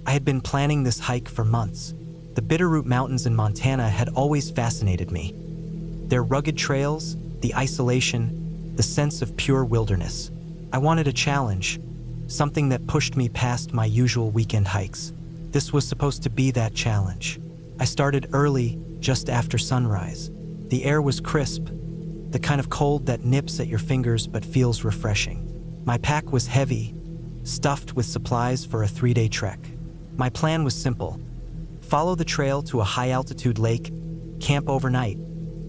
I had been planning this hike for months. The Bitterroot Mountains in Montana had always fascinated me. Their rugged trails, the isolation, the sense of pure wilderness. I wanted a challenge, something that pushed me past my usual weekend hikes. This was supposed to be that challenge. I started early, just after sunrise. The air was crisp, the kind of cold that nips at your fingers but feels refreshing. My pack was heavy, stuffed with supplies for a 3-day trek. My plan was simple: follow the trail to a high-altitude lake, camp overnight,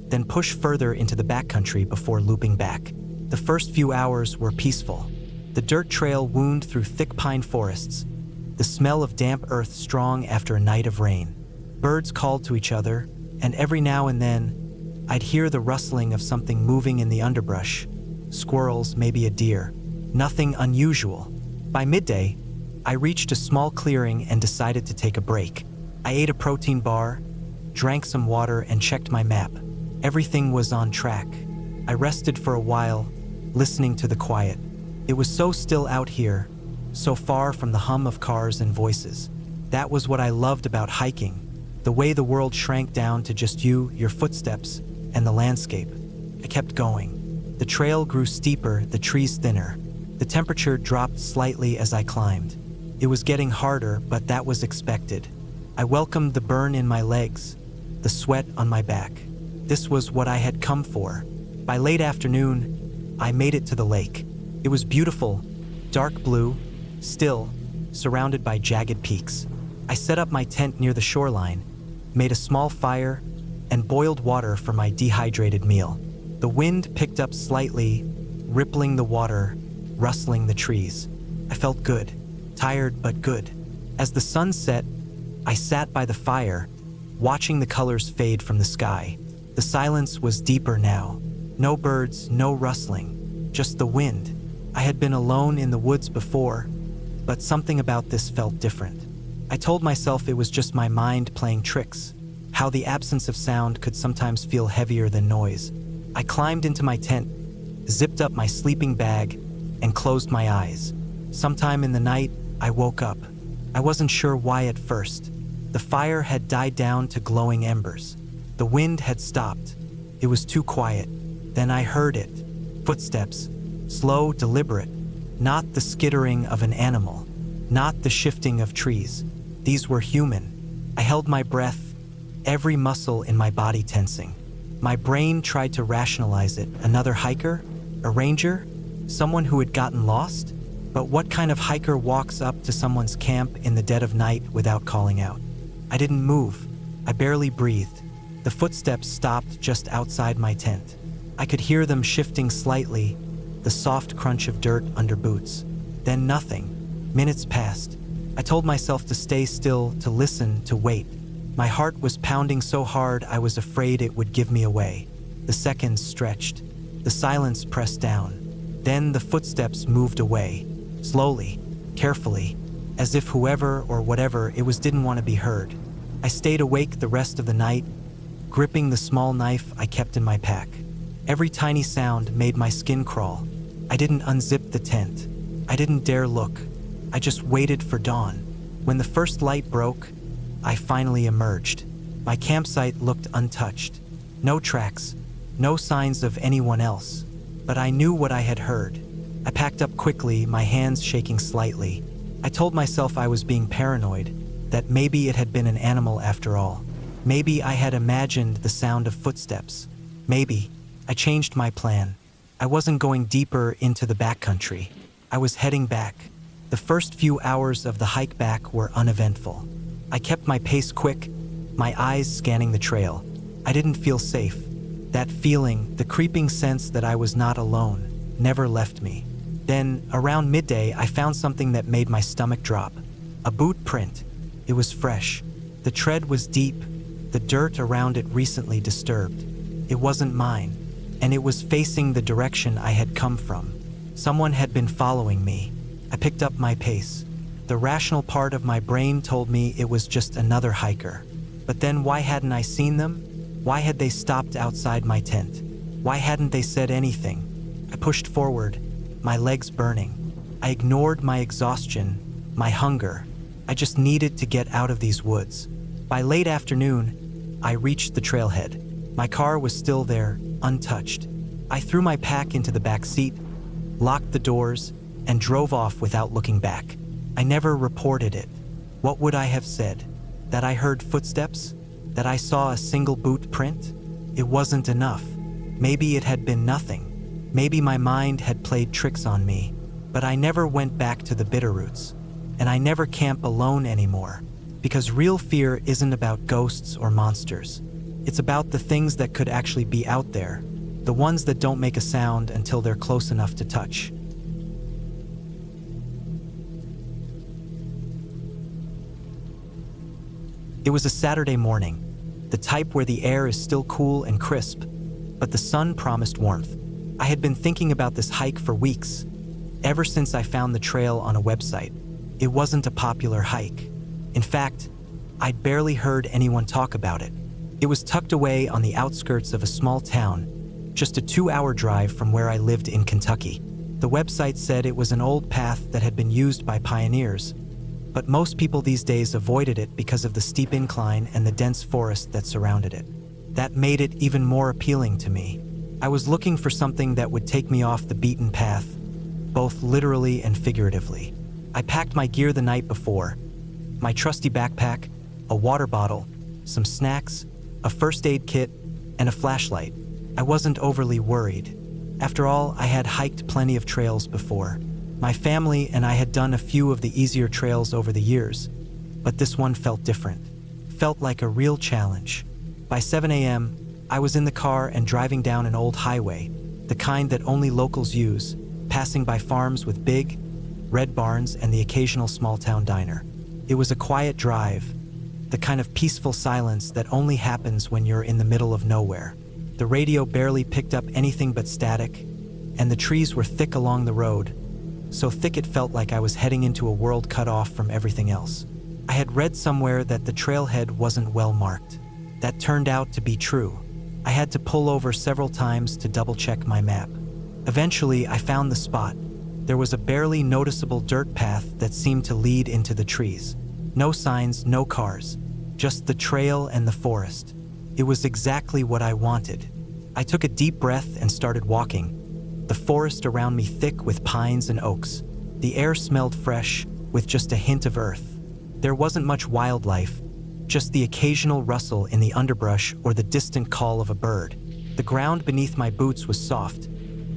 then push further into the backcountry before looping back. The first few hours were peaceful. The dirt trail wound through thick pine forests, the smell of damp earth strong after a night of rain. Birds called to each other, and every now and then, I'd hear the rustling of something moving in the underbrush. Squirrels, maybe a deer. Nothing unusual. By midday, I reached a small clearing and decided to take a break. I ate a protein bar, drank some water, and checked my map. Everything was on track. I rested for a while, listening to the quiet. It was so still out here, so far from the hum of cars and voices. That was what I loved about hiking, the way the world shrank down to just you, your footsteps, and the landscape. I kept going. The trail grew steeper, the trees thinner. The temperature dropped slightly as I climbed. It was getting harder, but that was expected. I welcomed the burn in my legs, the sweat on my back. This was what I had come for. By late afternoon, I made it to the lake. It was beautiful, dark blue, still, surrounded by jagged peaks. I set up my tent near the shoreline, made a small fire, and boiled water for my dehydrated meal. The wind picked up slightly, rippling the water, rustling the trees. I felt good, tired but good. As the sun set, I sat by the fire, watching the colors fade from the sky. The silence was deeper now. No birds, no rustling, just the wind. I had been alone in the woods before, but something about this felt different. I told myself it was just my mind playing tricks, how the absence of sound could sometimes feel heavier than noise. I climbed into my tent, zipped up my sleeping bag, and closed my eyes. Sometime in the night, I woke up. I wasn't sure why at first. The fire had died down to glowing embers. The wind had stopped. It was too quiet. Then I heard it. Footsteps. Slow, deliberate. Not the skittering of an animal. Not the shifting of trees. These were human. I held my breath, every muscle in my body tensing. My brain tried to rationalize it. Another hiker? A ranger? Someone who had gotten lost? But what kind of hiker walks up to someone's camp in the dead of night without calling out? I didn't move. I barely breathed. The footsteps stopped just outside my tent. I could hear them shifting slightly, the soft crunch of dirt under boots. Then nothing. Minutes passed. I told myself to stay still, to listen, to wait. My heart was pounding so hard I was afraid it would give me away. The seconds stretched. The silence pressed down. Then the footsteps moved away, slowly, carefully, as if whoever or whatever it was didn't want to be heard. I stayed awake the rest of the night, gripping the small knife I kept in my pack. Every tiny sound made my skin crawl. I didn't unzip the tent. I didn't dare look. I just waited for dawn. When the first light broke, I finally emerged. My campsite looked untouched. No tracks, no signs of anyone else. But I knew what I had heard. I packed up quickly, my hands shaking slightly. I told myself I was being paranoid, that maybe it had been an animal after all. Maybe I had imagined the sound of footsteps. Maybe. I changed my plan. I wasn't going deeper into the backcountry. I was heading back. The first few hours of the hike back were uneventful. I kept my pace quick, my eyes scanning the trail. I didn't feel safe. That feeling, the creeping sense that I was not alone, never left me. Then, around midday, I found something that made my stomach drop. A boot print. It was fresh. The tread was deep, the dirt around it recently disturbed. It wasn't mine, and it was facing the direction I had come from. Someone had been following me. I picked up my pace. The rational part of my brain told me it was just another hiker. But then why hadn't I seen them? Why had they stopped outside my tent? Why hadn't they said anything? I pushed forward, my legs burning. I ignored my exhaustion, my hunger, I just needed to get out of these woods. By late afternoon, I reached the trailhead. My car was still there, untouched. I threw my pack into the back seat, locked the doors, and drove off without looking back. I never reported it. What would I have said? That I heard footsteps? That I saw a single boot print? It wasn't enough. Maybe it had been nothing. Maybe my mind had played tricks on me. But I never went back to the Bitterroots. And I never camp alone anymore. Because real fear isn't about ghosts or monsters. It's about the things that could actually be out there. The ones that don't make a sound until they're close enough to touch. It was a Saturday morning, the type where the air is still cool and crisp, but the sun promised warmth. I had been thinking about this hike for weeks, ever since I found the trail on a website. It wasn't a popular hike. In fact, I'd barely heard anyone talk about it. It was tucked away on the outskirts of a small town, just a 2-hour drive from where I lived in Kentucky. The website said it was an old path that had been used by pioneers, but most people these days avoided it because of the steep incline and the dense forest that surrounded it. That made it even more appealing to me. I was looking for something that would take me off the beaten path, both literally and figuratively. I packed my gear the night before, my trusty backpack, a water bottle, some snacks, a first aid kit, and a flashlight. I wasn't overly worried. After all, I had hiked plenty of trails before. My family and I had done a few of the easier trails over the years, but this one felt different. Felt like a real challenge. By 7 a.m., I was in the car and driving down an old highway, the kind that only locals use, passing by farms with big, red barns and the occasional small-town diner. It was a quiet drive, the kind of peaceful silence that only happens when you're in the middle of nowhere. The radio barely picked up anything but static, and the trees were thick along the road, so thick it felt like I was heading into a world cut off from everything else. I had read somewhere that the trailhead wasn't well marked. That turned out to be true. I had to pull over several times to double-check my map. Eventually, I found the spot. There was a barely noticeable dirt path that seemed to lead into the trees. No signs, no cars, just the trail and the forest. It was exactly what I wanted. I took a deep breath and started walking, the forest around me thick with pines and oaks. The air smelled fresh, with just a hint of earth. There wasn't much wildlife, just the occasional rustle in the underbrush or the distant call of a bird. The ground beneath my boots was soft,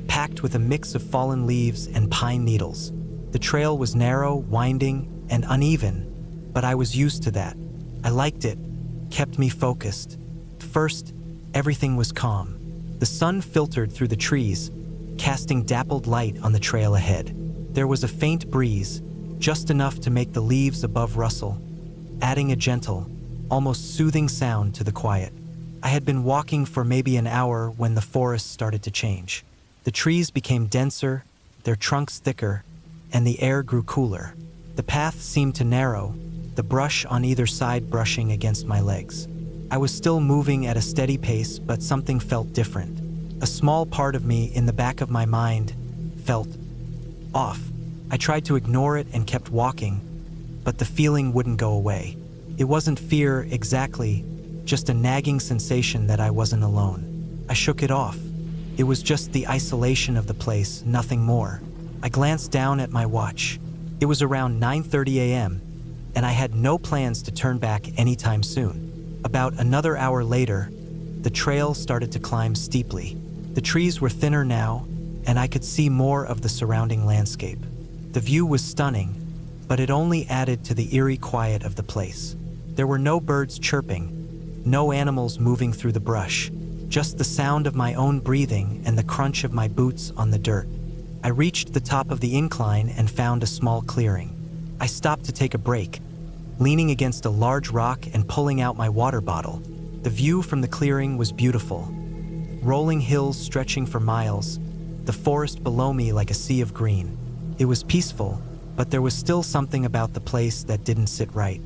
packed with a mix of fallen leaves and pine needles. The trail was narrow, winding, and uneven, but I was used to that. I liked it, kept me focused. First, everything was calm. The sun filtered through the trees, casting dappled light on the trail ahead. There was a faint breeze, just enough to make the leaves above rustle, adding a gentle, almost soothing sound to the quiet. I had been walking for maybe an hour when the forest started to change. The trees became denser, their trunks thicker, and the air grew cooler. The path seemed to narrow, the brush on either side brushing against my legs. I was still moving at a steady pace, but something felt different. A small part of me in the back of my mind felt off. I tried to ignore it and kept walking, but the feeling wouldn't go away. It wasn't fear exactly, just a nagging sensation that I wasn't alone. I shook it off. It was just the isolation of the place, nothing more. I glanced down at my watch. It was around 9:30 a.m., and I had no plans to turn back anytime soon. About another hour later, the trail started to climb steeply. The trees were thinner now, and I could see more of the surrounding landscape. The view was stunning, but it only added to the eerie quiet of the place. There were no birds chirping, no animals moving through the brush, just the sound of my own breathing and the crunch of my boots on the dirt. I reached the top of the incline and found a small clearing. I stopped to take a break, leaning against a large rock and pulling out my water bottle. The view from the clearing was beautiful. Rolling hills stretching for miles, the forest below me like a sea of green. It was peaceful, but there was still something about the place that didn't sit right.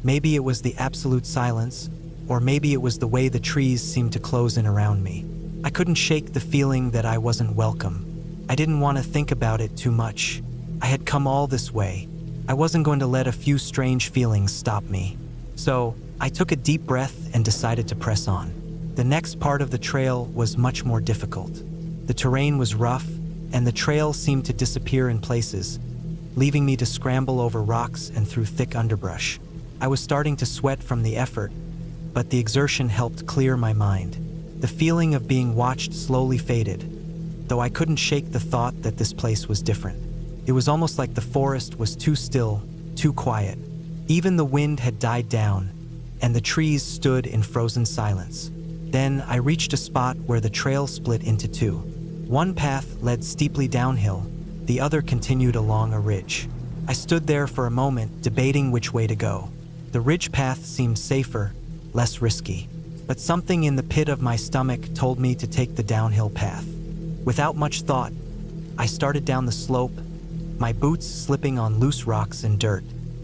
Maybe it was the absolute silence, or maybe it was the way the trees seemed to close in around me. I couldn't shake the feeling that I wasn't welcome. I didn't want to think about it too much. I had come all this way, I wasn't going to let a few strange feelings stop me. So, I took a deep breath and decided to press on. The next part of the trail was much more difficult. The terrain was rough, and the trail seemed to disappear in places, leaving me to scramble over rocks and through thick underbrush. I was starting to sweat from the effort, but the exertion helped clear my mind. The feeling of being watched slowly faded, though I couldn't shake the thought that this place was different. It was almost like the forest was too still, too quiet. Even the wind had died down, and the trees stood in frozen silence. Then I reached a spot where the trail split into two. One path led steeply downhill, the other continued along a ridge. I stood there for a moment, debating which way to go. The ridge path seemed safer, less risky, but something in the pit of my stomach told me to take the downhill path. Without much thought, I started down the slope, my boots slipping on loose rocks and dirt.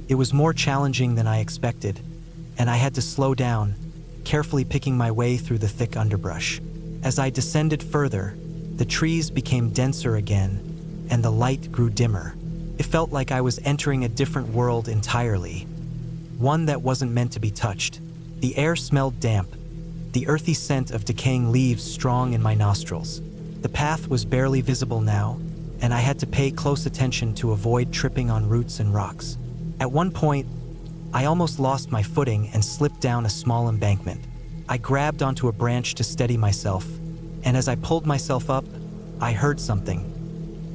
It was more challenging than I expected, and I had to slow down, carefully picking my way through the thick underbrush. As I descended further, the trees became denser again, and the light grew dimmer. It felt like I was entering a different world entirely, one that wasn't meant to be touched. The air smelled damp, the earthy scent of decaying leaves strong in my nostrils. The path was barely visible now, and I had to pay close attention to avoid tripping on roots and rocks. At one point, I almost lost my footing and slipped down a small embankment. I grabbed onto a branch to steady myself, and as I pulled myself up, I heard something.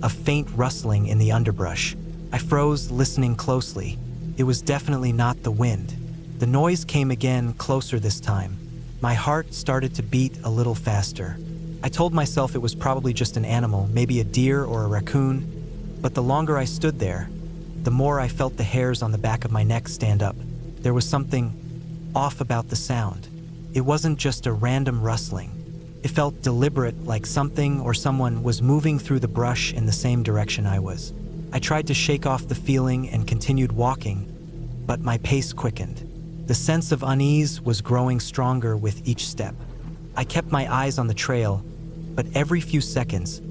A faint rustling in the underbrush. I froze, listening closely. It was definitely not the wind. The noise came again, closer this time. My heart started to beat a little faster. I told myself it was probably just an animal, maybe a deer or a raccoon, but the longer I stood there, the more I felt the hairs on the back of my neck stand up. There was something off about the sound. It wasn't just a random rustling. It felt deliberate, like something or someone was moving through the brush in the same direction I was. I tried to shake off the feeling and continued walking, but my pace quickened. The sense of unease was growing stronger with each step. I kept my eyes on the trail, but every few seconds,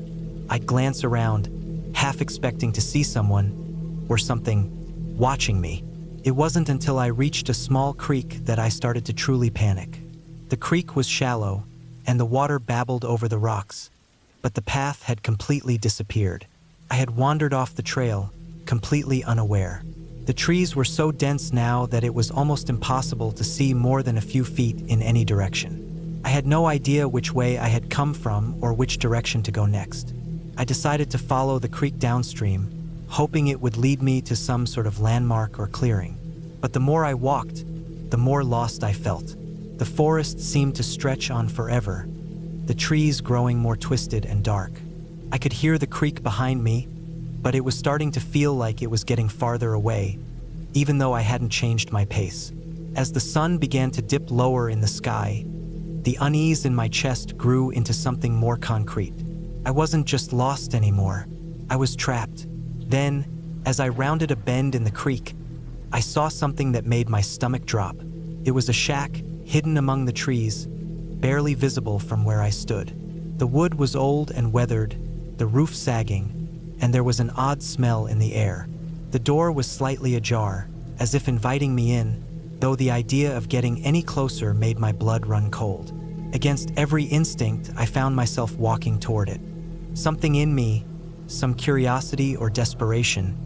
I'd glance around, half expecting to see someone or something watching me. It wasn't until I reached a small creek that I started to truly panic. The creek was shallow, and the water babbled over the rocks, but the path had completely disappeared. I had wandered off the trail, completely unaware. The trees were so dense now that it was almost impossible to see more than a few feet in any direction. I had no idea which way I had come from or which direction to go next. I decided to follow the creek downstream, hoping it would lead me to some sort of landmark or clearing. But the more I walked, the more lost I felt. The forest seemed to stretch on forever, the trees growing more twisted and dark. I could hear the creek behind me, but it was starting to feel like it was getting farther away, even though I hadn't changed my pace. As the sun began to dip lower in the sky, the unease in my chest grew into something more concrete. I wasn't just lost anymore, I was trapped. Then, as I rounded a bend in the creek, I saw something that made my stomach drop. It was a shack, hidden among the trees, barely visible from where I stood. The wood was old and weathered, the roof sagging, and there was an odd smell in the air. The door was slightly ajar, as if inviting me in, though the idea of getting any closer made my blood run cold. Against every instinct, I found myself walking toward it. Something in me, some curiosity or desperation,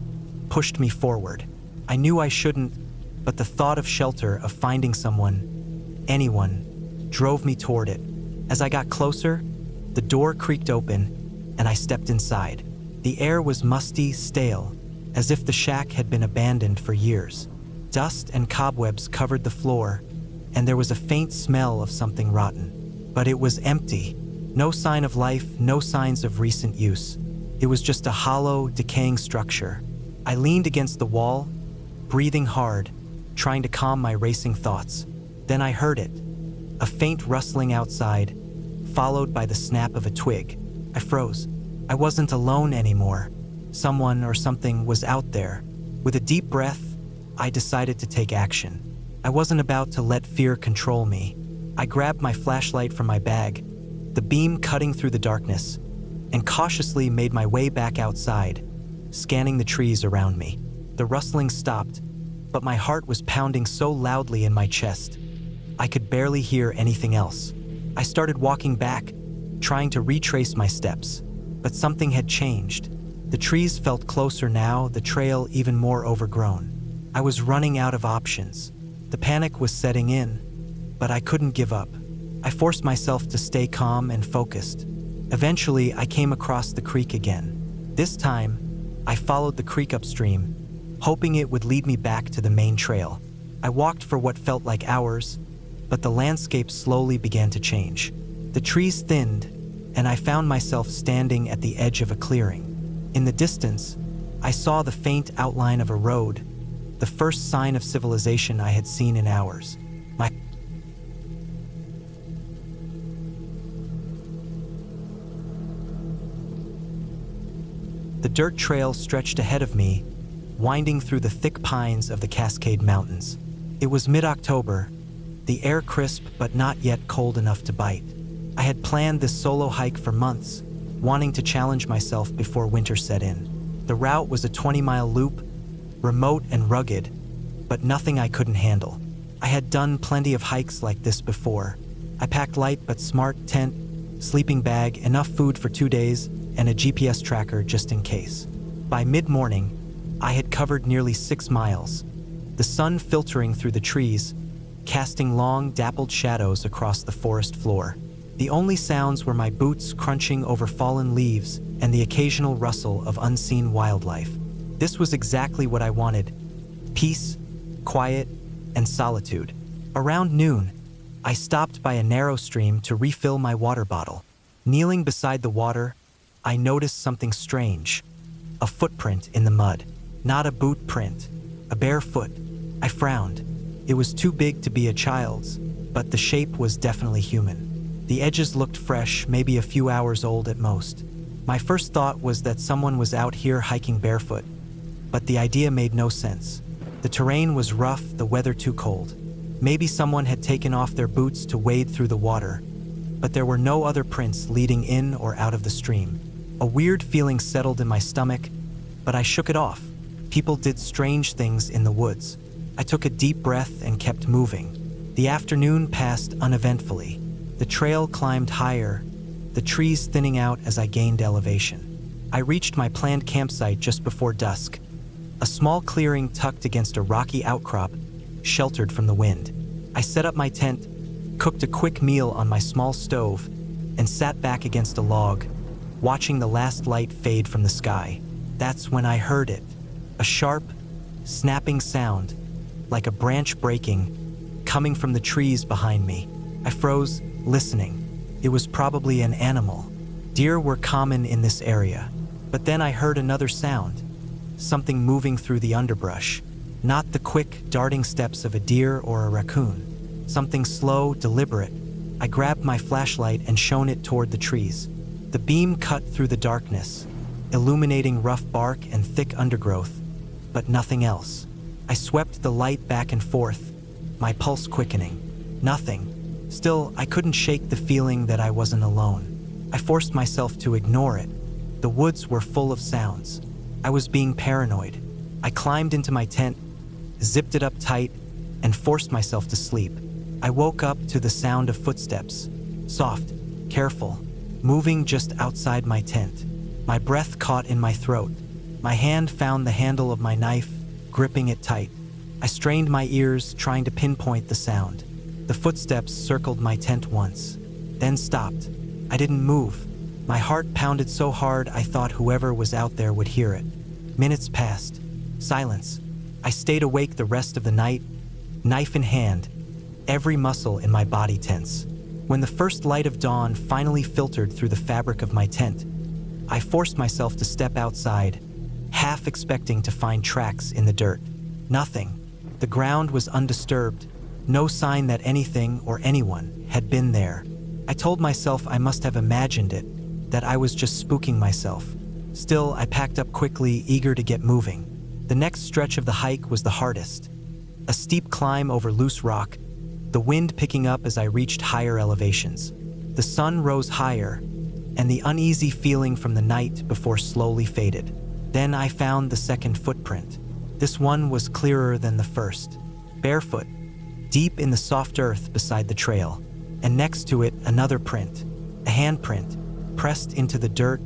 pushed me forward. I knew I shouldn't, but the thought of shelter, of finding someone, anyone, drove me toward it. As I got closer, the door creaked open, and I stepped inside. The air was musty, stale, as if the shack had been abandoned for years. Dust and cobwebs covered the floor, and there was a faint smell of something rotten. But it was empty. No sign of life, no signs of recent use. It was just a hollow, decaying structure. I leaned against the wall, breathing hard, trying to calm my racing thoughts. Then I heard it, a faint rustling outside, followed by the snap of a twig. I froze. I wasn't alone anymore. Someone or something was out there. With a deep breath, I decided to take action. I wasn't about to let fear control me. I grabbed my flashlight from my bag, the beam cutting through the darkness, and cautiously made my way back outside, scanning the trees around me. The rustling stopped, but my heart was pounding so loudly in my chest, I could barely hear anything else. I started walking back, trying to retrace my steps, but something had changed. The trees felt closer now, the trail even more overgrown. I was running out of options. The panic was setting in, but I couldn't give up. I forced myself to stay calm and focused. Eventually, I came across the creek again. This time, I followed the creek upstream, hoping it would lead me back to the main trail. I walked for what felt like hours, but the landscape slowly began to change. The trees thinned, and I found myself standing at the edge of a clearing. In the distance, I saw the faint outline of a road, the first sign of civilization I had seen in hours. The dirt trail stretched ahead of me, winding through the thick pines of the Cascade Mountains. It was mid-October, the air crisp but not yet cold enough to bite. I had planned this solo hike for months, wanting to challenge myself before winter set in. The route was a 20-mile loop, remote and rugged, but nothing I couldn't handle. I had done plenty of hikes like this before. I packed light but smart tent, sleeping bag, enough food for 2 days, and a GPS tracker just in case. By mid-morning, I had covered nearly 6 miles, the sun filtering through the trees, casting long, dappled shadows across the forest floor. The only sounds were my boots crunching over fallen leaves and the occasional rustle of unseen wildlife. This was exactly what I wanted: peace, quiet, and solitude. Around noon, I stopped by a narrow stream to refill my water bottle. Kneeling beside the water, I noticed something strange: a footprint in the mud. Not a boot print, a bare foot. I frowned. It was too big to be a child's, but the shape was definitely human. The edges looked fresh, maybe a few hours old at most. My first thought was that someone was out here hiking barefoot, but the idea made no sense. The terrain was rough, the weather too cold. Maybe someone had taken off their boots to wade through the water, but there were no other prints leading in or out of the stream. A weird feeling settled in my stomach, but I shook it off. People did strange things in the woods. I took a deep breath and kept moving. The afternoon passed uneventfully. The trail climbed higher, the trees thinning out as I gained elevation. I reached my planned campsite just before dusk, a small clearing tucked against a rocky outcrop, sheltered from the wind. I set up my tent, cooked a quick meal on my small stove, and sat back against a log, watching the last light fade from the sky. That's when I heard it. A sharp, snapping sound, like a branch breaking, coming from the trees behind me. I froze, listening. It was probably an animal. Deer were common in this area. But then I heard another sound, something moving through the underbrush. Not the quick, darting steps of a deer or a raccoon. Something slow, deliberate. I grabbed my flashlight and shone it toward the trees. The beam cut through the darkness, illuminating rough bark and thick undergrowth, but nothing else. I swept the light back and forth, my pulse quickening. Nothing. Still, I couldn't shake the feeling that I wasn't alone. I forced myself to ignore it. The woods were full of sounds. I was being paranoid. I climbed into my tent, zipped it up tight, and forced myself to sleep. I woke up to the sound of footsteps, soft, careful, moving just outside my tent. My breath caught in my throat. My hand found the handle of my knife, gripping it tight. I strained my ears, trying to pinpoint the sound. The footsteps circled my tent once, then stopped. I didn't move. My heart pounded so hard I thought whoever was out there would hear it. Minutes passed. Silence. I stayed awake the rest of the night, knife in hand, every muscle in my body tense. When the first light of dawn finally filtered through the fabric of my tent, I forced myself to step outside, half expecting to find tracks in the dirt. Nothing. The ground was undisturbed, no sign that anything or anyone had been there. I told myself I must have imagined it, that I was just spooking myself. Still, I packed up quickly, eager to get moving. The next stretch of the hike was the hardest. A steep climb over loose rock, the wind picking up as I reached higher elevations. The sun rose higher, and the uneasy feeling from the night before slowly faded. Then I found the second footprint. This one was clearer than the first. Barefoot, deep in the soft earth beside the trail, and next to it another print, a handprint, pressed into the dirt,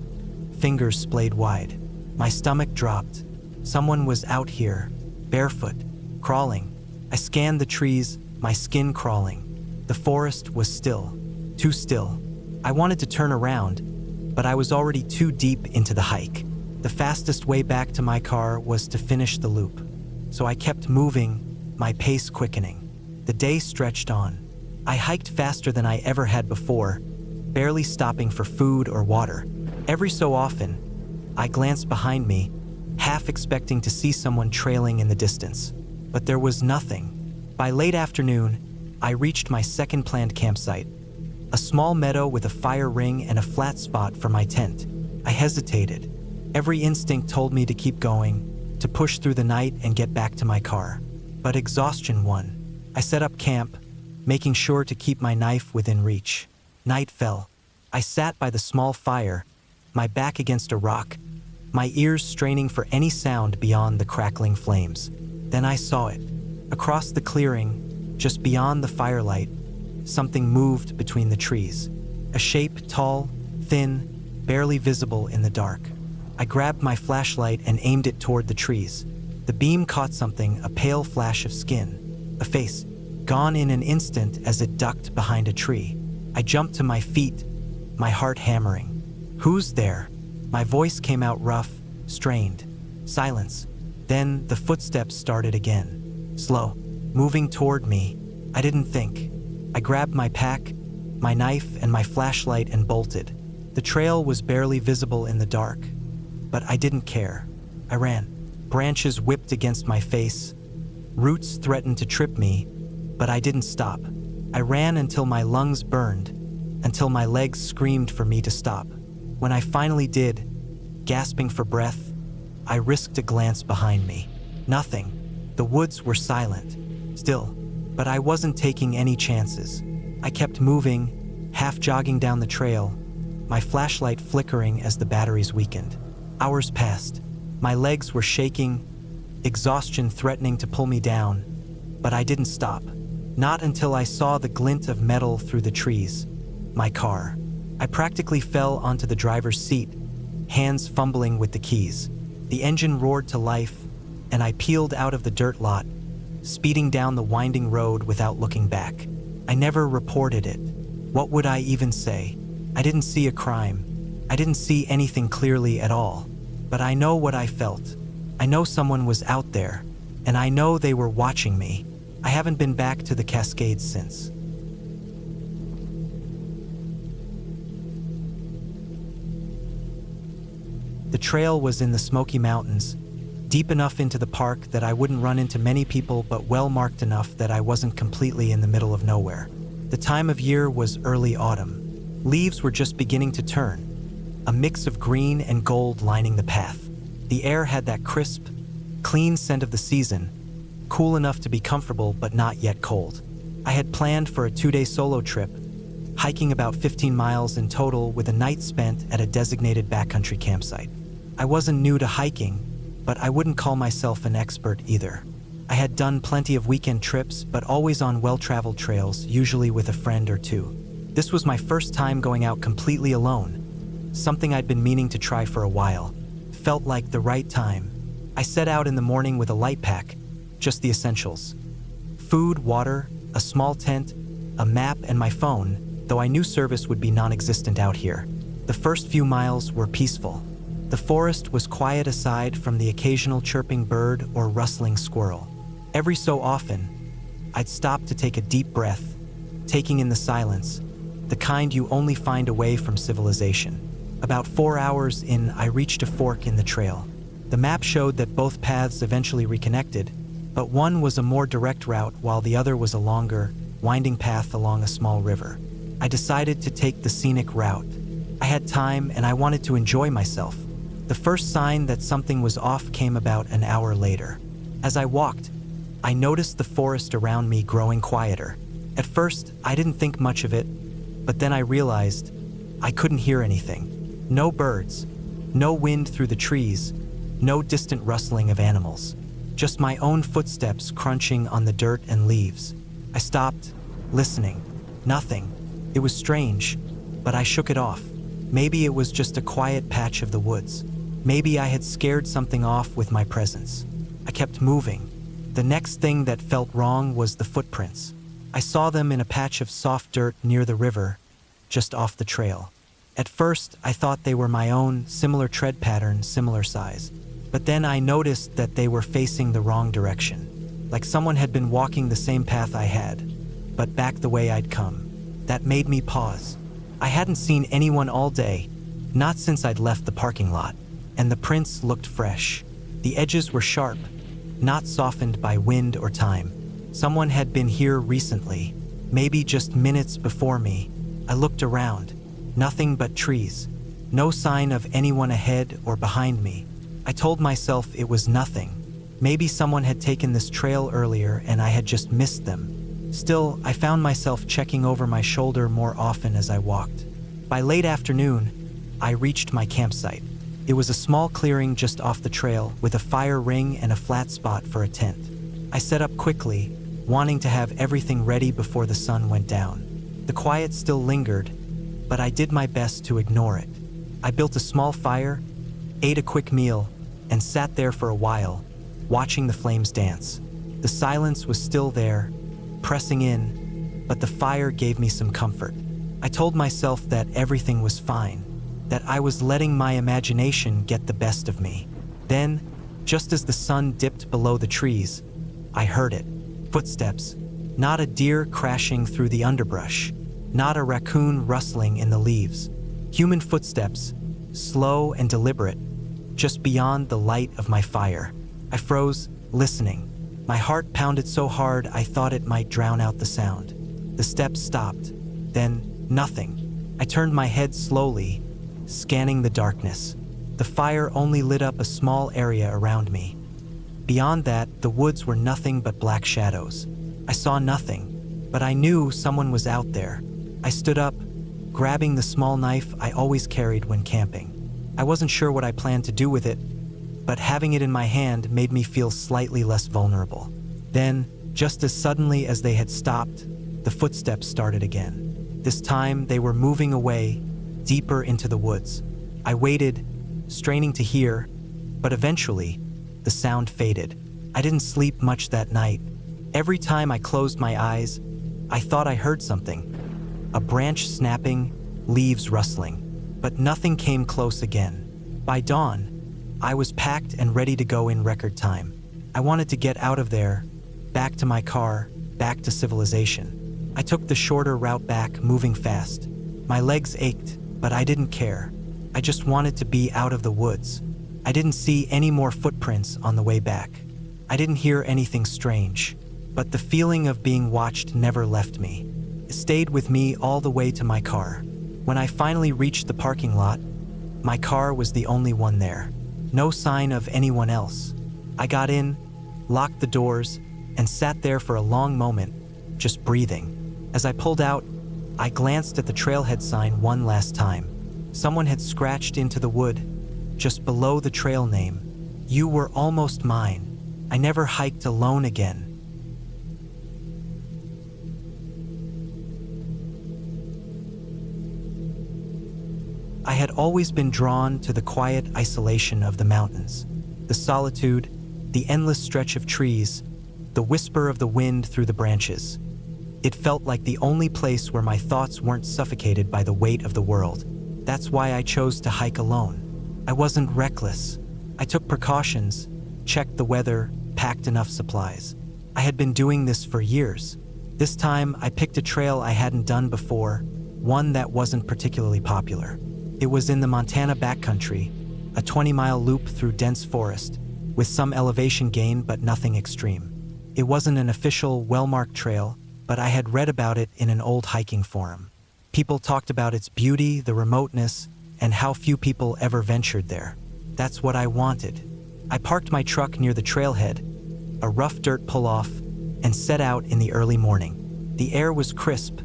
fingers splayed wide. My stomach dropped. Someone was out here, barefoot, crawling. I scanned the trees, my skin crawling. The forest was still, too still. I wanted to turn around, but I was already too deep into the hike. The fastest way back to my car was to finish the loop. So I kept moving, my pace quickening. The day stretched on. I hiked faster than I ever had before, barely stopping for food or water. Every so often, I glanced behind me, half expecting to see someone trailing in the distance. But there was nothing. By late afternoon, I reached my second planned campsite, a small meadow with a fire ring and a flat spot for my tent. I hesitated. Every instinct told me to keep going, to push through the night and get back to my car. But exhaustion won. I set up camp, making sure to keep my knife within reach. Night fell. I sat by the small fire, my back against a rock, my ears straining for any sound beyond the crackling flames. Then I saw it. Across the clearing, just beyond the firelight, something moved between the trees. A shape tall, thin, barely visible in the dark. I grabbed my flashlight and aimed it toward the trees. The beam caught something, a pale flash of skin, a face, gone in an instant as it ducked behind a tree. I jumped to my feet, my heart hammering. "Who's there?" My voice came out rough, strained. Silence. Then the footsteps started again. Slow, moving toward me. I didn't think. I grabbed my pack, my knife, and my flashlight and bolted. The trail was barely visible in the dark, but I didn't care. I ran. Branches whipped against my face. Roots threatened to trip me, but I didn't stop. I ran until my lungs burned, until my legs screamed for me to stop. When I finally did, gasping for breath, I risked a glance behind me. Nothing. The woods were silent, still, but I wasn't taking any chances. I kept moving, half jogging down the trail, my flashlight flickering as the batteries weakened. Hours passed. My legs were shaking, exhaustion threatening to pull me down, but I didn't stop. Not until I saw the glint of metal through the trees. My car. I practically fell onto the driver's seat, hands fumbling with the keys. The engine roared to life, and I peeled out of the dirt lot, speeding down the winding road without looking back. I never reported it. What would I even say? I didn't see a crime. I didn't see anything clearly at all. But I know what I felt. I know someone was out there, and I know they were watching me. I haven't been back to the Cascades since. The trail was in the Smoky Mountains, deep enough into the park that I wouldn't run into many people, but well marked enough that I wasn't completely in the middle of nowhere. The time of year was early autumn. Leaves were just beginning to turn, a mix of green and gold lining the path. The air had that crisp, clean scent of the season, cool enough to be comfortable but not yet cold. I had planned for a 2-day solo trip, hiking about 15 miles in total with a night spent at a designated backcountry campsite. I wasn't new to hiking, but I wouldn't call myself an expert either. I had done plenty of weekend trips, but always on well-traveled trails, usually with a friend or two. This was my first time going out completely alone, something I'd been meaning to try for a while. Felt like the right time. I set out in the morning with a light pack, just the essentials. Food, water, a small tent, a map, and my phone, though I knew service would be non-existent out here. The first few miles were peaceful. The forest was quiet aside from the occasional chirping bird or rustling squirrel. Every so often, I'd stop to take a deep breath, taking in the silence, the kind you only find away from civilization. About 4 hours in, I reached a fork in the trail. The map showed that both paths eventually reconnected, but one was a more direct route while the other was a longer, winding path along a small river. I decided to take the scenic route. I had time and I wanted to enjoy myself. The first sign that something was off came about an hour later. As I walked, I noticed the forest around me growing quieter. At first, I didn't think much of it, but then I realized I couldn't hear anything. No birds, no wind through the trees, no distant rustling of animals. just my own footsteps crunching on the dirt and leaves. I stopped, listening. Nothing. It was strange, but I shook it off. Maybe it was just a quiet patch of the woods. Maybe I had scared something off with my presence. I kept moving. The next thing that felt wrong was the footprints. I saw them in a patch of soft dirt near the river, just off the trail. At first, I thought they were my own, similar tread pattern, similar size. But then I noticed that they were facing the wrong direction, like someone had been walking the same path I had, but back the way I'd come. That made me pause. I hadn't seen anyone all day, not since I'd left the parking lot, and the prints looked fresh. The edges were sharp, not softened by wind or time. Someone had been here recently, maybe just minutes before me. I looked around. Nothing but trees. No sign of anyone ahead or behind me. I told myself it was nothing. Maybe someone had taken this trail earlier and I had just missed them. Still, I found myself checking over my shoulder more often as I walked. By late afternoon, I reached my campsite. It was a small clearing just off the trail with a fire ring and a flat spot for a tent. I set up quickly, wanting to have everything ready before the sun went down. The quiet still lingered, but I did my best to ignore it. I built a small fire, ate a quick meal, and sat there for a while, watching the flames dance. The silence was still there, pressing in, but the fire gave me some comfort. I told myself that everything was fine, that I was letting my imagination get the best of me. Then, just as the sun dipped below the trees, I heard it. Footsteps. Not a deer crashing through the underbrush. Not a raccoon rustling in the leaves. Human footsteps, slow and deliberate, just beyond the light of my fire. I froze, listening. My heart pounded so hard I thought it might drown out the sound. The steps stopped. Then, nothing. I turned my head slowly, scanning the darkness. The fire only lit up a small area around me. Beyond that, the woods were nothing but black shadows. I saw nothing, but I knew someone was out there. I stood up, grabbing the small knife I always carried when camping. I wasn't sure what I planned to do with it, but having it in my hand made me feel slightly less vulnerable. Then, just as suddenly as they had stopped, the footsteps started again. This time, they were moving away, deeper into the woods. I waited, straining to hear, but eventually, the sound faded. I didn't sleep much that night. Every time I closed my eyes, I thought I heard something. A branch snapping, leaves rustling. But nothing came close again. By dawn, I was packed and ready to go in record time. I wanted to get out of there, back to my car, back to civilization. I took the shorter route back, moving fast. My legs ached, but I didn't care. I just wanted to be out of the woods. I didn't see any more footprints on the way back. I didn't hear anything strange, but the feeling of being watched never left me. It stayed with me all the way to my car. When I finally reached the parking lot, my car was the only one there. No sign of anyone else. I got in, locked the doors, and sat there for a long moment, just breathing. As I pulled out, I glanced at the trailhead sign one last time. Someone had scratched into the wood, just below the trail name. "You were almost mine. I never hiked alone again." I had always been drawn to the quiet isolation of the mountains, the solitude, the endless stretch of trees, the whisper of the wind through the branches. It felt like the only place where my thoughts weren't suffocated by the weight of the world. That's why I chose to hike alone. I wasn't reckless. I took precautions, checked the weather, packed enough supplies. I had been doing this for years. This time, I picked a trail I hadn't done before, one that wasn't particularly popular. It was in the Montana backcountry, a 20-mile loop through dense forest, with some elevation gain but nothing extreme. It wasn't an official, well-marked trail, but I had read about it in an old hiking forum. People talked about its beauty, the remoteness, and how few people ever ventured there. That's what I wanted. I parked my truck near the trailhead, a rough dirt pull-off, and set out in the early morning. The air was crisp,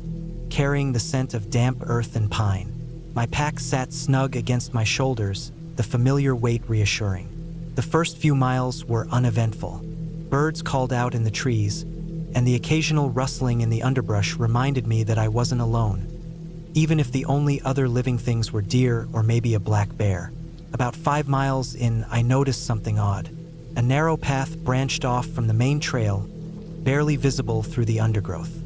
carrying the scent of damp earth and pine. My pack sat snug against my shoulders, the familiar weight reassuring. The first few miles were uneventful. birds called out in the trees, and the occasional rustling in the underbrush reminded me that I wasn't alone, even if the only other living things were deer or maybe a black bear. About 5 miles in, I noticed something odd. A narrow path branched off from the main trail, barely visible through the undergrowth.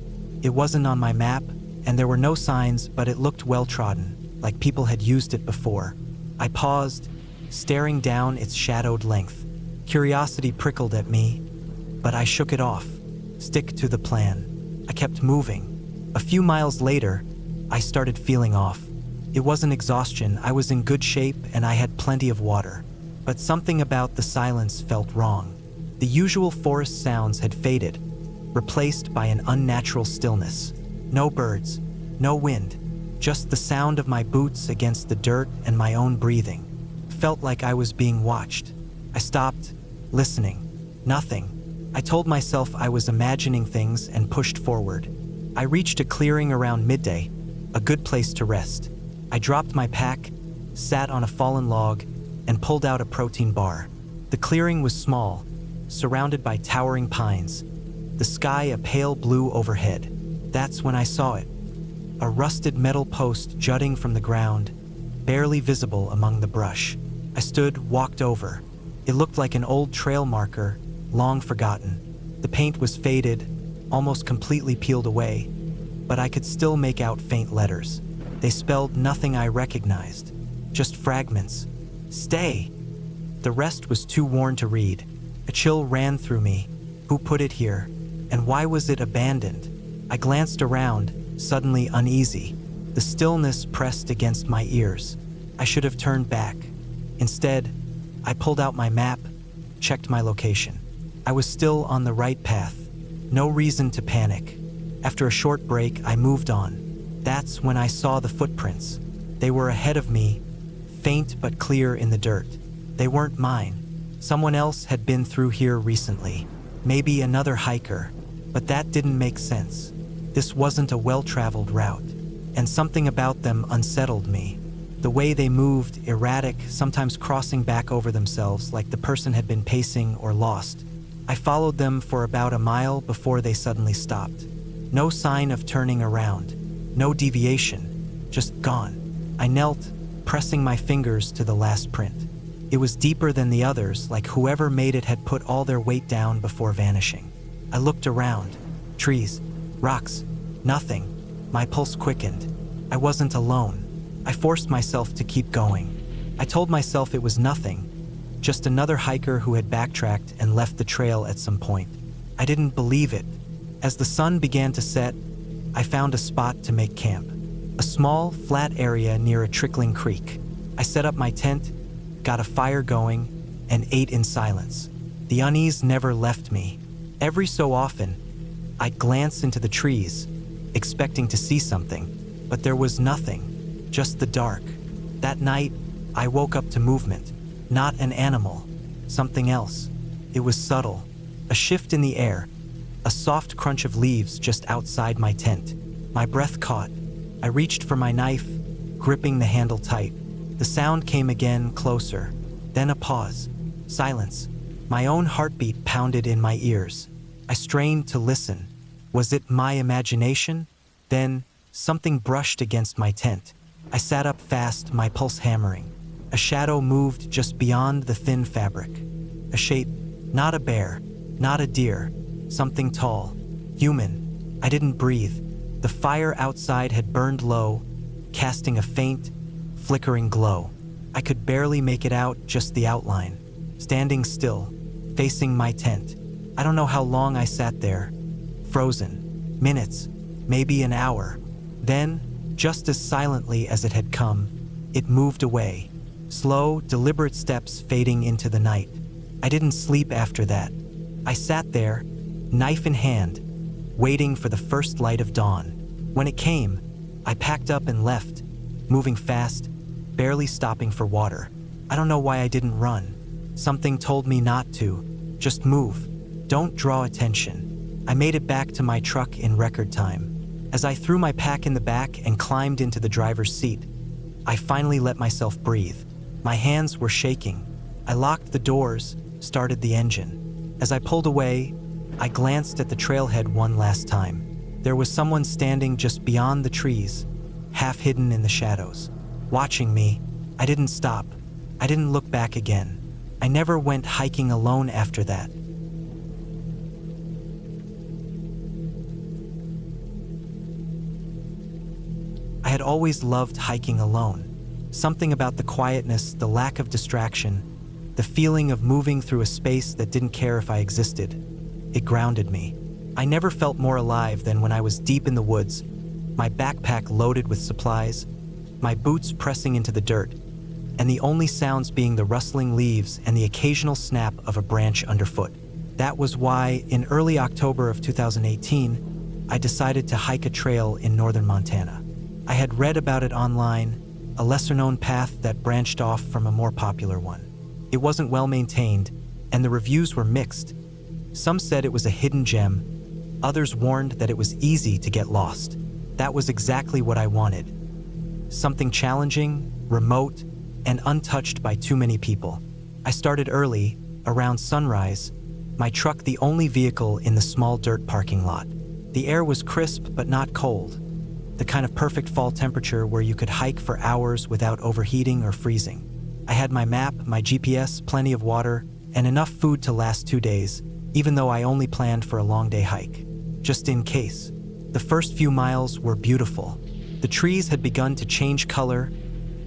It wasn't on my map, and there were no signs, but it looked well-trodden, like people had used it before. I paused, staring down its shadowed length. Curiosity prickled at me, but I shook it off. Stick to the plan. I kept moving. A few miles later, I started feeling off. It wasn't exhaustion, I was in good shape and I had plenty of water. But something about the silence felt wrong. The usual forest sounds had faded, replaced by an unnatural stillness. No birds, no wind, just the sound of my boots against the dirt and my own breathing. Felt like I was being watched. I stopped, listening. Nothing. I told myself I was imagining things and pushed forward. I reached a clearing around midday, a good place to rest. I dropped my pack, sat on a fallen log, and pulled out a protein bar. The clearing was small, surrounded by towering pines. The sky a pale blue overhead. That's when I saw it. A rusted metal post jutting from the ground, barely visible among the brush. I stood, walked over. It looked like an old trail marker, long forgotten. The paint was faded, almost completely peeled away, but I could still make out faint letters. They spelled nothing I recognized, just fragments. Stay! The rest was too worn to read. A chill ran through me. Who put it here? And why was it abandoned? I glanced around, suddenly uneasy. The stillness pressed against my ears. I should have turned back. Instead, I pulled out my map, checked my location. I was still on the right path. No reason to panic. After a short break, I moved on. That's when I saw the footprints. They were ahead of me, faint but clear in the dirt. They weren't mine. Someone else had been through here recently. Maybe another hiker, but that didn't make sense. This wasn't a well-traveled route, and something about them unsettled me. The way they moved, erratic, sometimes crossing back over themselves like the person had been pacing or lost. I followed them for about a mile before they suddenly stopped. No sign of turning around, no deviation, just gone. I knelt, pressing my fingers to the last print. It was deeper than the others, like whoever made it had put all their weight down before vanishing. I looked around. Trees, rocks, nothing. My pulse quickened. I wasn't alone. I forced myself to keep going. I told myself it was nothing, just another hiker who had backtracked and left the trail at some point. I didn't believe it. As the sun began to set, I found a spot to make camp. A small, flat area near a trickling creek. I set up my tent, got a fire going, and ate in silence. The unease never left me. Every so often, I'd glance into the trees, expecting to see something, but there was nothing, just the dark. That night, I woke up to movement. Not an animal, something else. It was subtle, a shift in the air, a soft crunch of leaves just outside my tent. My breath caught. I reached for my knife, gripping the handle tight. The sound came again, closer. Then a pause. Silence. My own heartbeat pounded in my ears. I strained to listen. Was it my imagination? Then, something brushed against my tent. I sat up fast, my pulse hammering. A shadow moved just beyond the thin fabric. A shape, not a bear, not a deer, something tall, human. I didn't breathe. The fire outside had burned low, casting a faint, flickering glow. I could barely make it out, just the outline. Standing still, facing my tent. I don't know how long I sat there. Frozen. Minutes, maybe an hour. Then, just as silently as it had come, it moved away. Slow, deliberate steps fading into the night. I didn't sleep after that. I sat there, knife in hand, waiting for the first light of dawn. When it came, I packed up and left, moving fast, barely stopping for water. I don't know why I didn't run. Something told me not to. Just move. Don't draw attention. I made it back to my truck in record time. As I threw my pack in the back and climbed into the driver's seat, I finally let myself breathe. My hands were shaking. I locked the doors, started the engine. As I pulled away, I glanced at the trailhead one last time. There was someone standing just beyond the trees, half hidden in the shadows. Watching me, I didn't stop. I didn't look back again. I never went hiking alone after that. I had always loved hiking alone. Something about the quietness, the lack of distraction, the feeling of moving through a space that didn't care if I existed. It grounded me. I never felt more alive than when I was deep in the woods, my backpack loaded with supplies, my boots pressing into the dirt, and the only sounds being the rustling leaves and the occasional snap of a branch underfoot. That was why, in early October of 2018, I decided to hike a trail in northern Montana. I had read about it online, a lesser-known path that branched off from a more popular one. It wasn't well maintained, and the reviews were mixed. Some said it was a hidden gem, others warned that it was easy to get lost. That was exactly what I wanted. Something challenging, remote, and untouched by too many people. I started early, around sunrise, my truck the only vehicle in the small dirt parking lot. The air was crisp but not cold, the kind of perfect fall temperature where you could hike for hours without overheating or freezing. I had my map, my GPS, plenty of water, and enough food to last 2 days, even though I only planned for a long day hike. Just in case. The first few miles were beautiful. The trees had begun to change color,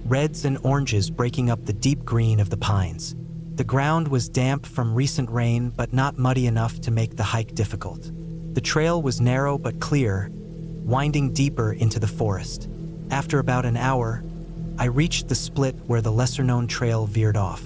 reds and oranges breaking up the deep green of the pines. The ground was damp from recent rain, but not muddy enough to make the hike difficult. The trail was narrow but clear, winding deeper into the forest. After about an hour, I reached the split where the lesser-known trail veered off.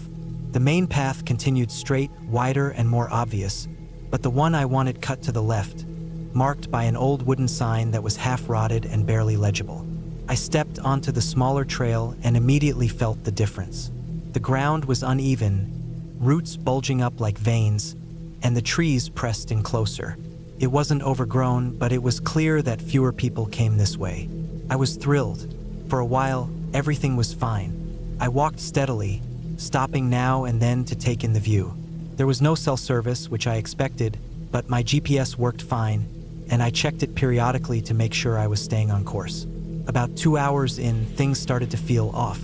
The main path continued straight, wider, and more obvious, but the one I wanted cut to the left, marked by an old wooden sign that was half-rotted and barely legible. I stepped onto the smaller trail and immediately felt the difference. The ground was uneven, roots bulging up like veins, and the trees pressed in closer. It wasn't overgrown, but it was clear that fewer people came this way. I was thrilled. For a while, everything was fine. I walked steadily, stopping now and then to take in the view. There was no cell service, which I expected, but my GPS worked fine, and I checked it periodically to make sure I was staying on course. About 2 hours in, things started to feel off.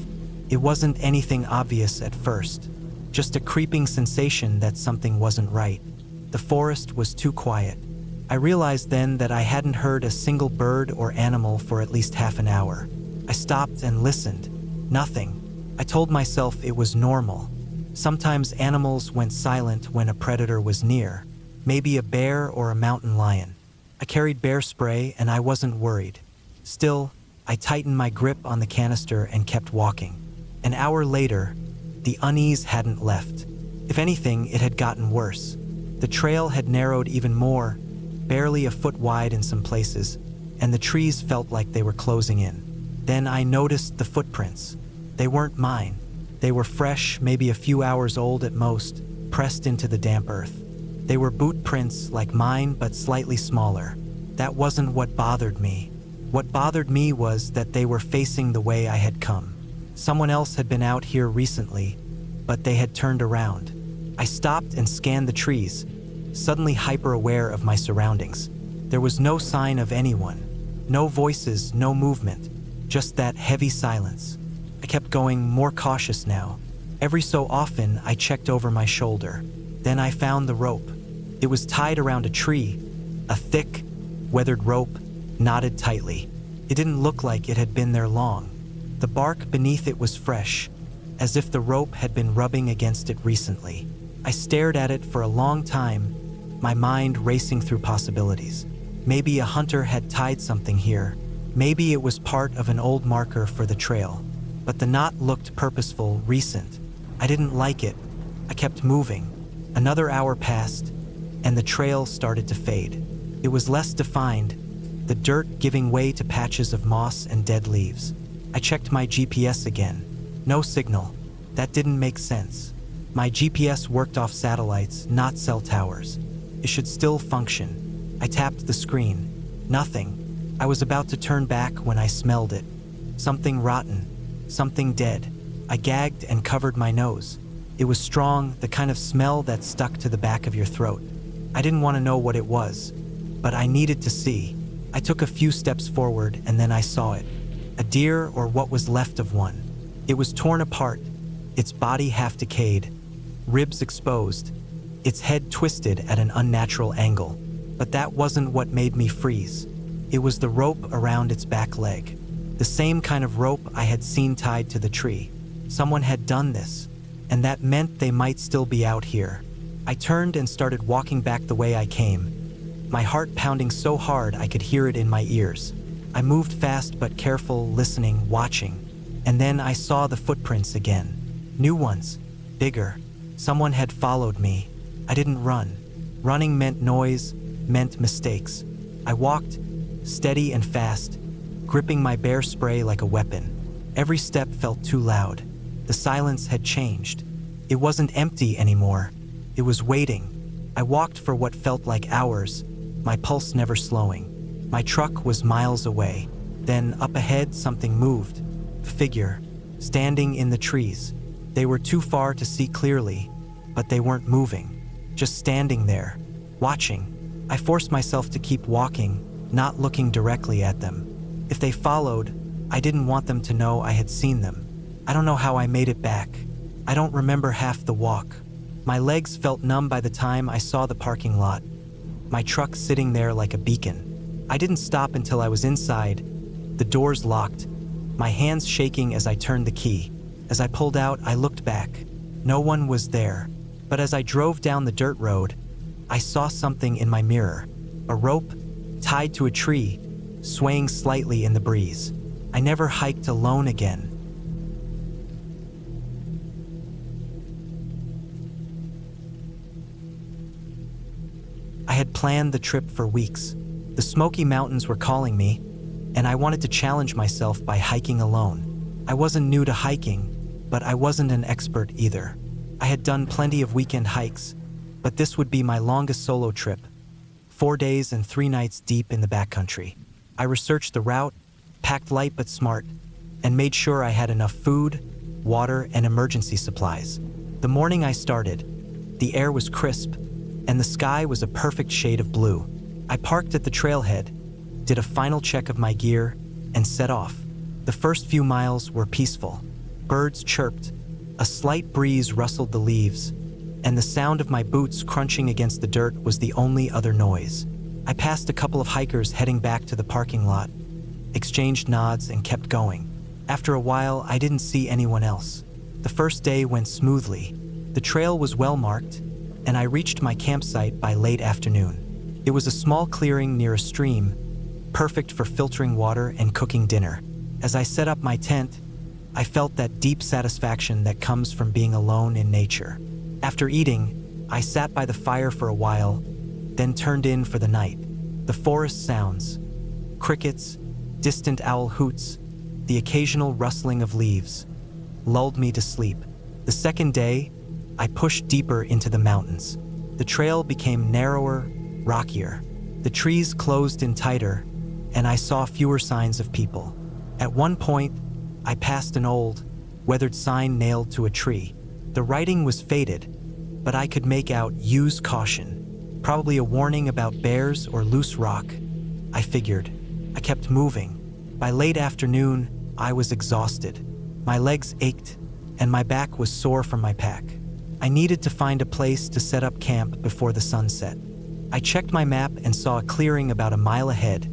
It wasn't anything obvious at first, just a creeping sensation that something wasn't right. The forest was too quiet. I realized then that I hadn't heard a single bird or animal for at least half an hour. I stopped and listened. Nothing. I told myself it was normal. Sometimes animals went silent when a predator was near, maybe a bear or a mountain lion. I carried bear spray and I wasn't worried. Still, I tightened my grip on the canister and kept walking. An hour later, the unease hadn't left. If anything, it had gotten worse. The trail had narrowed even more, barely a foot wide in some places, and the trees felt like they were closing in. Then I noticed the footprints. They weren't mine. They were fresh, maybe a few hours old at most, pressed into the damp earth. They were boot prints like mine, but slightly smaller. That wasn't what bothered me. What bothered me was that they were facing the way I had come. Someone else had been out here recently, but they had turned around. I stopped and scanned the trees, suddenly hyper-aware of my surroundings. There was no sign of anyone. No voices, no movement, just that heavy silence. I kept going, more cautious now. Every so often, I checked over my shoulder. Then I found the rope. It was tied around a tree, a thick, weathered rope, knotted tightly. It didn't look like it had been there long. The bark beneath it was fresh, as if the rope had been rubbing against it recently. I stared at it for a long time, my mind racing through possibilities. Maybe a hunter had tied something here. Maybe it was part of an old marker for the trail. But the knot looked purposeful, recent. I didn't like it. I kept moving. Another hour passed, and the trail started to fade. It was less defined, the dirt giving way to patches of moss and dead leaves. I checked my GPS again. No signal. That didn't make sense. My GPS worked off satellites, not cell towers. It should still function. I tapped the screen. Nothing. I was about to turn back when I smelled it. Something rotten. Something dead. I gagged and covered my nose. It was strong, the kind of smell that stuck to the back of your throat. I didn't want to know what it was, but I needed to see. I took a few steps forward and then I saw it. A deer, or what was left of one. It was torn apart, its body half decayed, ribs exposed, its head twisted at an unnatural angle. But that wasn't what made me freeze. It was the rope around its back leg. The same kind of rope I had seen tied to the tree. Someone had done this, and that meant they might still be out here. I turned and started walking back the way I came, my heart pounding so hard I could hear it in my ears. I moved fast but careful, listening, watching. And then I saw the footprints again. New ones, bigger. Someone had followed me. I didn't run. Running meant noise, meant mistakes. I walked, steady and fast, gripping my bear spray like a weapon. Every step felt too loud. The silence had changed. It wasn't empty anymore. It was waiting. I walked for what felt like hours, my pulse never slowing. My truck was miles away. Then, up ahead, something moved. A figure, standing in the trees. They were too far to see clearly, but they weren't moving. Just standing there, watching. I forced myself to keep walking, not looking directly at them. If they followed, I didn't want them to know I had seen them. I don't know how I made it back. I don't remember half the walk. My legs felt numb by the time I saw the parking lot. My truck sitting there like a beacon. I didn't stop until I was inside, the doors locked, my hands shaking as I turned the key. As I pulled out, I looked back. No one was there. But as I drove down the dirt road, I saw something in my mirror. A rope tied to a tree, swaying slightly in the breeze. I never hiked alone again. I had planned the trip for weeks. The Smoky Mountains were calling me, and I wanted to challenge myself by hiking alone. I wasn't new to hiking, but I wasn't an expert either. I had done plenty of weekend hikes, but this would be my longest solo trip, 4 days and 3 nights deep in the backcountry. I researched the route, packed light but smart, and made sure I had enough food, water, and emergency supplies. The morning I started, the air was crisp, and the sky was a perfect shade of blue. I parked at the trailhead, did a final check of my gear, and set off. The first few miles were peaceful. Birds chirped, a slight breeze rustled the leaves, and the sound of my boots crunching against the dirt was the only other noise. I passed a couple of hikers heading back to the parking lot, exchanged nods, and kept going. After a while, I didn't see anyone else. The first day went smoothly. The trail was well marked, and I reached my campsite by late afternoon. It was a small clearing near a stream, perfect for filtering water and cooking dinner. As I set up my tent, I felt that deep satisfaction that comes from being alone in nature. After eating, I sat by the fire for a while, then turned in for the night. The forest sounds, crickets, distant owl hoots, the occasional rustling of leaves, lulled me to sleep. The second day, I pushed deeper into the mountains. The trail became narrower, rockier. The trees closed in tighter, and I saw fewer signs of people. At one point, I passed an old, weathered sign nailed to a tree. The writing was faded, but I could make out "Use caution," probably a warning about bears or loose rock. I figured. I kept moving. By late afternoon, I was exhausted. My legs ached, and my back was sore from my pack. I needed to find a place to set up camp before the sun set. I checked my map and saw a clearing about a mile ahead,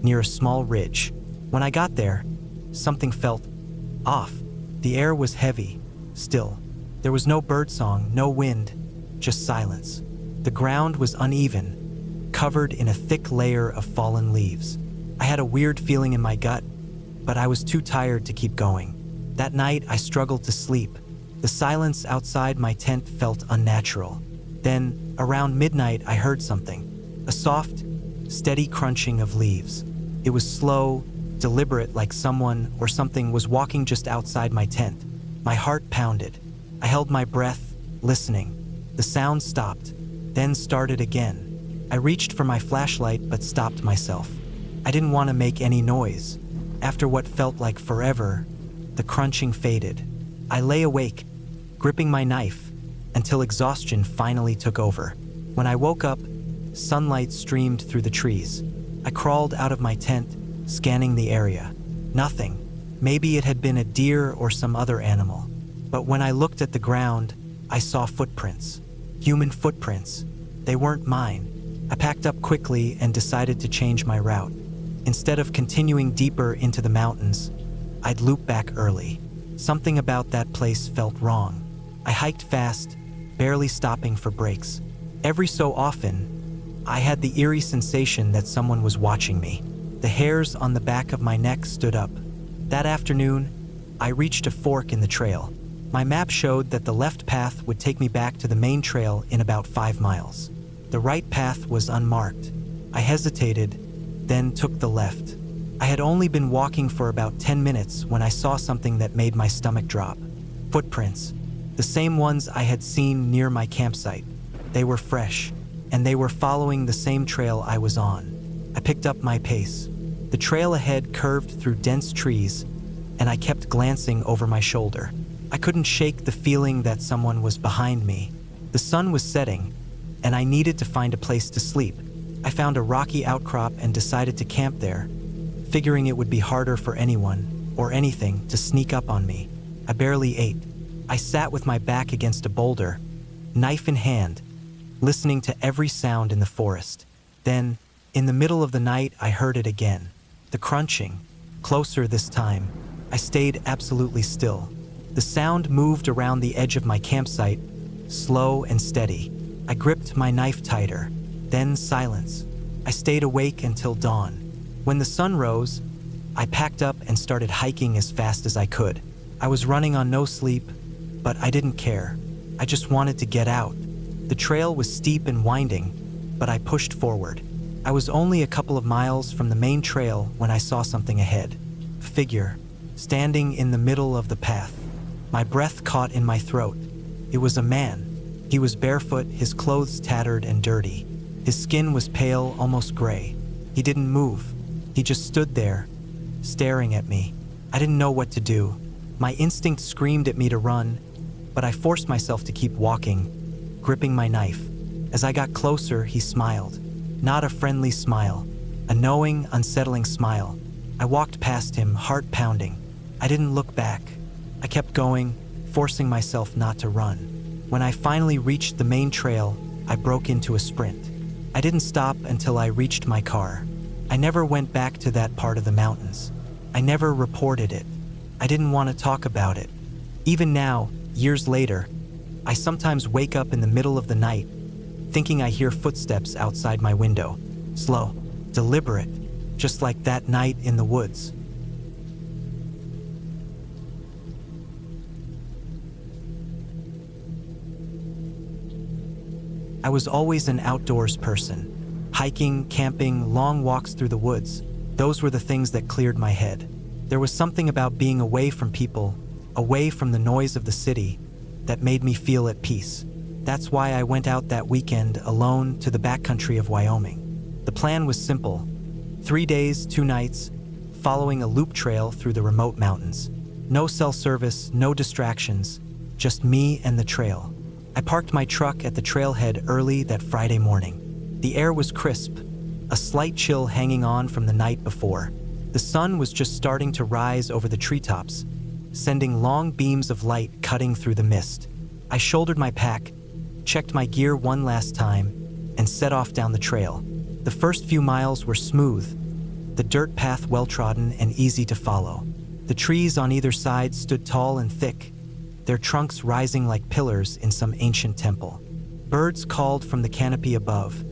near a small ridge. When I got there, something felt off. The air was heavy, still. There was no birdsong, no wind, just silence. The ground was uneven, covered in a thick layer of fallen leaves. I had a weird feeling in my gut, but I was too tired to keep going. That night, I struggled to sleep. The silence outside my tent felt unnatural. Then, around midnight, I heard something. A soft, steady crunching of leaves. It was slow, deliberate, like someone or something was walking just outside my tent. My heart pounded. I held my breath, listening. The sound stopped, then started again. I reached for my flashlight but stopped myself. I didn't want to make any noise. After what felt like forever, the crunching faded. I lay awake, gripping my knife, until exhaustion finally took over. When I woke up, sunlight streamed through the trees. I crawled out of my tent, scanning the area. Nothing. Maybe it had been a deer or some other animal. But when I looked at the ground, I saw footprints. Human footprints. They weren't mine. I packed up quickly and decided to change my route. Instead of continuing deeper into the mountains, I'd loop back early. Something about that place felt wrong. I hiked fast, barely stopping for breaks. Every so often, I had the eerie sensation that someone was watching me. The hairs on the back of my neck stood up. That afternoon, I reached a fork in the trail. My map showed that the left path would take me back to the main trail in about 5 miles. The right path was unmarked. I hesitated, then took the left. I had only been walking for about 10 minutes when I saw something that made my stomach drop. Footprints. The same ones I had seen near my campsite. They were fresh, and they were following the same trail I was on. I picked up my pace. The trail ahead curved through dense trees, and I kept glancing over my shoulder. I couldn't shake the feeling that someone was behind me. The sun was setting, and I needed to find a place to sleep. I found a rocky outcrop and decided to camp there, figuring it would be harder for anyone, or anything, to sneak up on me. I barely ate. I sat with my back against a boulder, knife in hand, listening to every sound in the forest. Then, in the middle of the night, I heard it again. The crunching, closer this time. I stayed absolutely still. The sound moved around the edge of my campsite, slow and steady. I gripped my knife tighter. Then silence. I stayed awake until dawn. When the sun rose, I packed up and started hiking as fast as I could. I was running on no sleep, but I didn't care. I just wanted to get out. The trail was steep and winding, but I pushed forward. I was only a couple of miles from the main trail when I saw something ahead. A figure, standing in the middle of the path. My breath caught in my throat. It was a man. He was barefoot, his clothes tattered and dirty. His skin was pale, almost gray. He didn't move. He just stood there, staring at me. I didn't know what to do. My instinct screamed at me to run, but I forced myself to keep walking, gripping my knife. As I got closer, he smiled. Not a friendly smile, a knowing, unsettling smile. I walked past him, heart pounding. I didn't look back. I kept going, forcing myself not to run. When I finally reached the main trail, I broke into a sprint. I didn't stop until I reached my car. I never went back to that part of the mountains. I never reported it. I didn't want to talk about it. Even now, years later, I sometimes wake up in the middle of the night, thinking I hear footsteps outside my window. Slow, deliberate, just like that night in the woods. I was always an outdoors person. Hiking, camping, long walks through the woods. Those were the things that cleared my head. There was something about being away from people, away from the noise of the city, that made me feel at peace. That's why I went out that weekend alone to the backcountry of Wyoming. The plan was simple. 3 days, 2 nights, following a loop trail through the remote mountains. No cell service, no distractions, just me and the trail. I parked my truck at the trailhead early that Friday morning. The air was crisp, a slight chill hanging on from the night before. The sun was just starting to rise over the treetops, sending long beams of light cutting through the mist. I shouldered my pack, checked my gear one last time, and set off down the trail. The first few miles were smooth, the dirt path well-trodden and easy to follow. The trees on either side stood tall and thick, their trunks rising like pillars in some ancient temple. Birds called from the canopy above,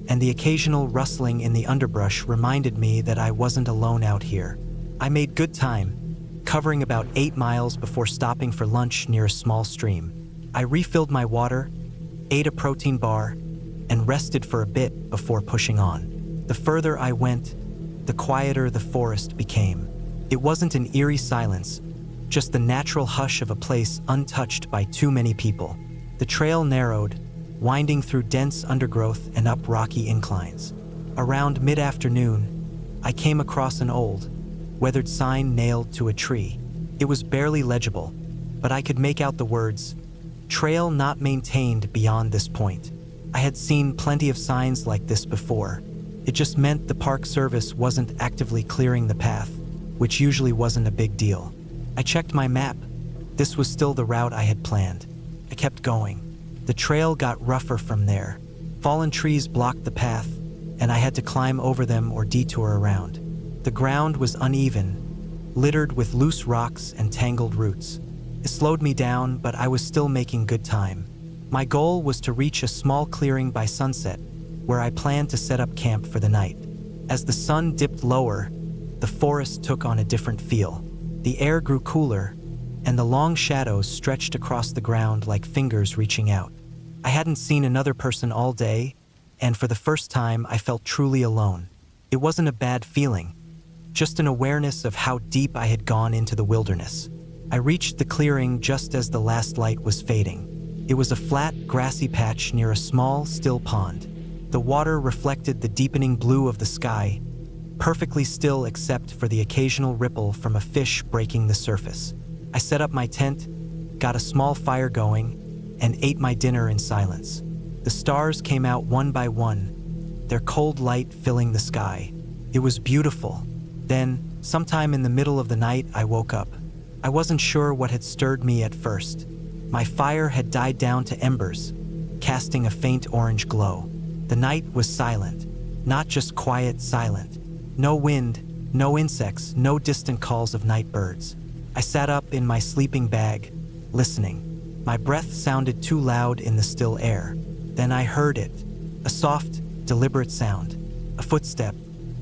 and the occasional rustling in the underbrush reminded me that I wasn't alone out here. I made good time, covering about 8 miles before stopping for lunch near a small stream. I refilled my water, ate a protein bar, and rested for a bit before pushing on. The further I went, the quieter the forest became. It wasn't an eerie silence, just the natural hush of a place untouched by too many people. The trail narrowed, winding through dense undergrowth and up rocky inclines. Around mid-afternoon, I came across an old, weathered sign nailed to a tree. It was barely legible, but I could make out the words, trail not maintained beyond this point. I had seen plenty of signs like this before. It just meant the Park Service wasn't actively clearing the path, which usually wasn't a big deal. I checked my map. This was still the route I had planned. I kept going. The trail got rougher from there. Fallen trees blocked the path, and I had to climb over them or detour around. The ground was uneven, littered with loose rocks and tangled roots. It slowed me down, but I was still making good time. My goal was to reach a small clearing by sunset, where I planned to set up camp for the night. As the sun dipped lower, the forest took on a different feel. The air grew cooler, and the long shadows stretched across the ground like fingers reaching out. I hadn't seen another person all day, and for the first time I felt truly alone. It wasn't a bad feeling, just an awareness of how deep I had gone into the wilderness. I reached the clearing just as the last light was fading. It was a flat, grassy patch near a small, still pond. The water reflected the deepening blue of the sky, perfectly still except for the occasional ripple from a fish breaking the surface. I set up my tent, got a small fire going, and ate my dinner in silence. The stars came out one by one, their cold light filling the sky. It was beautiful. Then, sometime in the middle of the night, I woke up. I wasn't sure what had stirred me at first. My fire had died down to embers, casting a faint orange glow. The night was silent, not just quiet, silent. No wind, no insects, no distant calls of night birds. I sat up in my sleeping bag, listening. My breath sounded too loud in the still air. Then I heard it, a soft, deliberate sound. A footstep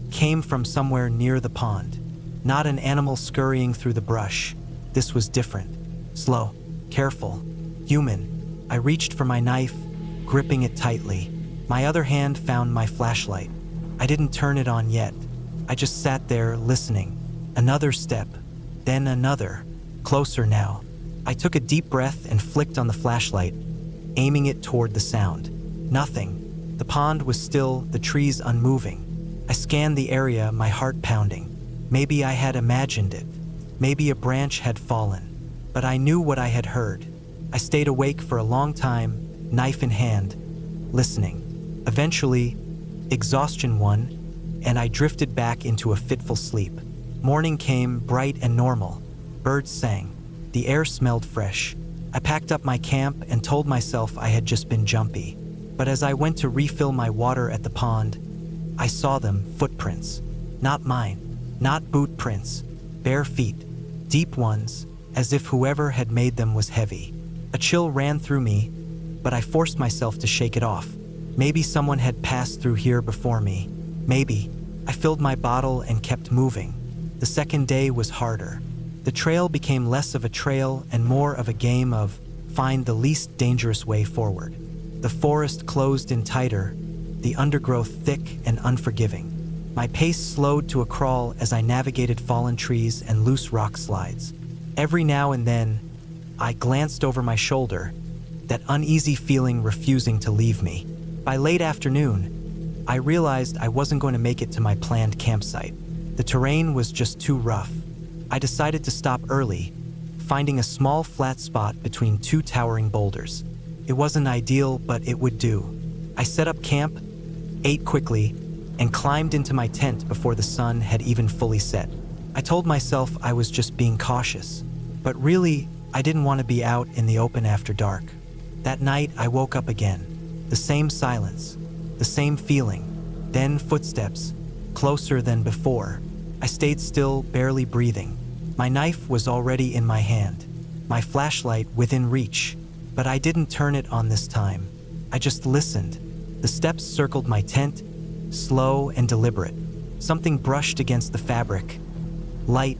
came from somewhere near the pond. Not an animal scurrying through the brush. This was different. Slow, careful, human. I reached for my knife, gripping it tightly. My other hand found my flashlight. I didn't turn it on yet. I just sat there listening. Another step, then another. Closer now. I took a deep breath and flicked on the flashlight, aiming it toward the sound. Nothing. The pond was still, the trees unmoving. I scanned the area, my heart pounding. Maybe I had imagined it. Maybe a branch had fallen. But I knew what I had heard. I stayed awake for a long time, knife in hand, listening. Eventually, exhaustion won, and I drifted back into a fitful sleep. Morning came, bright and normal. Birds sang. The air smelled fresh. I packed up my camp and told myself I had just been jumpy. But as I went to refill my water at the pond, I saw them, footprints. Not mine, not boot prints, bare feet, deep ones, as if whoever had made them was heavy. A chill ran through me, but I forced myself to shake it off. Maybe someone had passed through here before me. Maybe. I filled my bottle and kept moving. The second day was harder. The trail became less of a trail and more of a game of find the least dangerous way forward. The forest closed in tighter, the undergrowth thick and unforgiving. My pace slowed to a crawl as I navigated fallen trees and loose rock slides. Every now and then, I glanced over my shoulder, that uneasy feeling refusing to leave me. By late afternoon, I realized I wasn't going to make it to my planned campsite. The terrain was just too rough. I decided to stop early, finding a small flat spot between two towering boulders. It wasn't ideal, but it would do. I set up camp, ate quickly, and climbed into my tent before the sun had even fully set. I told myself I was just being cautious, but really, I didn't want to be out in the open after dark. That night, I woke up again. The same silence, the same feeling, then footsteps, closer than before. I stayed still, barely breathing. My knife was already in my hand, my flashlight within reach, but I didn't turn it on this time. I just listened. The steps circled my tent, slow and deliberate. Something brushed against the fabric. Light,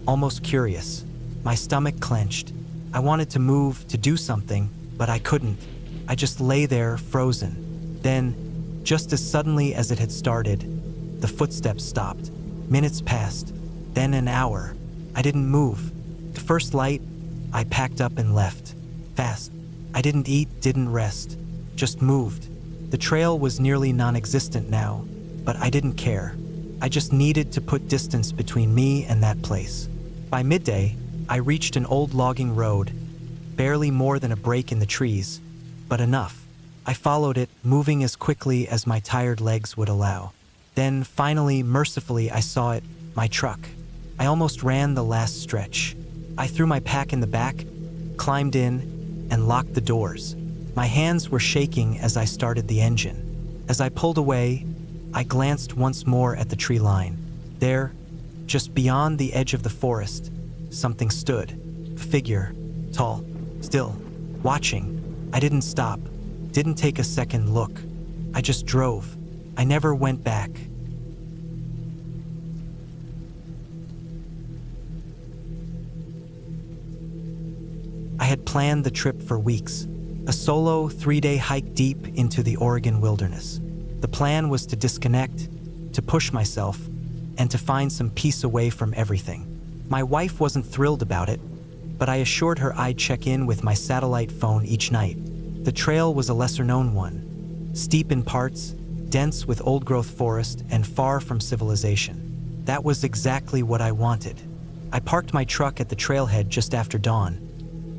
almost curious. My stomach clenched. I wanted to move, to do something, but I couldn't. I just lay there, frozen. Then, just as suddenly as it had started, the footsteps stopped. Minutes passed, then an hour. I didn't move. The first light, I packed up and left. Fast. I didn't eat, didn't rest. Just moved. The trail was nearly non-existent now, but I didn't care. I just needed to put distance between me and that place. By midday, I reached an old logging road, barely more than a break in the trees, but enough. I followed it, moving as quickly as my tired legs would allow. Then, finally, mercifully, I saw it, my truck. I almost ran the last stretch. I threw my pack in the back, climbed in, and locked the doors. My hands were shaking as I started the engine. As I pulled away, I glanced once more at the tree line. There, just beyond the edge of the forest, something stood. A figure, tall, still, watching. I didn't stop, didn't take a second look. I just drove. I never went back. I had planned the trip for weeks, a solo 3-day hike deep into the Oregon wilderness. The plan was to disconnect, to push myself, and to find some peace away from everything. My wife wasn't thrilled about it, but I assured her I'd check in with my satellite phone each night. The trail was a lesser-known one, steep in parts, dense with old-growth forest, and far from civilization. That was exactly what I wanted. I parked my truck at the trailhead just after dawn,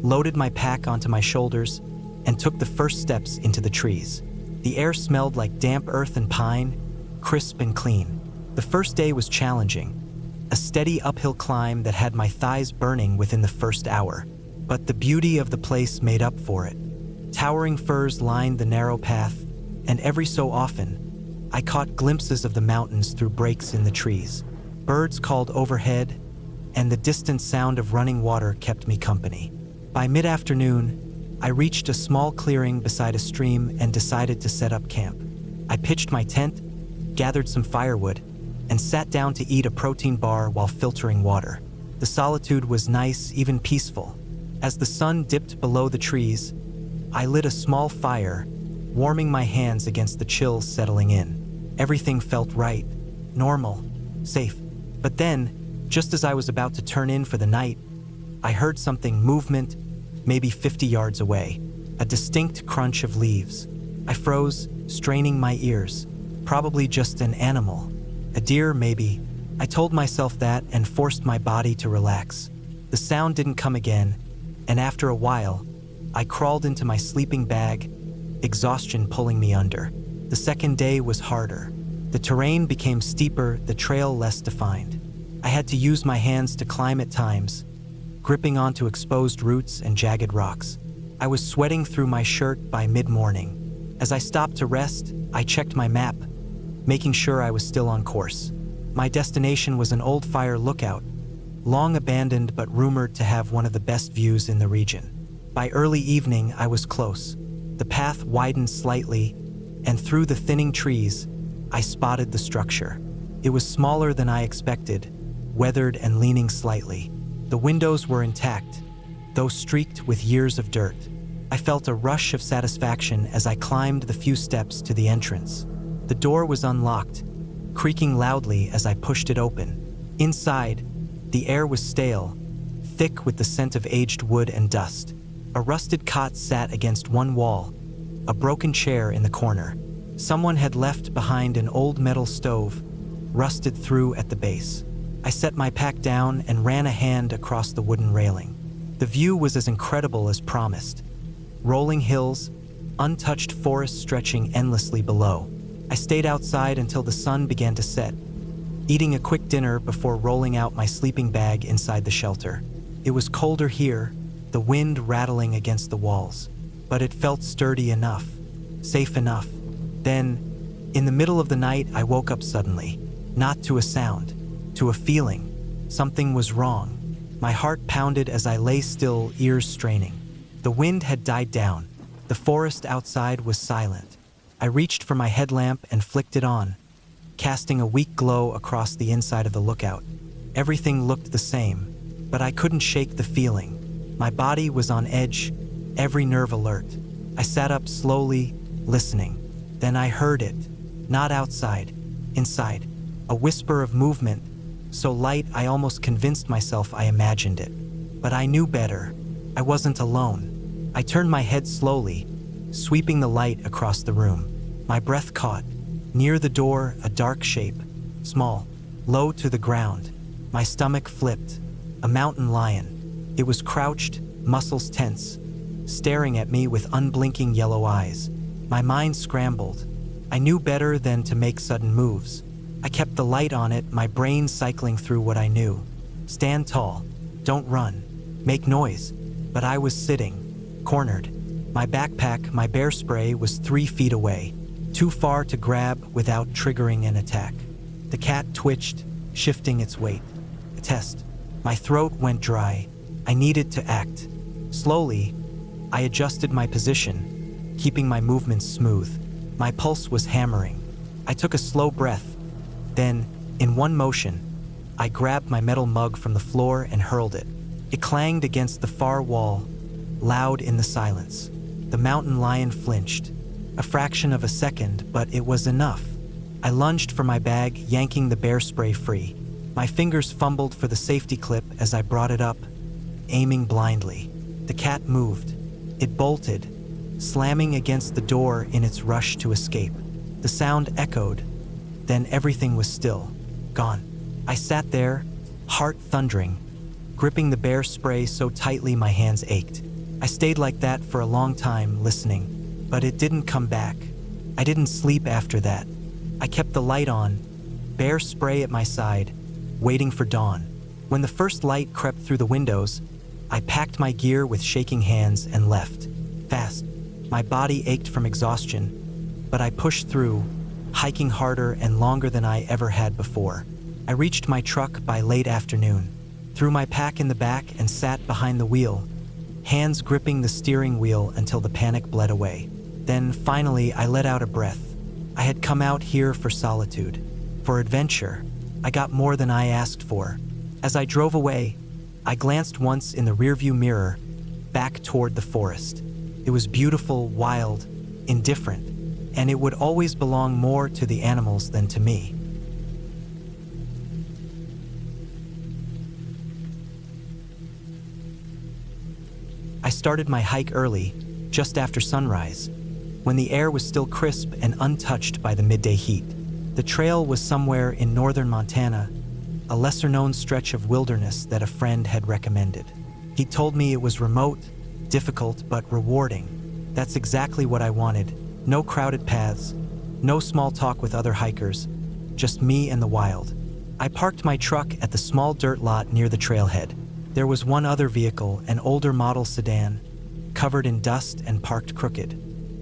loaded my pack onto my shoulders, and took the first steps into the trees. The air smelled like damp earth and pine, crisp and clean. The first day was challenging, a steady uphill climb that had my thighs burning within the first hour. But the beauty of the place made up for it. Towering firs lined the narrow path, and every so often, I caught glimpses of the mountains through breaks in the trees. Birds called overhead, and the distant sound of running water kept me company. By mid-afternoon, I reached a small clearing beside a stream and decided to set up camp. I pitched my tent, gathered some firewood, and sat down to eat a protein bar while filtering water. The solitude was nice, even peaceful. As the sun dipped below the trees, I lit a small fire, warming my hands against the chills settling in. Everything felt right, normal, safe. But then, just as I was about to turn in for the night, I heard something, movement, maybe 50 yards away, a distinct crunch of leaves. I froze, straining my ears. Probably just an animal. A deer, maybe. I told myself that and forced my body to relax. The sound didn't come again, and after a while, I crawled into my sleeping bag, exhaustion pulling me under. The second day was harder. The terrain became steeper, the trail less defined. I had to use my hands to climb at times, gripping onto exposed roots and jagged rocks. I was sweating through my shirt by mid-morning. As I stopped to rest, I checked my map, making sure I was still on course. My destination was an old fire lookout, long abandoned but rumored to have one of the best views in the region. By early evening, I was close. The path widened slightly, and through the thinning trees, I spotted the structure. It was smaller than I expected, weathered and leaning slightly. The windows were intact, though streaked with years of dirt. I felt a rush of satisfaction as I climbed the few steps to the entrance. The door was unlocked, creaking loudly as I pushed it open. Inside, the air was stale, thick with the scent of aged wood and dust. A rusted cot sat against one wall, a broken chair in the corner. Someone had left behind an old metal stove, rusted through at the base. I set my pack down and ran a hand across the wooden railing. The view was as incredible as promised. Rolling hills, untouched forest stretching endlessly below. I stayed outside until the sun began to set, eating a quick dinner before rolling out my sleeping bag inside the shelter. It was colder here, the wind rattling against the walls, but it felt sturdy enough, safe enough. Then, in the middle of the night, I woke up suddenly, not to a sound, to a feeling. Something was wrong. My heart pounded as I lay still, ears straining. The wind had died down. The forest outside was silent. I reached for my headlamp and flicked it on, casting a weak glow across the inside of the lookout. Everything looked the same, but I couldn't shake the feeling. My body was on edge, every nerve alert. I sat up slowly, listening. Then I heard it. Not outside, inside. A whisper of movement, so light I almost convinced myself I imagined it. But I knew better. I wasn't alone. I turned my head slowly, sweeping the light across the room. My breath caught. Near the door, a dark shape, small, low to the ground. My stomach flipped. A mountain lion. It was crouched, muscles tense, staring at me with unblinking yellow eyes. My mind scrambled. I knew better than to make sudden moves. I kept the light on it, my brain cycling through what I knew. Stand tall. Don't run. Make noise. But I was sitting, cornered. My backpack, my bear spray, was 3 feet away, too far to grab without triggering an attack. The cat twitched, shifting its weight. A test. My throat went dry. I needed to act. Slowly, I adjusted my position, keeping my movements smooth. My pulse was hammering. I took a slow breath. Then, in one motion, I grabbed my metal mug from the floor and hurled it. It clanged against the far wall, loud in the silence. The mountain lion flinched. A fraction of a second, but it was enough. I lunged for my bag, yanking the bear spray free. My fingers fumbled for the safety clip as I brought it up, aiming blindly. The cat moved. It bolted, slamming against the door in its rush to escape. The sound echoed. Then everything was still, gone. I sat there, heart thundering, gripping the bear spray so tightly my hands ached. I stayed like that for a long time, listening, but it didn't come back. I didn't sleep after that. I kept the light on, bear spray at my side, waiting for dawn. When the first light crept through the windows, I packed my gear with shaking hands and left. Fast. My body ached from exhaustion, but I pushed through, hiking harder and longer than I ever had before. I reached my truck by late afternoon, threw my pack in the back and sat behind the wheel, hands gripping the steering wheel until the panic bled away. Then, finally, I let out a breath. I had come out here for solitude, for adventure. I got more than I asked for. As I drove away, I glanced once in the rearview mirror, back toward the forest. It was beautiful, wild, indifferent, and it would always belong more to the animals than to me. I started my hike early, just after sunrise, when the air was still crisp and untouched by the midday heat. The trail was somewhere in northern Montana, a lesser-known stretch of wilderness that a friend had recommended. He told me it was remote, difficult, but rewarding. That's exactly what I wanted. No crowded paths, no small talk with other hikers, just me and the wild. I parked my truck at the small dirt lot near the trailhead. There was one other vehicle, an older model sedan, covered in dust and parked crooked.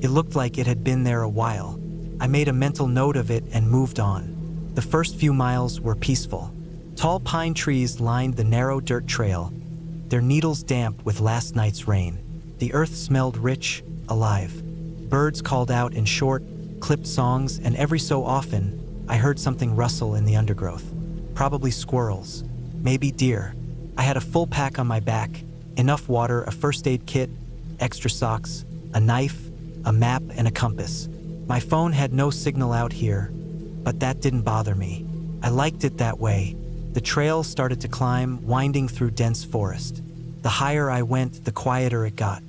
It looked like it had been there a while. I made a mental note of it and moved on. The first few miles were peaceful. Tall pine trees lined the narrow dirt trail, their needles damp with last night's rain. The earth smelled rich, alive. Birds called out in short, clipped songs, and every so often, I heard something rustle in the undergrowth. Probably squirrels, maybe deer. I had a full pack on my back, enough water, a first aid kit, extra socks, a knife, a map, and a compass. My phone had no signal out here, but that didn't bother me. I liked it that way. The trail started to climb, winding through dense forest. The higher I went, the quieter it got.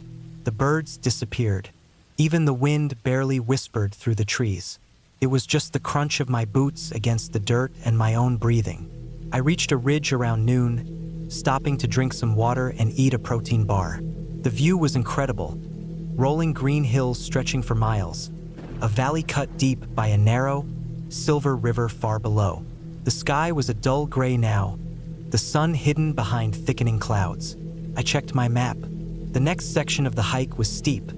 The birds disappeared. Even the wind barely whispered through the trees. It was just the crunch of my boots against the dirt and my own breathing. I reached a ridge around noon, stopping to drink some water and eat a protein bar. The view was incredible. Rolling green hills stretching for miles. A valley cut deep by a narrow, silver river far below. The sky was a dull gray now, the sun hidden behind thickening clouds. I checked my map. The next section of the hike was steep,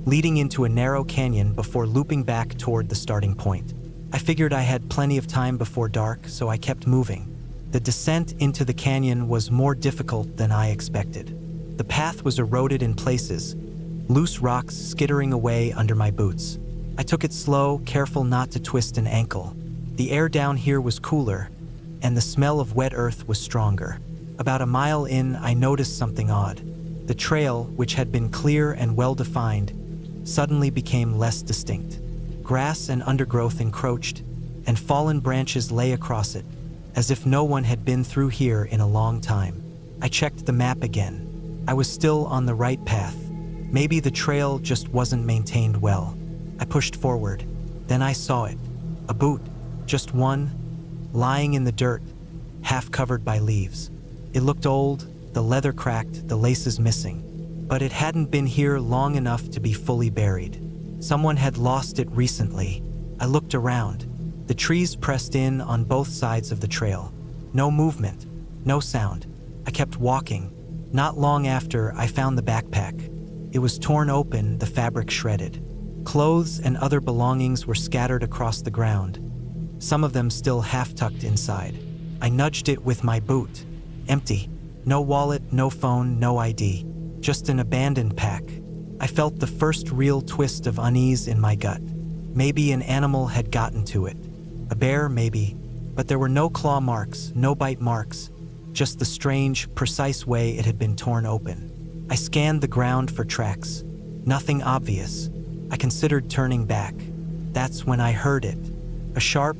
leading into a narrow canyon before looping back toward the starting point. I figured I had plenty of time before dark, so I kept moving. The descent into the canyon was more difficult than I expected. The path was eroded in places, loose rocks skittering away under my boots. I took it slow, careful not to twist an ankle. The air down here was cooler, and the smell of wet earth was stronger. About a mile in, I noticed something odd. The trail, which had been clear and well-defined, suddenly became less distinct. Grass and undergrowth encroached, and fallen branches lay across it, as if no one had been through here in a long time. I checked the map again. I was still on the right path. Maybe the trail just wasn't maintained well. I pushed forward. Then I saw it. A boot, just one, lying in the dirt, half covered by leaves. It looked old, the leather cracked, the laces missing. but it hadn't been here long enough to be fully buried. Someone had lost it recently. I looked around. The trees pressed in on both sides of the trail. No movement, no sound. I kept walking. Not long after, I found the backpack. It was torn open, the fabric shredded. Clothes and other belongings were scattered across the ground, some of them still half-tucked inside. I nudged it with my boot. Empty. No wallet, no phone, no ID. Just an abandoned pack. I felt the first real twist of unease in my gut. Maybe an animal had gotten to it. A bear, maybe. But there were no claw marks, no bite marks. Just the strange, precise way it had been torn open. I scanned the ground for tracks. Nothing obvious. I considered turning back. That's when I heard it. A sharp,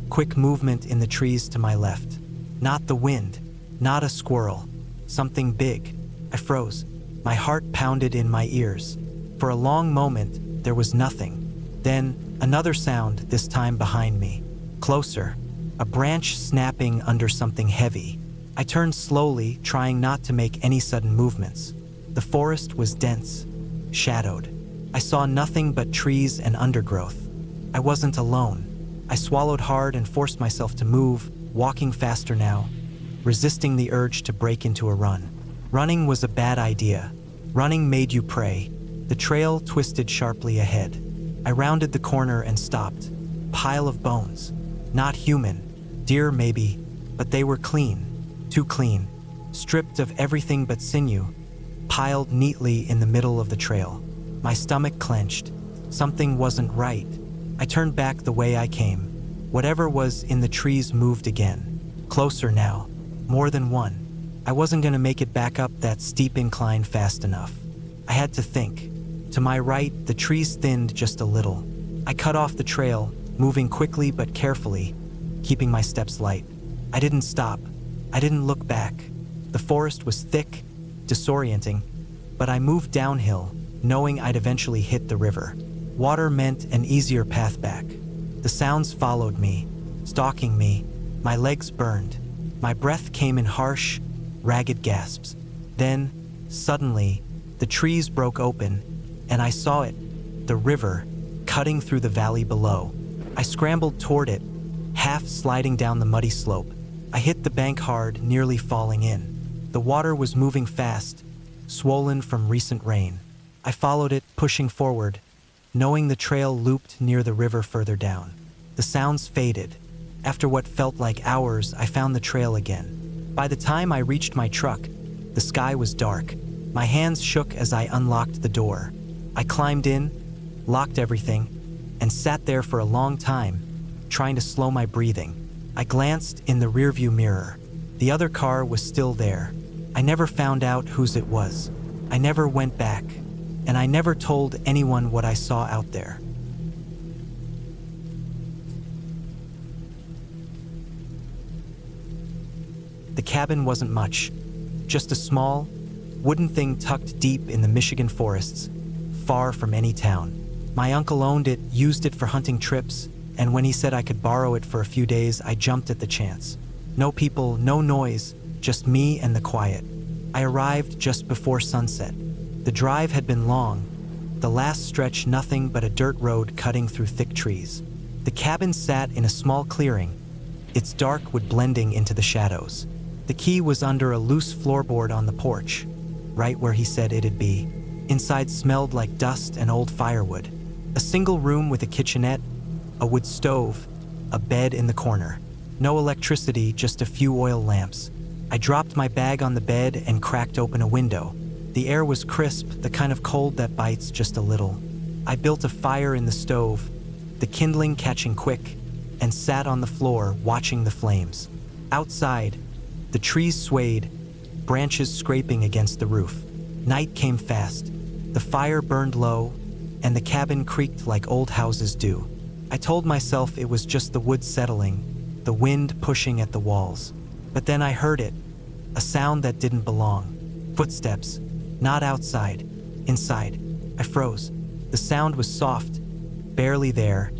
quick movement in the trees to my left. Not the wind, not a squirrel. Something big. I froze. My heart pounded in my ears. For a long moment, there was nothing. Then, another sound, this time behind me. Closer. A branch snapping under something heavy. I turned slowly, trying not to make any sudden movements. The forest was dense, shadowed. I saw nothing but trees and undergrowth. I wasn't alone. I swallowed hard and forced myself to move, walking faster now, resisting the urge to break into a run. Running was a bad idea. Running made you pray. The trail twisted sharply ahead. I rounded the corner and stopped. Pile of bones. Not human. Deer, maybe, but they were clean. Too clean. Stripped of everything but sinew, piled neatly in the middle of the trail. My stomach clenched. Something wasn't right. I turned back the way I came. Whatever was in the trees moved again. Closer now. More than one. I wasn't going to make it back up that steep incline fast enough. I had to think. To my right, the trees thinned just a little. I cut off the trail, moving quickly but carefully, keeping my steps light. I didn't stop. I didn't look back. The forest was thick, disorienting, but I moved downhill, knowing I'd eventually hit the river. Water meant an easier path back. The sounds followed me, stalking me. My legs burned. My breath came in harsh, ragged gasps. Then, suddenly, the trees broke open, and I saw it, the river, cutting through the valley below. I scrambled toward it, half sliding down the muddy slope. I hit the bank hard, nearly falling in. The water was moving fast, swollen from recent rain. I followed it, pushing forward, knowing the trail looped near the river further down. The sounds faded. After what felt like hours, I found the trail again. By the time I reached my truck, the sky was dark. My hands shook as I unlocked the door. I climbed in, locked everything, and sat there for a long time, trying to slow my breathing. I glanced in the rearview mirror. The other car was still there. I never found out whose it was. I never went back, and I never told anyone what I saw out there. The cabin wasn't much, just a small, wooden thing tucked deep in the Michigan forests, far from any town. My uncle owned it, used it for hunting trips, and when he said I could borrow it for a few days, I jumped at the chance. No people, no noise, just me and the quiet. I arrived just before sunset. The drive had been long, the last stretch nothing but a dirt road cutting through thick trees. The cabin sat in a small clearing, its dark wood blending into the shadows. The key was under a loose floorboard on the porch, right where he said it'd be. Inside smelled like dust and old firewood. A single room with a kitchenette, a wood stove, a bed in the corner. No electricity, just a few oil lamps. I dropped my bag on the bed and cracked open a window. The air was crisp, the kind of cold that bites just a little. I built a fire in the stove, the kindling catching quick, and sat on the floor watching the flames. Outside, the trees swayed, branches scraping against the roof. Night came fast. The fire burned low, and the cabin creaked like old houses do. I told myself it was just the wood settling, the wind pushing at the walls. But then I heard it, a sound that didn't belong. Footsteps, not outside, inside. I froze. The sound was soft, barely there,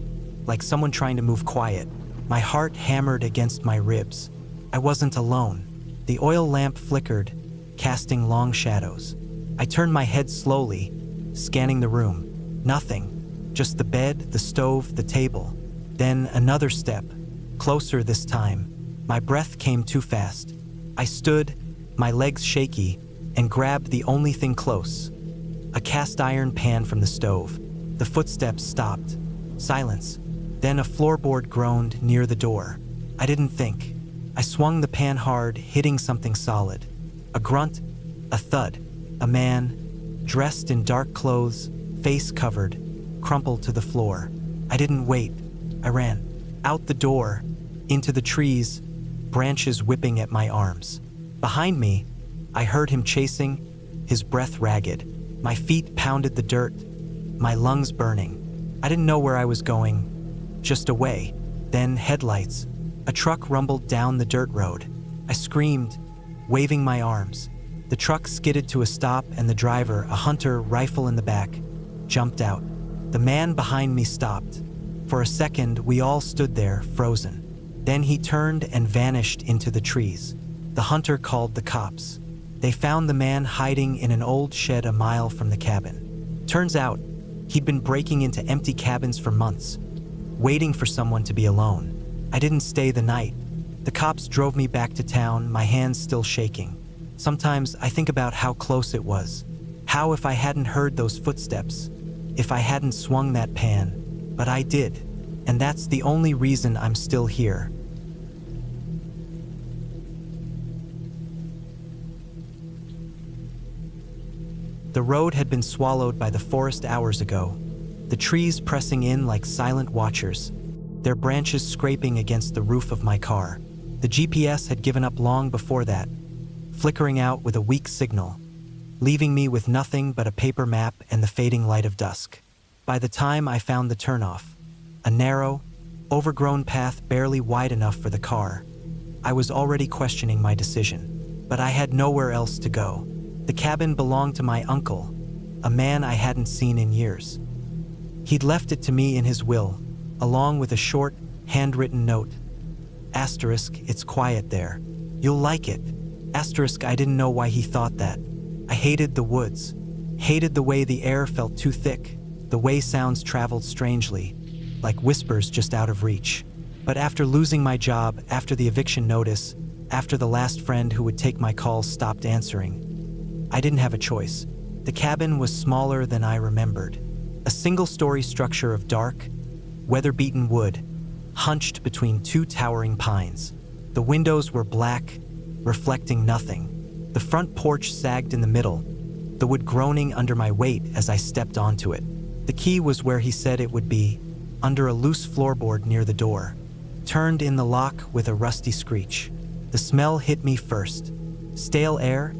like someone trying to move quiet. My heart hammered against my ribs. I wasn't alone. The oil lamp flickered, casting long shadows. I turned my head slowly, scanning the room. Nothing, just the bed, the stove, the table. Then another step, closer this time. My breath came too fast. I stood, my legs shaky, and grabbed the only thing close. A cast iron pan from the stove. The footsteps stopped. Silence. Then a floorboard groaned near the door. I didn't think. I swung the pan hard, hitting something solid. A grunt, a thud. A man, dressed in dark clothes, face covered, crumpled to the floor. I didn't wait. I ran. Out the door, into the trees, branches whipping at my arms. Behind me, I heard him chasing, his breath ragged. My feet pounded the dirt, my lungs burning. I didn't know where I was going, just away. Then headlights. A truck rumbled down the dirt road. I screamed, waving my arms. The truck skidded to a stop and the driver, a hunter, rifle in the back, jumped out. The man behind me stopped. For a second, we all stood there, frozen. Then he turned and vanished into the trees. The hunter called the cops. They found the man hiding in an old shed a mile from the cabin. Turns out, he'd been breaking into empty cabins for months, waiting for someone to be alone. I didn't stay the night. The cops drove me back to town, my hands still shaking. Sometimes I think about how close it was. How if I hadn't heard those footsteps, if I hadn't swung that pan, but I did, and that's the only reason I'm still here. The road had been swallowed by the forest hours ago, the trees pressing in like silent watchers, their branches scraping against the roof of my car. The GPS had given up long before that, flickering out with a weak signal, leaving me with nothing but a paper map and the fading light of dusk. By the time I found the turnoff, a narrow, overgrown path barely wide enough for the car, I was already questioning my decision. But I had nowhere else to go. The cabin belonged to my uncle, a man I hadn't seen in years. He'd left it to me in his will, along with a short, handwritten note. Asterisk, it's quiet there. You'll like it. Asterisk, I didn't know why he thought that. I hated the woods, hated the way the air felt too thick, the way sounds traveled strangely, like whispers just out of reach. But after losing my job, after the eviction notice, after the last friend who would take my calls stopped answering, I didn't have a choice. The cabin was smaller than I remembered. A single-story structure of dark, weather-beaten wood, hunched between two towering pines. The windows were black, reflecting nothing. The front porch sagged in the middle, the wood groaning under my weight as I stepped onto it. The key was where he said it would be, under a loose floorboard near the door, turned in the lock with a rusty screech. The smell hit me first. Stale air,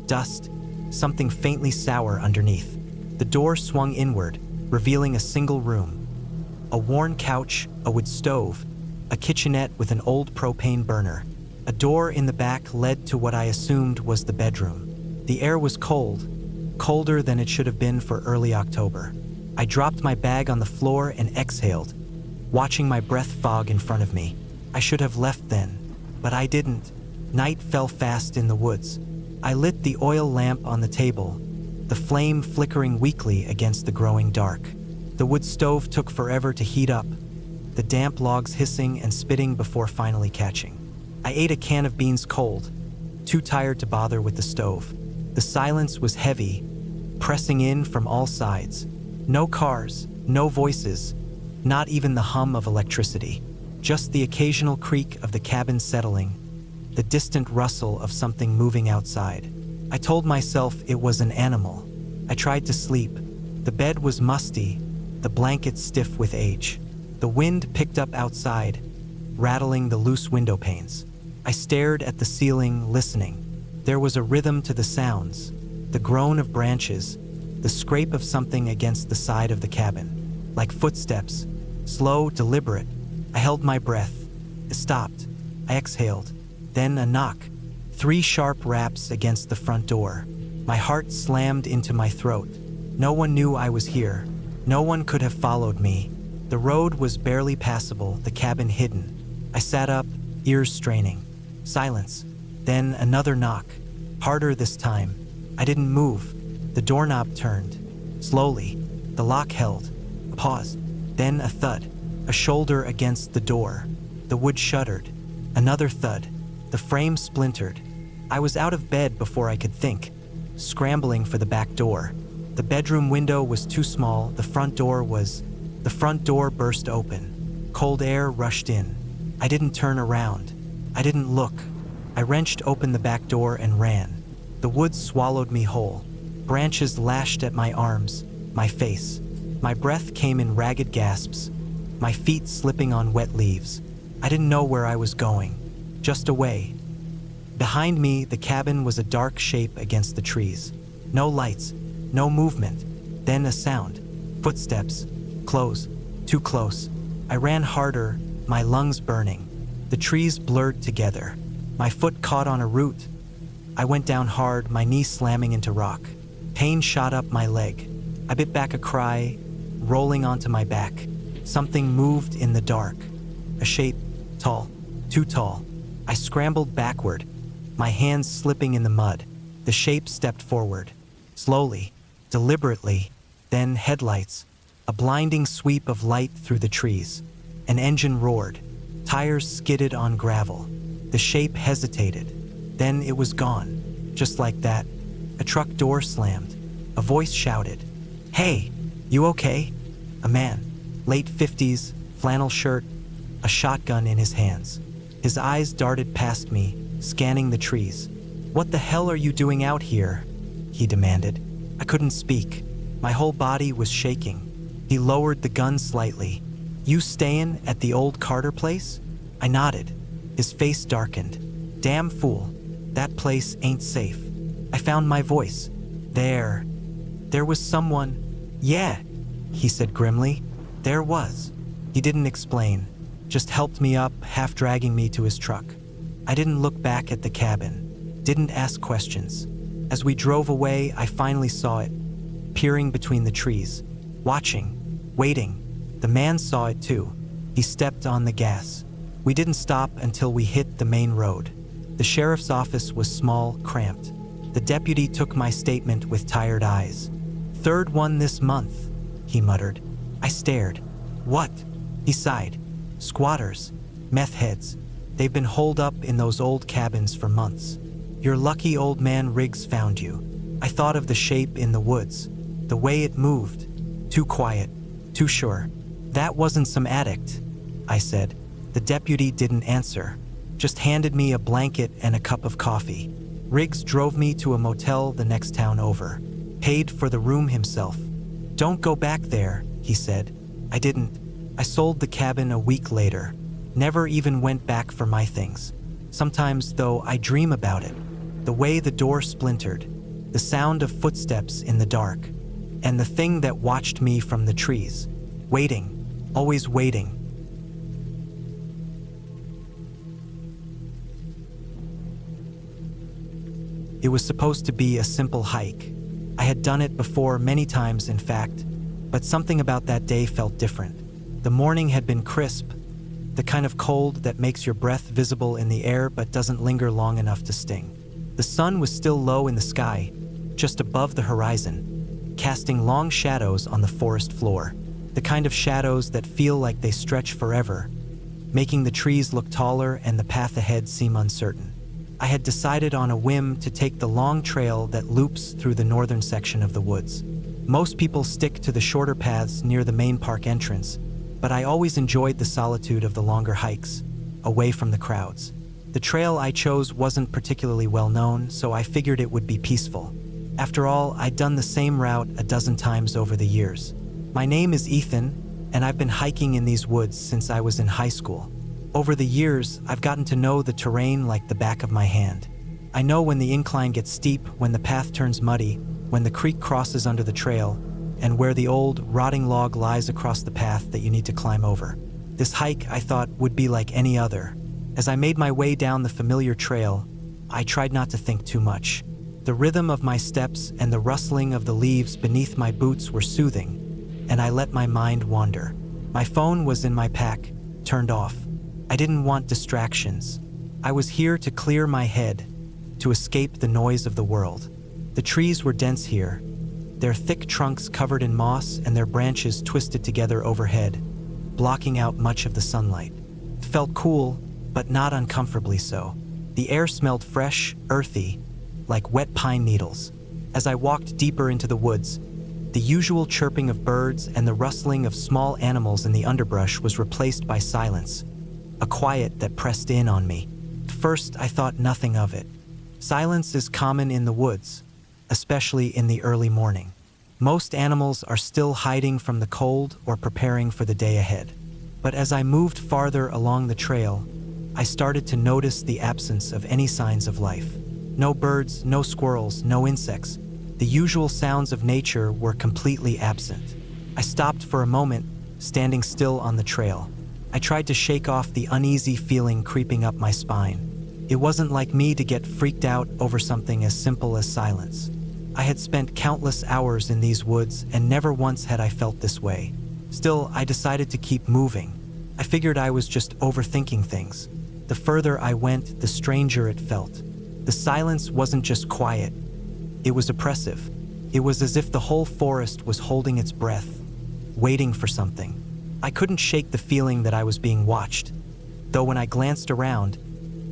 dust, something faintly sour underneath. The door swung inward, revealing a single room. A worn couch, a wood stove, a kitchenette with an old propane burner. A door in the back led to what I assumed was the bedroom. The air was cold, colder than it should have been for early October. I dropped my bag on the floor and exhaled, watching my breath fog in front of me. I should have left then, but I didn't. Night fell fast in the woods. I lit the oil lamp on the table, the flame flickering weakly against the growing dark. The wood stove took forever to heat up, the damp logs hissing and spitting before finally catching. I ate a can of beans cold, too tired to bother with the stove. The silence was heavy, pressing in from all sides. No cars, no voices, not even the hum of electricity. Just the occasional creak of the cabin settling, the distant rustle of something moving outside. I told myself it was an animal. I tried to sleep. The bed was musty, the blankets stiff with age. The wind picked up outside, rattling the loose window panes. I stared at the ceiling, listening. There was a rhythm to the sounds, the groan of branches, the scrape of something against the side of the cabin. Like footsteps, slow, deliberate. I held my breath. It stopped. I exhaled. Then a knock. 3 sharp raps against the front door. My heart slammed into my throat. No one knew I was here. No one could have followed me. The road was barely passable, the cabin hidden. I sat up, ears straining. Silence. Then another knock. Harder this time. I didn't move. The doorknob turned. Slowly, the lock held. A pause. Then a thud. A shoulder against the door. The wood shuddered. Another thud. The frame splintered. I was out of bed before I could think, scrambling for the back door. The bedroom window was too small. The front door burst open. Cold air rushed in. I didn't turn around. I didn't look. I wrenched open the back door and ran. The woods swallowed me whole. Branches lashed at my arms, my face. My breath came in ragged gasps, my feet slipping on wet leaves. I didn't know where I was going, just away. Behind me, the cabin was a dark shape against the trees. No lights, no movement. Then a sound. Footsteps. Close. Too close. I ran harder, my lungs burning. The trees blurred together. My foot caught on a root. I went down hard, my knee slamming into rock. Pain shot up my leg. I bit back a cry, rolling onto my back. Something moved in the dark. A shape, tall, too tall. I scrambled backward, my hands slipping in the mud. The shape stepped forward. Slowly, deliberately, then headlights. A blinding sweep of light through the trees. An engine roared. Tires skidded on gravel. The shape hesitated. Then it was gone. Just like that. A truck door slammed. A voice shouted, "Hey, you okay?" A man, late 50s, flannel shirt, a shotgun in his hands. His eyes darted past me, scanning the trees. "What the hell are you doing out here?" he demanded. I couldn't speak. My whole body was shaking. He lowered the gun slightly. "You stayin' at the old Carter place?" I nodded. His face darkened. "Damn fool. That place ain't safe." I found my voice. There was someone. "Yeah," he said grimly. "There was." He didn't explain, just helped me up, half dragging me to his truck. I didn't look back at the cabin, didn't ask questions. As we drove away, I finally saw it, peering between the trees, watching, waiting. The man saw it too. He stepped on the gas. We didn't stop until we hit the main road. The sheriff's office was small, cramped. The deputy took my statement with tired eyes. "Third one this month," he muttered. I stared. "What?" He sighed. "Squatters. Meth heads. They've been holed up in those old cabins for months. You're lucky old man Riggs found you." I thought of the shape in the woods, the way it moved. Too quiet, too sure. "That wasn't some addict," I said. The deputy didn't answer, just handed me a blanket and a cup of coffee. Riggs drove me to a motel the next town over, paid for the room himself. "Don't go back there," he said. I didn't. I sold the cabin a week later. Never even went back for my things. Sometimes, though, I dream about it. The way the door splintered, the sound of footsteps in the dark, and the thing that watched me from the trees. Waiting, always waiting. It was supposed to be a simple hike. I had done it before many times, in fact, but something about that day felt different. The morning had been crisp, the kind of cold that makes your breath visible in the air but doesn't linger long enough to sting. The sun was still low in the sky, just above the horizon, casting long shadows on the forest floor, the kind of shadows that feel like they stretch forever, making the trees look taller and the path ahead seem uncertain. I had decided on a whim to take the long trail that loops through the northern section of the woods. Most people stick to the shorter paths near the main park entrance, but I always enjoyed the solitude of the longer hikes, away from the crowds. The trail I chose wasn't particularly well known, so I figured it would be peaceful. After all, I'd done the same route a dozen times over the years. My name is Ethan, and I've been hiking in these woods since I was in high school. Over the years, I've gotten to know the terrain like the back of my hand. I know when the incline gets steep, when the path turns muddy, when the creek crosses under the trail, and where the old, rotting log lies across the path that you need to climb over. This hike, I thought, would be like any other. As I made my way down the familiar trail, I tried not to think too much. The rhythm of my steps and the rustling of the leaves beneath my boots were soothing, and I let my mind wander. My phone was in my pack, turned off. I didn't want distractions. I was here to clear my head, to escape the noise of the world. The trees were dense here, their thick trunks covered in moss and their branches twisted together overhead, blocking out much of the sunlight. It felt cool, but not uncomfortably so. The air smelled fresh, earthy, like wet pine needles. As I walked deeper into the woods, the usual chirping of birds and the rustling of small animals in the underbrush was replaced by silence, a quiet that pressed in on me. At first, I thought nothing of it. Silence is common in the woods, especially in the early morning. Most animals are still hiding from the cold or preparing for the day ahead. But as I moved farther along the trail, I started to notice the absence of any signs of life. No birds, no squirrels, no insects. The usual sounds of nature were completely absent. I stopped for a moment, standing still on the trail. I tried to shake off the uneasy feeling creeping up my spine. It wasn't like me to get freaked out over something as simple as silence. I had spent countless hours in these woods and never once had I felt this way. Still, I decided to keep moving. I figured I was just overthinking things. The further I went, the stranger it felt. The silence wasn't just quiet. It was oppressive. It was as if the whole forest was holding its breath, waiting for something. I couldn't shake the feeling that I was being watched, though when I glanced around,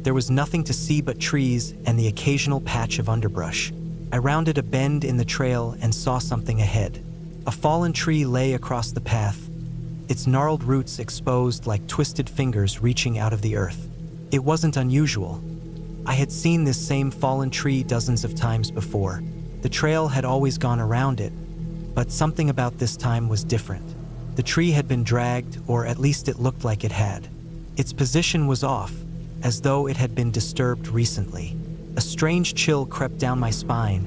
there was nothing to see but trees and the occasional patch of underbrush. I rounded a bend in the trail and saw something ahead. A fallen tree lay across the path, its gnarled roots exposed like twisted fingers reaching out of the earth. It wasn't unusual. I had seen this same fallen tree dozens of times before. The trail had always gone around it, but something about this time was different. The tree had been dragged, or at least it looked like it had. Its position was off, as though it had been disturbed recently. A strange chill crept down my spine,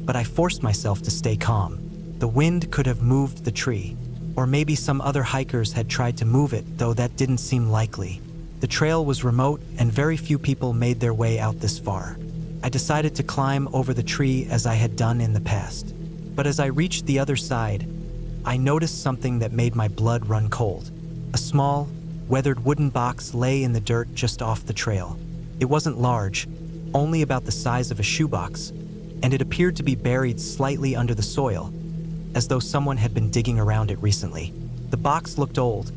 but I forced myself to stay calm. The wind could have moved the tree, or maybe some other hikers had tried to move it, though that didn't seem likely. The trail was remote and very few people made their way out this far. I decided to climb over the tree as I had done in the past. But as I reached the other side, I noticed something that made my blood run cold. A small, weathered wooden box lay in the dirt just off the trail. It wasn't large, only about the size of a shoebox, and it appeared to be buried slightly under the soil, as though someone had been digging around it recently. The box looked old,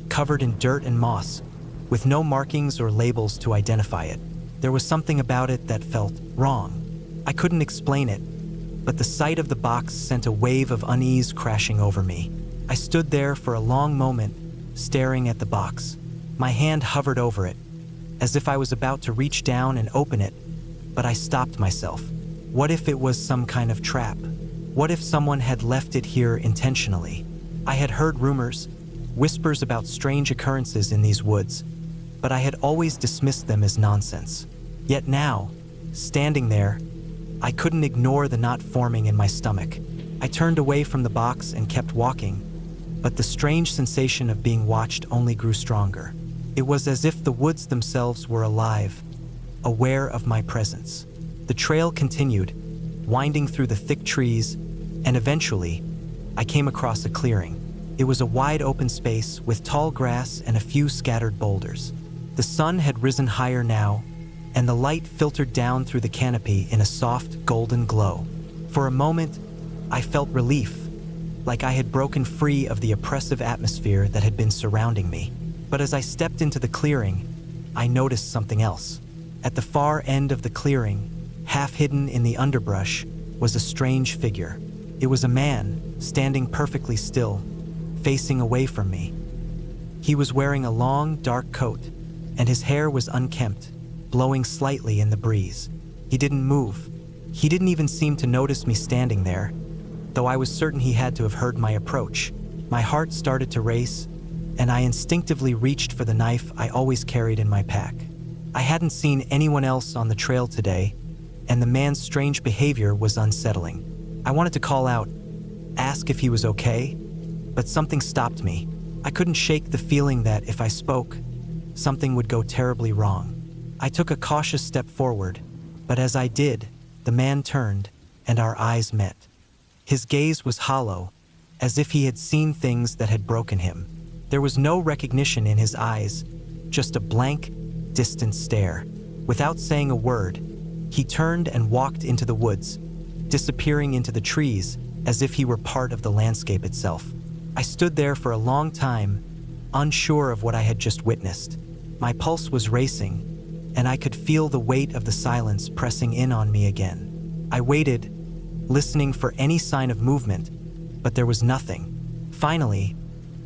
covered in dirt and moss, with no markings or labels to identify it. There was something about it that felt wrong. I couldn't explain it, but the sight of the box sent a wave of unease crashing over me. I stood there for a long moment, staring at the box. My hand hovered over it, as if I was about to reach down and open it, but I stopped myself. What if it was some kind of trap? What if someone had left it here intentionally? I had heard rumors, whispers about strange occurrences in these woods, but I had always dismissed them as nonsense. Yet now, standing there, I couldn't ignore the knot forming in my stomach. I turned away from the box and kept walking, but the strange sensation of being watched only grew stronger. It was as if the woods themselves were alive, aware of my presence. The trail continued, winding through the thick trees, and eventually, I came across a clearing. It was a wide open space with tall grass and a few scattered boulders. The sun had risen higher now, and the light filtered down through the canopy in a soft, golden glow. For a moment, I felt relief, like I had broken free of the oppressive atmosphere that had been surrounding me. But as I stepped into the clearing, I noticed something else. At the far end of the clearing, half hidden in the underbrush, was a strange figure. It was a man, standing perfectly still, facing away from me. He was wearing a long, dark coat, and his hair was unkempt, blowing slightly in the breeze. He didn't move. He didn't even seem to notice me standing there, though I was certain he had to have heard my approach. My heart started to race, and I instinctively reached for the knife I always carried in my pack. I hadn't seen anyone else on the trail today, and the man's strange behavior was unsettling. I wanted to call out, ask if he was okay, but something stopped me. I couldn't shake the feeling that if I spoke, something would go terribly wrong. I took a cautious step forward, but as I did, the man turned, and our eyes met. His gaze was hollow, as if he had seen things that had broken him. There was no recognition in his eyes, just a blank, distant stare. Without saying a word, he turned and walked into the woods, disappearing into the trees as if he were part of the landscape itself. I stood there for a long time, unsure of what I had just witnessed. My pulse was racing, and I could feel the weight of the silence pressing in on me again. I waited, listening for any sign of movement, but there was nothing. Finally,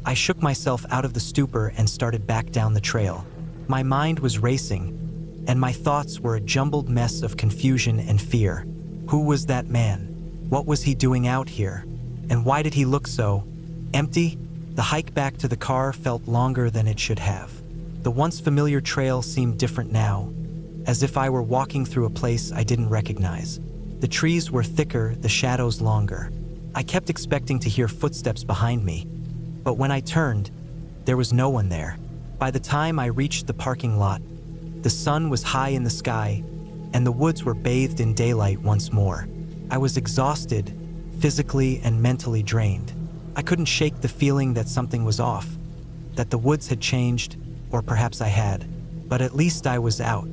I shook myself out of the stupor and started back down the trail. My mind was racing, and my thoughts were a jumbled mess of confusion and fear. Who was that man? What was he doing out here? And why did he look so empty? The hike back to the car felt longer than it should have. The once familiar trail seemed different now, as if I were walking through a place I didn't recognize. The trees were thicker, the shadows longer. I kept expecting to hear footsteps behind me, but when I turned, there was no one there. By the time I reached the parking lot, the sun was high in the sky, and the woods were bathed in daylight once more. I was exhausted, physically and mentally drained. I couldn't shake the feeling that something was off, that the woods had changed, or perhaps I had, but at least I was out.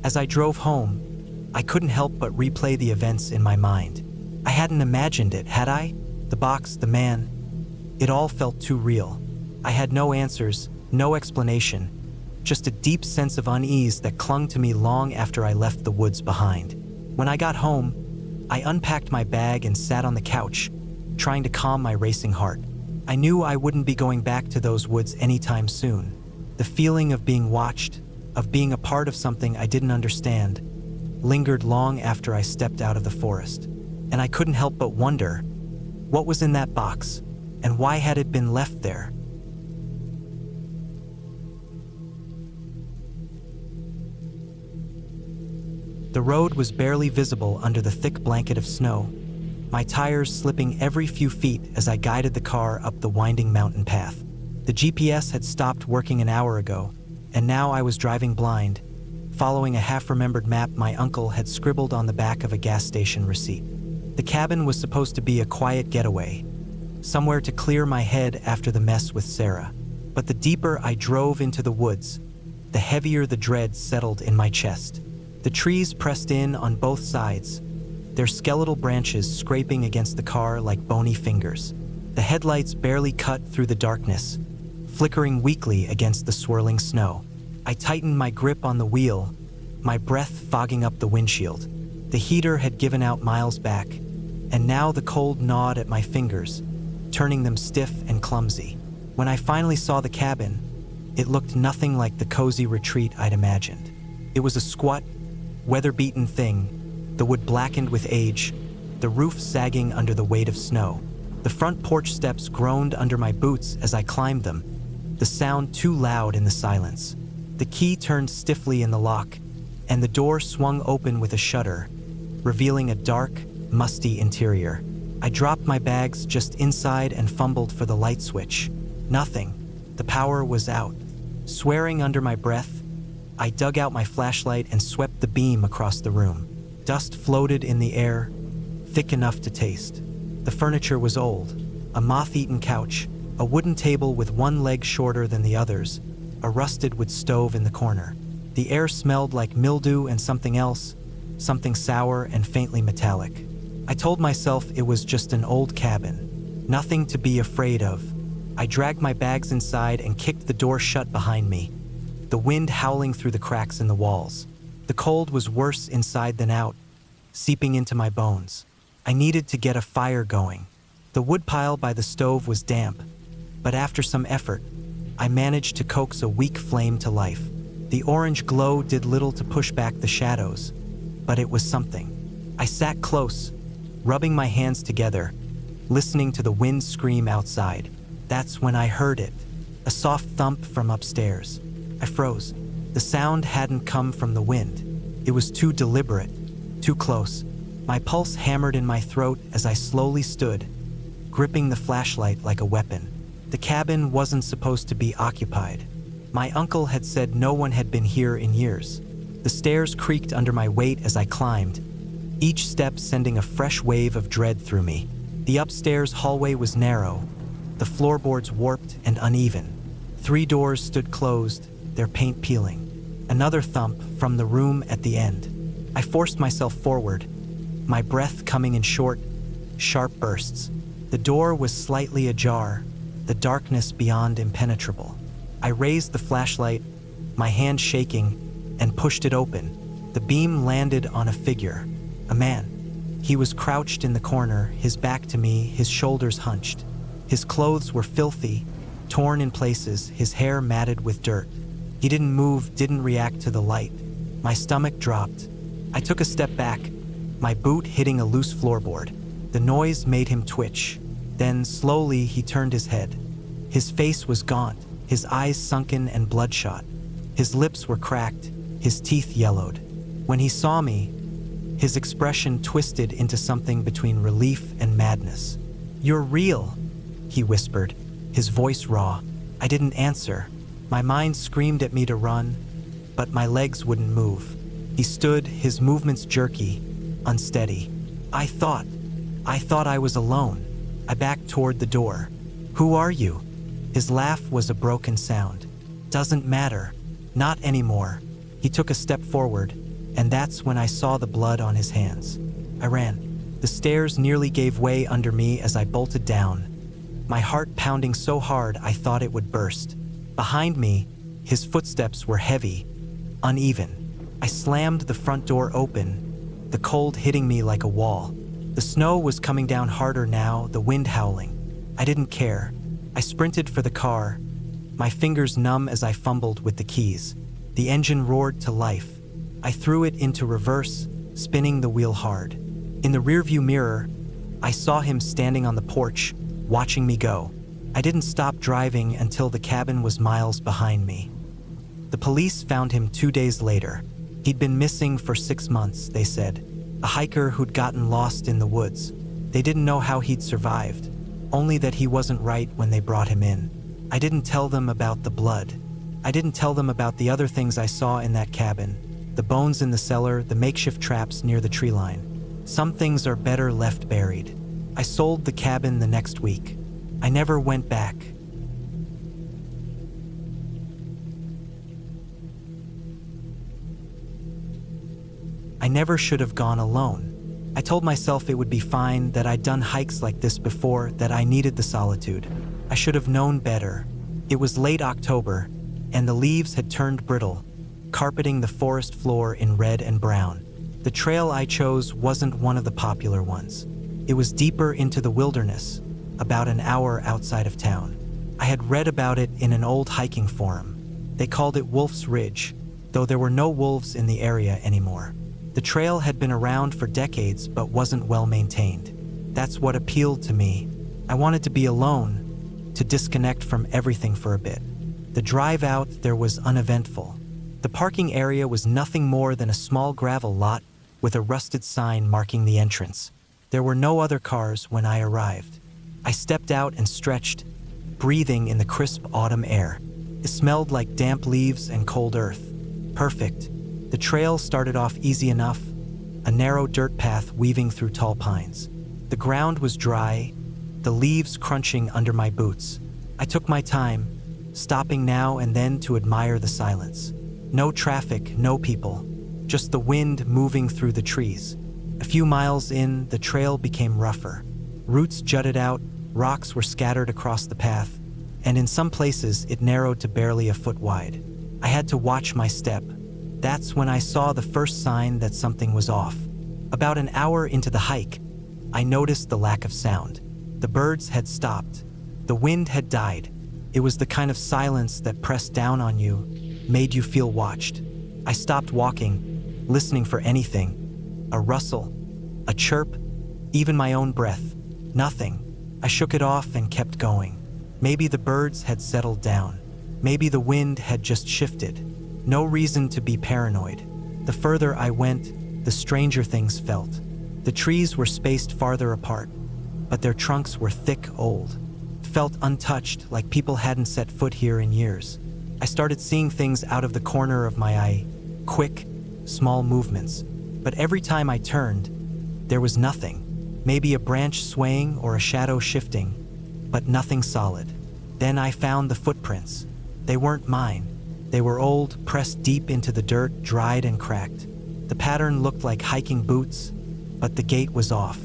As I drove home, I couldn't help but replay the events in my mind. I hadn't imagined it, had I? The box, the man, it all felt too real. I had no answers, no explanation, just a deep sense of unease that clung to me long after I left the woods behind. When I got home, I unpacked my bag and sat on the couch, trying to calm my racing heart. I knew I wouldn't be going back to those woods anytime soon. The feeling of being watched, of being a part of something I didn't understand, lingered long after I stepped out of the forest. And I couldn't help but wonder, what was in that box, and why had it been left there? The road was barely visible under the thick blanket of snow, my tires slipping every few feet as I guided the car up the winding mountain path. The GPS had stopped working an hour ago, and now I was driving blind, following a half-remembered map my uncle had scribbled on the back of a gas station receipt. The cabin was supposed to be a quiet getaway, somewhere to clear my head after the mess with Sarah. But the deeper I drove into the woods, the heavier the dread settled in my chest. The trees pressed in on both sides, their skeletal branches scraping against the car like bony fingers. The headlights barely cut through the darkness, flickering weakly against the swirling snow. I tightened my grip on the wheel, my breath fogging up the windshield. The heater had given out miles back, and now the cold gnawed at my fingers, turning them stiff and clumsy. When I finally saw the cabin, it looked nothing like the cozy retreat I'd imagined. It was a squat, weather-beaten thing, the wood blackened with age, the roof sagging under the weight of snow. The front porch steps groaned under my boots as I climbed them, the sound too loud in the silence. The key turned stiffly in the lock, and the door swung open with a shudder, revealing a dark, musty interior. I dropped my bags just inside and fumbled for the light switch. Nothing. The power was out. Swearing under my breath, I dug out my flashlight and swept the beam across the room. Dust floated in the air, thick enough to taste. The furniture was old, a moth-eaten couch, a wooden table with one leg shorter than the others, a rusted wood stove in the corner. The air smelled like mildew and something else, something sour and faintly metallic. I told myself it was just an old cabin, nothing to be afraid of. I dragged my bags inside and kicked the door shut behind me, the wind howling through the cracks in the walls. The cold was worse inside than out, seeping into my bones. I needed to get a fire going. The woodpile by the stove was damp, but after some effort, I managed to coax a weak flame to life. The orange glow did little to push back the shadows, but it was something. I sat close, rubbing my hands together, listening to the wind scream outside. That's when I heard it, a soft thump from upstairs. I froze. The sound hadn't come from the wind. It was too deliberate, too close. My pulse hammered in my throat as I slowly stood, gripping the flashlight like a weapon. The cabin wasn't supposed to be occupied. My uncle had said no one had been here in years. The stairs creaked under my weight as I climbed, each step sending a fresh wave of dread through me. The upstairs hallway was narrow, the floorboards warped and uneven. 3 doors stood closed, their paint peeling. Another thump from the room at the end. I forced myself forward, my breath coming in short, sharp bursts. The door was slightly ajar, the darkness beyond impenetrable. I raised the flashlight, my hand shaking, and pushed it open. The beam landed on a figure, a man. He was crouched in the corner, his back to me, his shoulders hunched. His clothes were filthy, torn in places, his hair matted with dirt. He didn't move, didn't react to the light. My stomach dropped. I took a step back, my boot hitting a loose floorboard. The noise made him twitch. Then, slowly, he turned his head. His face was gaunt, his eyes sunken and bloodshot. His lips were cracked, his teeth yellowed. When he saw me, his expression twisted into something between relief and madness. "You're real," he whispered, his voice raw. I didn't answer. My mind screamed at me to run, but my legs wouldn't move. He stood, his movements jerky, unsteady. I thought I was alone. I backed toward the door. "Who are you?" His laugh was a broken sound. "Doesn't matter. Not anymore." He took a step forward, and that's when I saw the blood on his hands. I ran. The stairs nearly gave way under me as I bolted down, my heart pounding so hard I thought it would burst. Behind me, his footsteps were heavy, uneven. I slammed the front door open, the cold hitting me like a wall. The snow was coming down harder now, the wind howling. I didn't care. I sprinted for the car, my fingers numb as I fumbled with the keys. The engine roared to life. I threw it into reverse, spinning the wheel hard. In the rearview mirror, I saw him standing on the porch, watching me go. I didn't stop driving until the cabin was miles behind me. The police found him 2 days later. He'd been missing for 6 months, they said. A hiker who'd gotten lost in the woods. They didn't know how he'd survived, only that he wasn't right when they brought him in. I didn't tell them about the blood. I didn't tell them about the other things I saw in that cabin, the bones in the cellar, the makeshift traps near the tree line. Some things are better left buried. I sold the cabin the next week. I never went back. I never should have gone alone. I told myself it would be fine, that I'd done hikes like this before, that I needed the solitude. I should have known better. It was late October, and the leaves had turned brittle, carpeting the forest floor in red and brown. The trail I chose wasn't one of the popular ones. It was deeper into the wilderness, about an hour outside of town. I had read about it in an old hiking forum. They called it Wolf's Ridge, though there were no wolves in the area anymore. The trail had been around for decades but wasn't well maintained. That's what appealed to me. I wanted to be alone, to disconnect from everything for a bit. The drive out there was uneventful. The parking area was nothing more than a small gravel lot with a rusted sign marking the entrance. There were no other cars when I arrived. I stepped out and stretched, breathing in the crisp autumn air. It smelled like damp leaves and cold earth. Perfect. The trail started off easy enough, a narrow dirt path weaving through tall pines. The ground was dry, the leaves crunching under my boots. I took my time, stopping now and then to admire the silence. No traffic, no people, just the wind moving through the trees. A few miles in, the trail became rougher. Roots jutted out, rocks were scattered across the path, and in some places it narrowed to barely a foot wide. I had to watch my step. That's when I saw the first sign that something was off. About an hour into the hike, I noticed the lack of sound. The birds had stopped. The wind had died. It was the kind of silence that pressed down on you, made you feel watched. I stopped walking, listening for anything. A rustle, a chirp, even my own breath. Nothing. I shook it off and kept going. Maybe the birds had settled down. Maybe the wind had just shifted. No reason to be paranoid. The further I went, the stranger things felt. The trees were spaced farther apart, but their trunks were thick, old. Felt untouched, like people hadn't set foot here in years. I started seeing things out of the corner of my eye, quick, small movements. But every time I turned, there was nothing. Maybe a branch swaying or a shadow shifting, but nothing solid. Then I found the footprints. They weren't mine. They were old, pressed deep into the dirt, dried and cracked. The pattern looked like hiking boots, but the gait was off.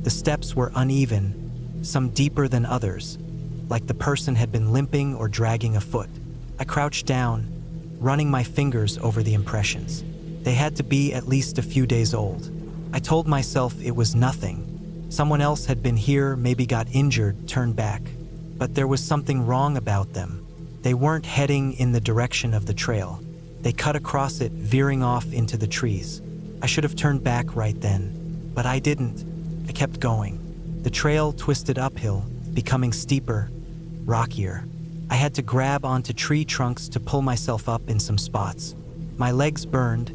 The steps were uneven, some deeper than others, like the person had been limping or dragging a foot. I crouched down, running my fingers over the impressions. They had to be at least a few days old. I told myself it was nothing. Someone else had been here, maybe got injured, turned back. But there was something wrong about them. They weren't heading in the direction of the trail. They cut across it, veering off into the trees. I should have turned back right then, but I didn't. I kept going. The trail twisted uphill, becoming steeper, rockier. I had to grab onto tree trunks to pull myself up in some spots. My legs burned,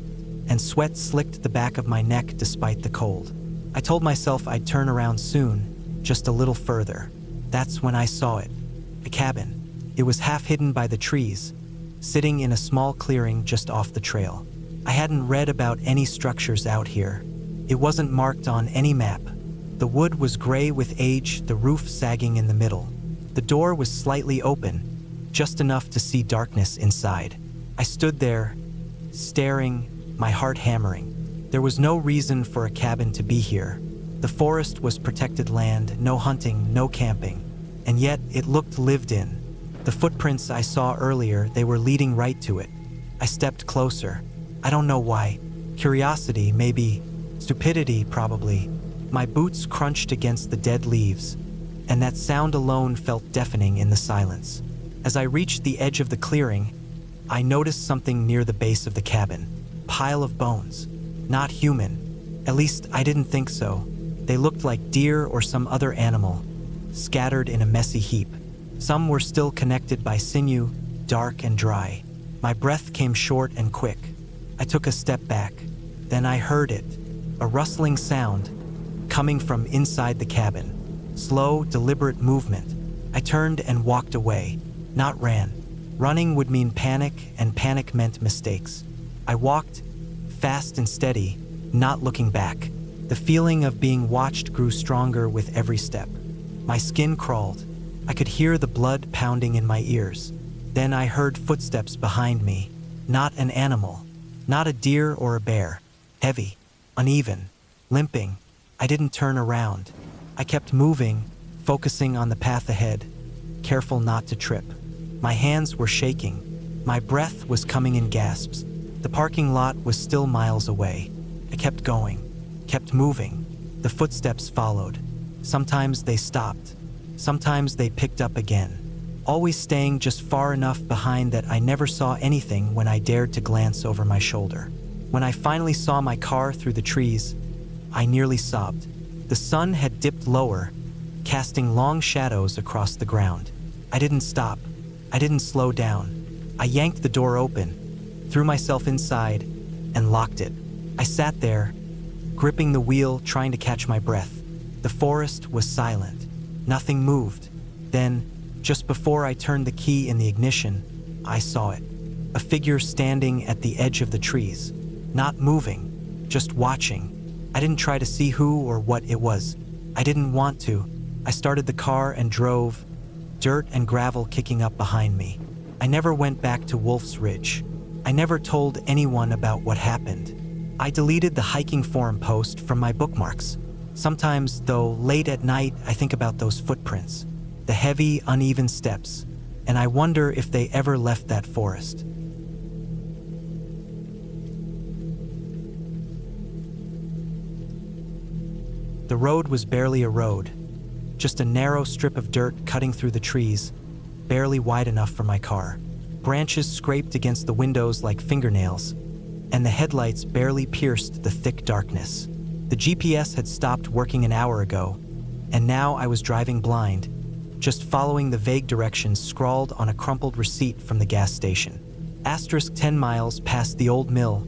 and sweat slicked the back of my neck despite the cold. I told myself I'd turn around soon, just a little further. That's when I saw it. A cabin. It was half hidden by the trees, sitting in a small clearing just off the trail. I hadn't read about any structures out here. It wasn't marked on any map. The wood was gray with age, the roof sagging in the middle. The door was slightly open, just enough to see darkness inside. I stood there, staring, my heart hammering. There was no reason for a cabin to be here. The forest was protected land, no hunting, no camping. And yet, it looked lived in. The footprints I saw earlier, they were leading right to it. I stepped closer. I don't know why. Curiosity, maybe. Stupidity, probably. My boots crunched against the dead leaves, and that sound alone felt deafening in the silence. As I reached the edge of the clearing, I noticed something near the base of the cabin. Pile of bones. Not human. At least I didn't think so. They looked like deer or some other animal, scattered in a messy heap. Some were still connected by sinew, dark and dry. My breath came short and quick. I took a step back. Then I heard it. A rustling sound, coming from inside the cabin. Slow, deliberate movement. I turned and walked away, not ran. Running would mean panic, and panic meant mistakes. I walked, fast and steady, not looking back. The feeling of being watched grew stronger with every step. My skin crawled. I could hear the blood pounding in my ears. Then I heard footsteps behind me. Not an animal. Not a deer or a bear. Heavy, uneven, limping. I didn't turn around. I kept moving, focusing on the path ahead, careful not to trip. My hands were shaking. My breath was coming in gasps. The parking lot was still miles away. I kept going, kept moving. The footsteps followed. Sometimes they stopped. Sometimes they picked up again, always staying just far enough behind that I never saw anything when I dared to glance over my shoulder. When I finally saw my car through the trees, I nearly sobbed. The sun had dipped lower, casting long shadows across the ground. I didn't stop. I didn't slow down. I yanked the door open, threw myself inside, and locked it. I sat there, gripping the wheel, trying to catch my breath. The forest was silent. Nothing moved. Then, just before I turned the key in the ignition, I saw it. A figure standing at the edge of the trees. Not moving, just watching. I didn't try to see who or what it was. I didn't want to. I started the car and drove, dirt and gravel kicking up behind me. I never went back to Wolf's Ridge. I never told anyone about what happened. I deleted the hiking forum post from my bookmarks. Sometimes, though, late at night, I think about those footprints, the heavy, uneven steps, and I wonder if they ever left that forest. The road was barely a road, just a narrow strip of dirt cutting through the trees, barely wide enough for my car. Branches scraped against the windows like fingernails, and the headlights barely pierced the thick darkness. The GPS had stopped working an hour ago, and now I was driving blind, just following the vague directions scrawled on a crumpled receipt from the gas station. Asterisk 10 miles past the old mill,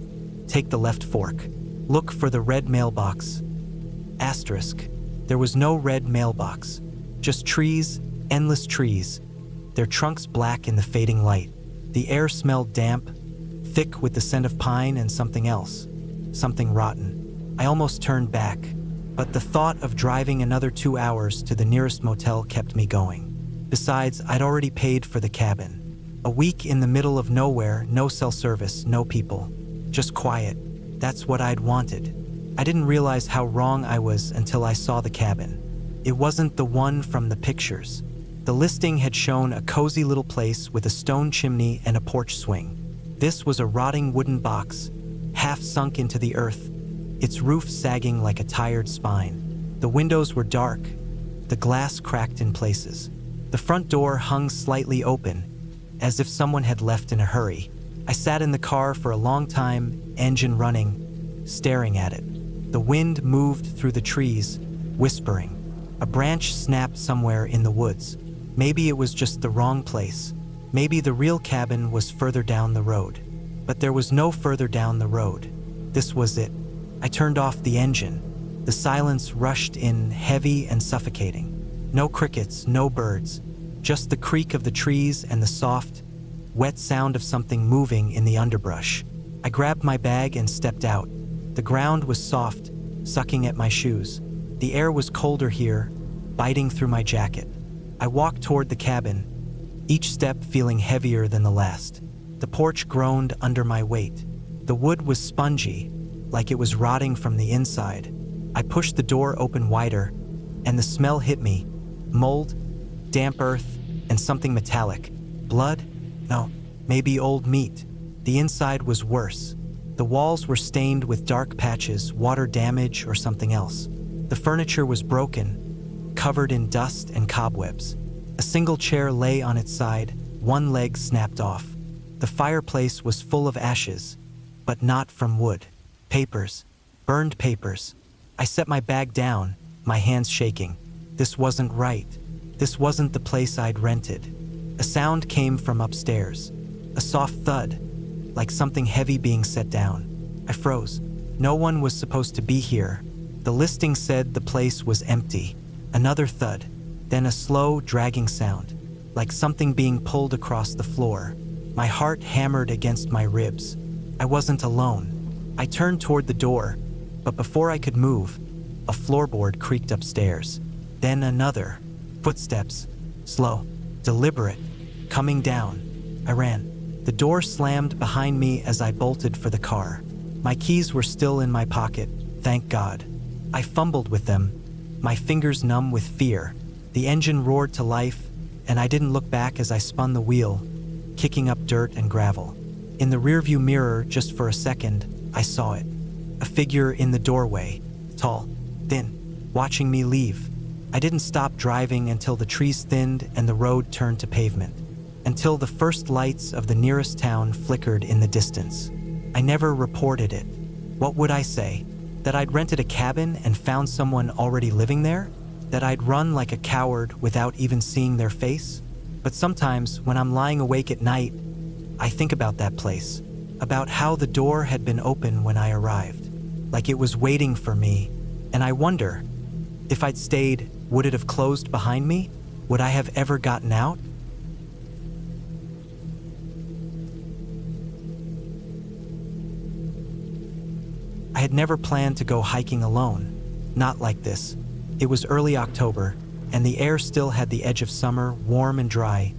take the left fork. Look for the red mailbox. Asterisk. There was no red mailbox, just trees, endless trees, their trunks black in the fading light. The air smelled damp, thick with the scent of pine and something else, something rotten. I almost turned back, but the thought of driving another 2 hours to the nearest motel kept me going. Besides, I'd already paid for the cabin. A week in the middle of nowhere, no cell service, no people, just quiet. That's what I'd wanted. I didn't realize how wrong I was until I saw the cabin. It wasn't the one from the pictures. The listing had shown a cozy little place with a stone chimney and a porch swing. This was a rotting wooden box, half sunk into the earth, its roof sagging like a tired spine. The windows were dark, the glass cracked in places. The front door hung slightly open, as if someone had left in a hurry. I sat in the car for a long time, engine running, staring at it. The wind moved through the trees, whispering. A branch snapped somewhere in the woods. Maybe it was just the wrong place. Maybe the real cabin was further down the road. But there was no further down the road. This was it. I turned off the engine. The silence rushed in, heavy and suffocating. No crickets, no birds, just the creak of the trees and the soft, wet sound of something moving in the underbrush. I grabbed my bag and stepped out. The ground was soft, sucking at my shoes. The air was colder here, biting through my jacket. I walked toward the cabin, each step feeling heavier than the last. The porch groaned under my weight. The wood was spongy, like it was rotting from the inside. I pushed the door open wider, and the smell hit me. Mold, damp earth, and something metallic. Blood? No, maybe old meat. The inside was worse. The walls were stained with dark patches, water damage, or something else. The furniture was broken, covered in dust and cobwebs. A single chair lay on its side, one leg snapped off. The fireplace was full of ashes, but not from wood. Papers, burned papers. I set my bag down, my hands shaking. This wasn't right. This wasn't the place I'd rented. A sound came from upstairs. A soft thud, like something heavy being set down. I froze. No one was supposed to be here. The listing said the place was empty. Another thud, then a slow, dragging sound, like something being pulled across the floor. My heart hammered against my ribs. I wasn't alone. I turned toward the door, but before I could move, a floorboard creaked upstairs. Then another. Footsteps, slow, deliberate, coming down. I ran. The door slammed behind me as I bolted for the car. My keys were still in my pocket, thank God. I fumbled with them, my fingers numb with fear. The engine roared to life, and I didn't look back as I spun the wheel, kicking up dirt and gravel. In the rearview mirror, just for a second, I saw it. A figure in the doorway, tall, thin, watching me leave. I didn't stop driving until the trees thinned and the road turned to pavement, until the first lights of the nearest town flickered in the distance. I never reported it. What would I say? That I'd rented a cabin and found someone already living there? That I'd run like a coward without even seeing their face? But sometimes, when I'm lying awake at night, I think about that place, about how the door had been open when I arrived, like it was waiting for me, and I wonder, if I'd stayed, would it have closed behind me? Would I have ever gotten out? I had never planned to go hiking alone, not like this. It was early October, and the air still had the edge of summer, warm and dry,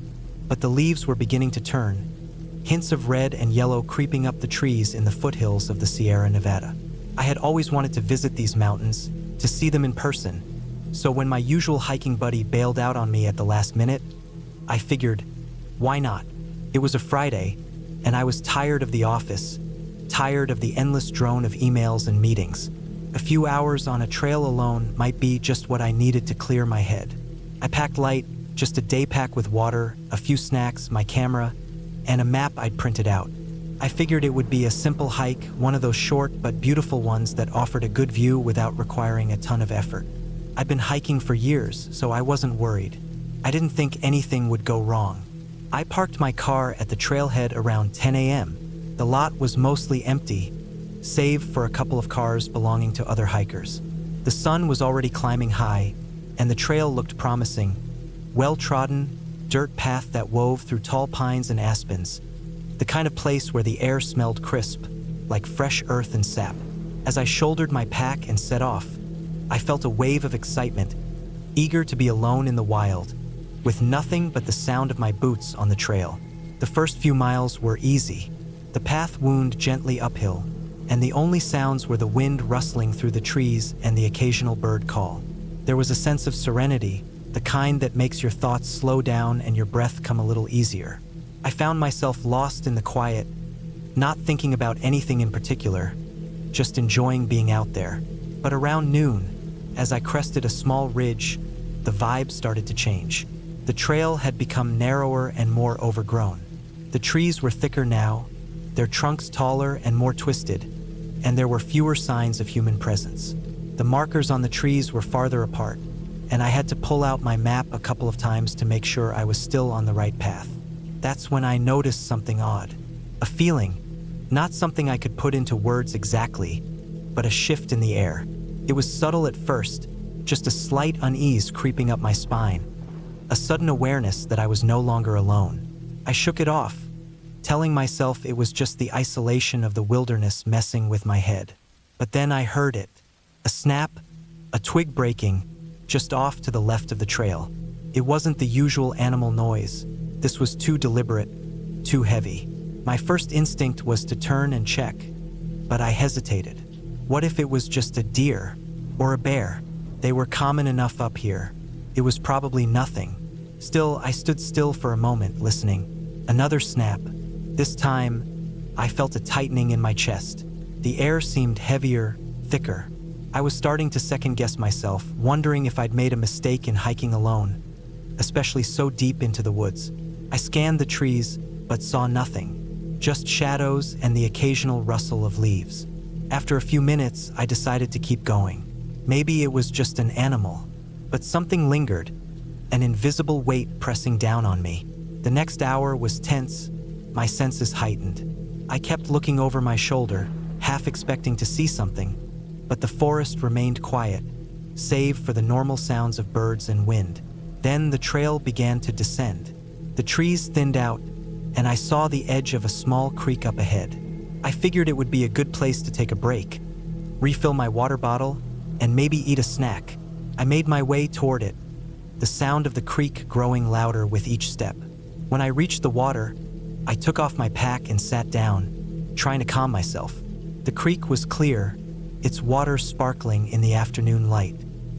but the leaves were beginning to turn, hints of red and yellow creeping up the trees in the foothills of the Sierra Nevada. I had always wanted to visit these mountains, to see them in person, so when my usual hiking buddy bailed out on me at the last minute, I figured, why not? It was a Friday, and I was tired of the office, tired of the endless drone of emails and meetings. A few hours on a trail alone might be just what I needed to clear my head. I packed light, just a day pack with water, a few snacks, my camera, and a map I'd printed out. I figured it would be a simple hike, one of those short but beautiful ones that offered a good view without requiring a ton of effort. I'd been hiking for years, so I wasn't worried. I didn't think anything would go wrong. I parked my car at the trailhead around 10 a.m. The lot was mostly empty, save for a couple of cars belonging to other hikers. The sun was already climbing high, and the trail looked promising. Well-trodden, dirt path that wove through tall pines and aspens. The kind of place where the air smelled crisp, like fresh earth and sap. As I shouldered my pack and set off, I felt a wave of excitement, eager to be alone in the wild, with nothing but the sound of my boots on the trail. The first few miles were easy. The path wound gently uphill, and the only sounds were the wind rustling through the trees and the occasional bird call. There was a sense of serenity, the kind that makes your thoughts slow down and your breath come a little easier. I found myself lost in the quiet, not thinking about anything in particular, just enjoying being out there. But around noon, as I crested a small ridge, the vibe started to change. The trail had become narrower and more overgrown. The trees were thicker now, their trunks taller and more twisted, and there were fewer signs of human presence. The markers on the trees were farther apart, and I had to pull out my map a couple of times to make sure I was still on the right path. That's when I noticed something odd. A feeling, not something I could put into words exactly, but a shift in the air. It was subtle at first, just a slight unease creeping up my spine, a sudden awareness that I was no longer alone. I shook it off, telling myself it was just the isolation of the wilderness messing with my head. But then I heard it. A snap, a twig breaking, just off to the left of the trail. It wasn't the usual animal noise. This was too deliberate, too heavy. My first instinct was to turn and check, but I hesitated. What if it was just a deer or a bear? They were common enough up here. It was probably nothing. Still, I stood still for a moment, listening. Another snap. This time, I felt a tightening in my chest. The air seemed heavier, thicker. I was starting to second-guess myself, wondering if I'd made a mistake in hiking alone, especially so deep into the woods. I scanned the trees, but saw nothing, just shadows and the occasional rustle of leaves. After a few minutes, I decided to keep going. Maybe it was just an animal, but something lingered, an invisible weight pressing down on me. The next hour was tense, my senses heightened. I kept looking over my shoulder, half expecting to see something, but the forest remained quiet, save for the normal sounds of birds and wind. Then the trail began to descend. The trees thinned out, and I saw the edge of a small creek up ahead. I figured it would be a good place to take a break, refill my water bottle, and maybe eat a snack. I made my way toward it, the sound of the creek growing louder with each step. When I reached the water, I took off my pack and sat down, trying to calm myself. The creek was clear, its water sparkling in the afternoon light.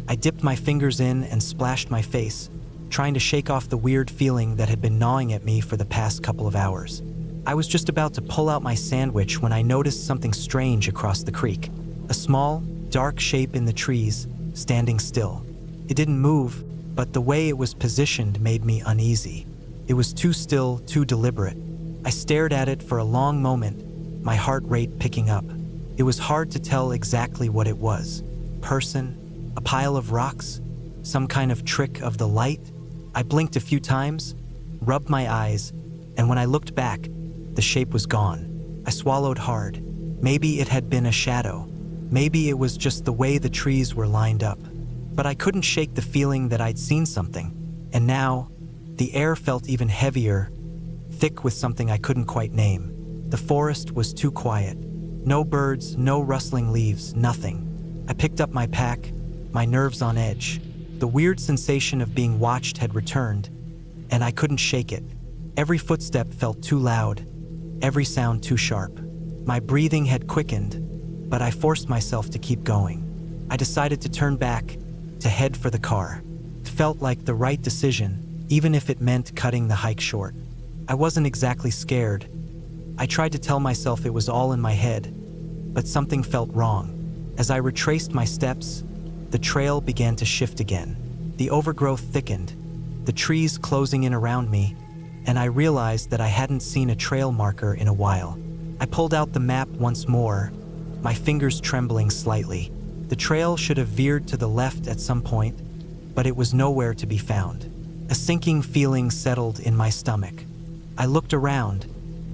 I dipped my fingers in and splashed my face, trying to shake off the weird feeling that had been gnawing at me for the past couple of hours. I was just about to pull out my sandwich when I noticed something strange across the creek. A small, dark shape in the trees, standing still. It didn't move, but the way it was positioned made me uneasy. It was too still, too deliberate. I stared at it for a long moment, my heart rate picking up. It was hard to tell exactly what it was. Person? A pile of rocks? Some kind of trick of the light? I blinked a few times, rubbed my eyes, and when I looked back, the shape was gone. I swallowed hard. Maybe it had been a shadow. Maybe it was just the way the trees were lined up. But I couldn't shake the feeling that I'd seen something. And now, the air felt even heavier, thick with something I couldn't quite name. The forest was too quiet. No birds, no rustling leaves, nothing. I picked up my pack, my nerves on edge. The weird sensation of being watched had returned, and I couldn't shake it. Every footstep felt too loud, every sound too sharp. My breathing had quickened, but I forced myself to keep going. I decided to turn back, to head for the car. It felt like the right decision, even if it meant cutting the hike short. I wasn't exactly scared. I tried to tell myself it was all in my head, but something felt wrong. As I retraced my steps, the trail began to shift again. The overgrowth thickened, the trees closing in around me, and I realized that I hadn't seen a trail marker in a while. I pulled out the map once more, my fingers trembling slightly. The trail should have veered to the left at some point, but it was nowhere to be found. A sinking feeling settled in my stomach. I looked around,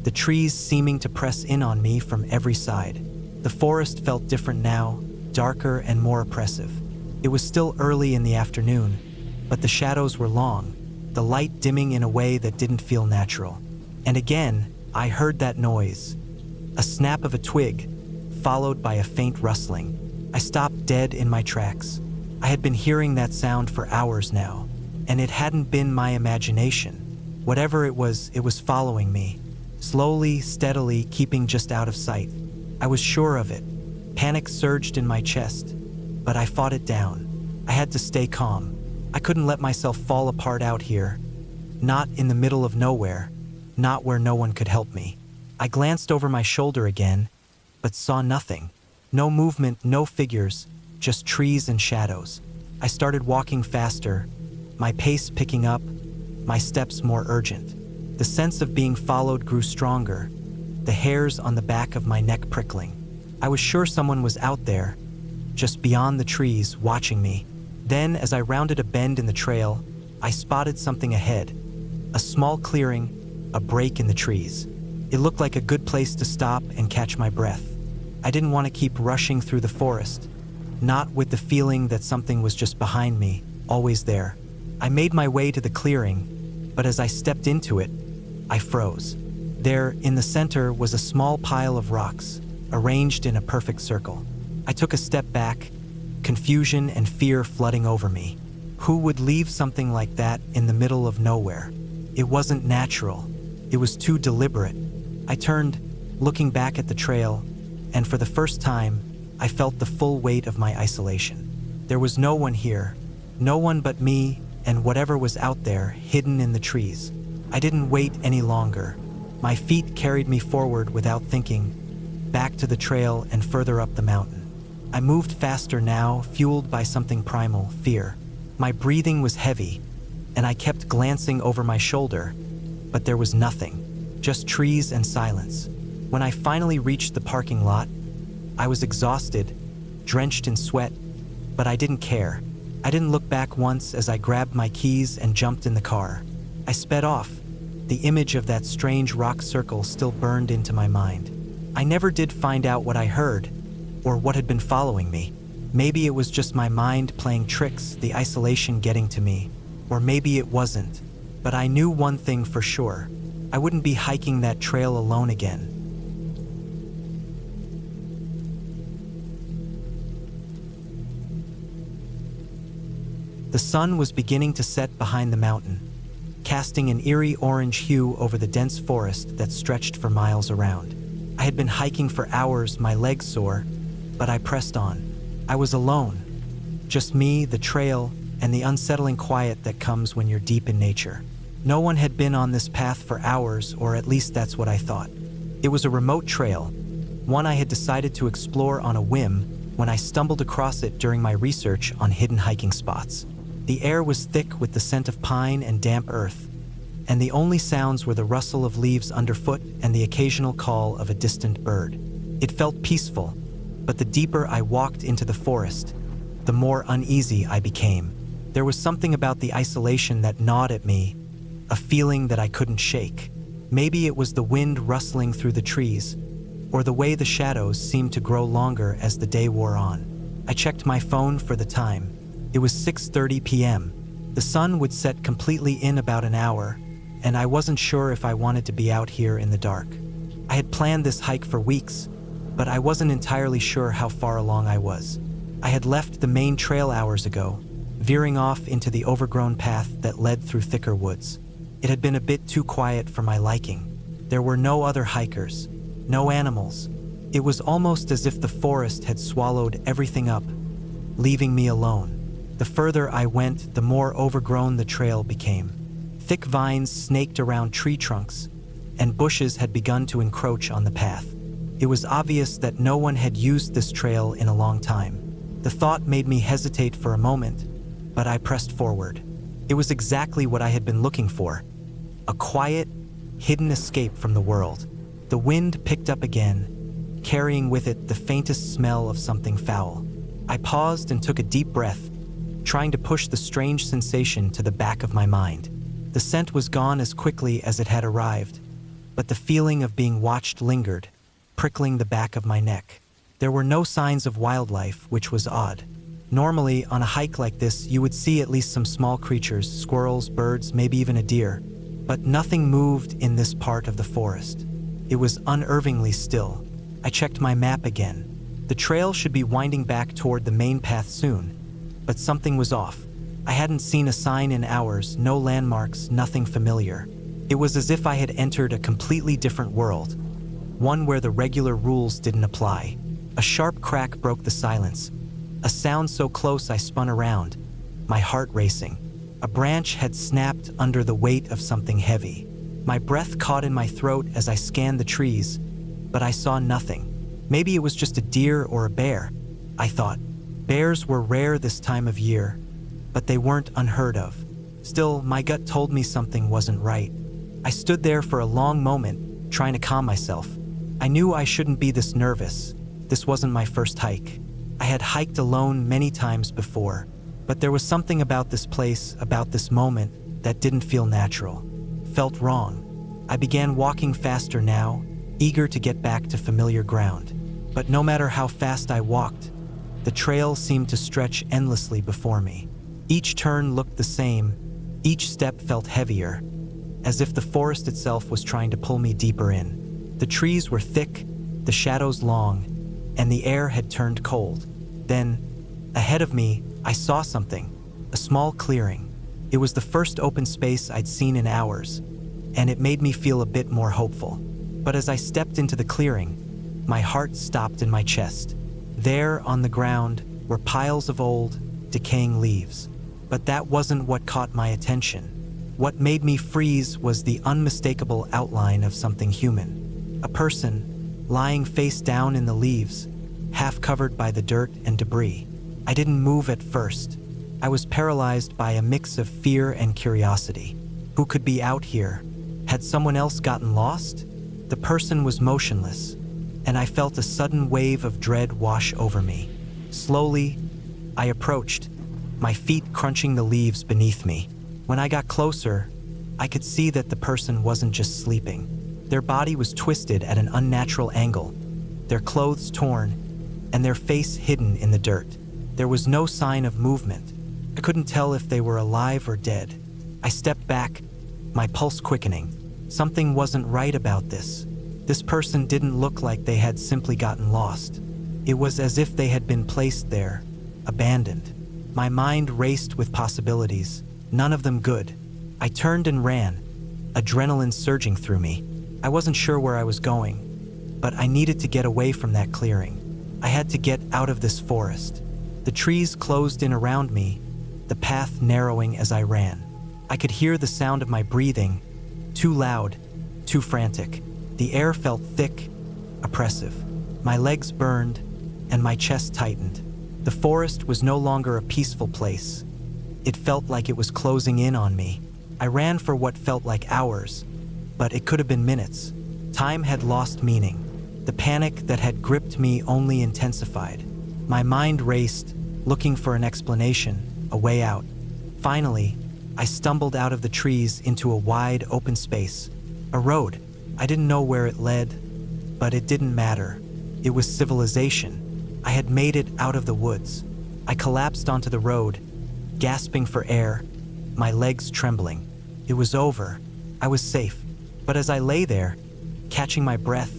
the trees seeming to press in on me from every side. The forest felt different now, darker and more oppressive. It was still early in the afternoon, but the shadows were long, the light dimming in a way that didn't feel natural. And again, I heard that noise. A snap of a twig, followed by a faint rustling. I stopped dead in my tracks. I had been hearing that sound for hours now, and it hadn't been my imagination. Whatever it was following me, slowly, steadily, keeping just out of sight. I was sure of it. Panic surged in my chest, but I fought it down. I had to stay calm. I couldn't let myself fall apart out here. Not in the middle of nowhere, not where no one could help me. I glanced over my shoulder again, but saw nothing. No movement, no figures, just trees and shadows. I started walking faster, my pace picking up, my steps more urgent. The sense of being followed grew stronger, the hairs on the back of my neck prickling. I was sure someone was out there, just beyond the trees, watching me. Then, as I rounded a bend in the trail, I spotted something ahead. A small clearing, a break in the trees. It looked like a good place to stop and catch my breath. I didn't want to keep rushing through the forest, not with the feeling that something was just behind me, always there. I made my way to the clearing, but as I stepped into it, I froze. There, in the center, was a small pile of rocks, arranged in a perfect circle. I took a step back, confusion and fear flooding over me. Who would leave something like that in the middle of nowhere? It wasn't natural. It was too deliberate. I turned, looking back at the trail, and for the first time, I felt the full weight of my isolation. There was no one here, no one but me and whatever was out there, hidden in the trees. I didn't wait any longer. My feet carried me forward without thinking, back to the trail and further up the mountain. I moved faster now, fueled by something primal, fear. My breathing was heavy, and I kept glancing over my shoulder, but there was nothing, just trees and silence. When I finally reached the parking lot, I was exhausted, drenched in sweat, but I didn't care. I didn't look back once as I grabbed my keys and jumped in the car. I sped off. The image of that strange rock circle still burned into my mind. I never did find out what I heard, or what had been following me. Maybe it was just my mind playing tricks, the isolation getting to me, or maybe it wasn't. But I knew one thing for sure. I wouldn't be hiking that trail alone again. The sun was beginning to set behind the mountain, casting an eerie orange hue over the dense forest that stretched for miles around. I had been hiking for hours, my legs sore, but I pressed on. I was alone. Just me, the trail, and the unsettling quiet that comes when you're deep in nature. No one had been on this path for hours, or at least that's what I thought. It was a remote trail, one I had decided to explore on a whim when I stumbled across it during my research on hidden hiking spots. The air was thick with the scent of pine and damp earth, and the only sounds were the rustle of leaves underfoot and the occasional call of a distant bird. It felt peaceful, but the deeper I walked into the forest, the more uneasy I became. There was something about the isolation that gnawed at me, a feeling that I couldn't shake. Maybe it was the wind rustling through the trees, or the way the shadows seemed to grow longer as the day wore on. I checked my phone for the time. It was 6:30 p.m. The sun would set completely in about an hour, and I wasn't sure if I wanted to be out here in the dark. I had planned this hike for weeks, but I wasn't entirely sure how far along I was. I had left the main trail hours ago, veering off into the overgrown path that led through thicker woods. It had been a bit too quiet for my liking. There were no other hikers, no animals. It was almost as if the forest had swallowed everything up, leaving me alone. The further I went, the more overgrown the trail became. Thick vines snaked around tree trunks, and bushes had begun to encroach on the path. It was obvious that no one had used this trail in a long time. The thought made me hesitate for a moment, but I pressed forward. It was exactly what I had been looking for. A quiet, hidden escape from the world. The wind picked up again, carrying with it the faintest smell of something foul. I paused and took a deep breath, trying to push the strange sensation to the back of my mind. The scent was gone as quickly as it had arrived, but the feeling of being watched lingered, prickling the back of my neck. There were no signs of wildlife, which was odd. Normally, on a hike like this, you would see at least some small creatures, squirrels, birds, maybe even a deer, but nothing moved in this part of the forest. It was unnervingly still. I checked my map again. The trail should be winding back toward the main path soon, but something was off. I hadn't seen a sign in hours, no landmarks, nothing familiar. It was as if I had entered a completely different world. one where the regular rules didn't apply. A sharp crack broke the silence, a sound so close I spun around, my heart racing. A branch had snapped under the weight of something heavy. My breath caught in my throat as I scanned the trees, but I saw nothing. Maybe it was just a deer or a bear, I thought. Bears were rare this time of year, but they weren't unheard of. Still, my gut told me something wasn't right. I stood there for a long moment, trying to calm myself. I knew I shouldn't be this nervous. This wasn't my first hike. I had hiked alone many times before, but there was something about this place, about this moment, that didn't feel natural. Felt wrong. I began walking faster now, eager to get back to familiar ground. But no matter how fast I walked, the trail seemed to stretch endlessly before me. Each turn looked the same, each step felt heavier, as if the forest itself was trying to pull me deeper in. The trees were thick, the shadows long, and the air had turned cold. Then, ahead of me, I saw something, a small clearing. It was the first open space I'd seen in hours, and it made me feel a bit more hopeful. But as I stepped into the clearing, my heart stopped in my chest. There, on the ground, were piles of old, decaying leaves. But that wasn't what caught my attention. What made me freeze was the unmistakable outline of something human. A person, lying face down in the leaves, half covered by the dirt and debris. I didn't move at first. I was paralyzed by a mix of fear and curiosity. Who could be out here? Had someone else gotten lost? The person was motionless, and I felt a sudden wave of dread wash over me. Slowly, I approached, my feet crunching the leaves beneath me. When I got closer, I could see that the person wasn't just sleeping. Their body was twisted at an unnatural angle, their clothes torn, and their face hidden in the dirt. There was no sign of movement. I couldn't tell if they were alive or dead. I stepped back, my pulse quickening. Something wasn't right about this. This person didn't look like they had simply gotten lost. It was as if they had been placed there, abandoned. My mind raced with possibilities, none of them good. I turned and ran, adrenaline surging through me. I wasn't sure where I was going, but I needed to get away from that clearing. I had to get out of this forest. The trees closed in around me, the path narrowing as I ran. I could hear the sound of my breathing, too loud, too frantic. The air felt thick, oppressive. My legs burned, and my chest tightened. The forest was no longer a peaceful place. It felt like it was closing in on me. I ran for what felt like hours, but it could have been minutes. Time had lost meaning. The panic that had gripped me only intensified. My mind raced, looking for an explanation, a way out. Finally, I stumbled out of the trees into a wide, open space. A road. I didn't know where it led, but it didn't matter. It was civilization. I had made it out of the woods. I collapsed onto the road, gasping for air, my legs trembling. It was over. I was safe. But as I lay there, catching my breath,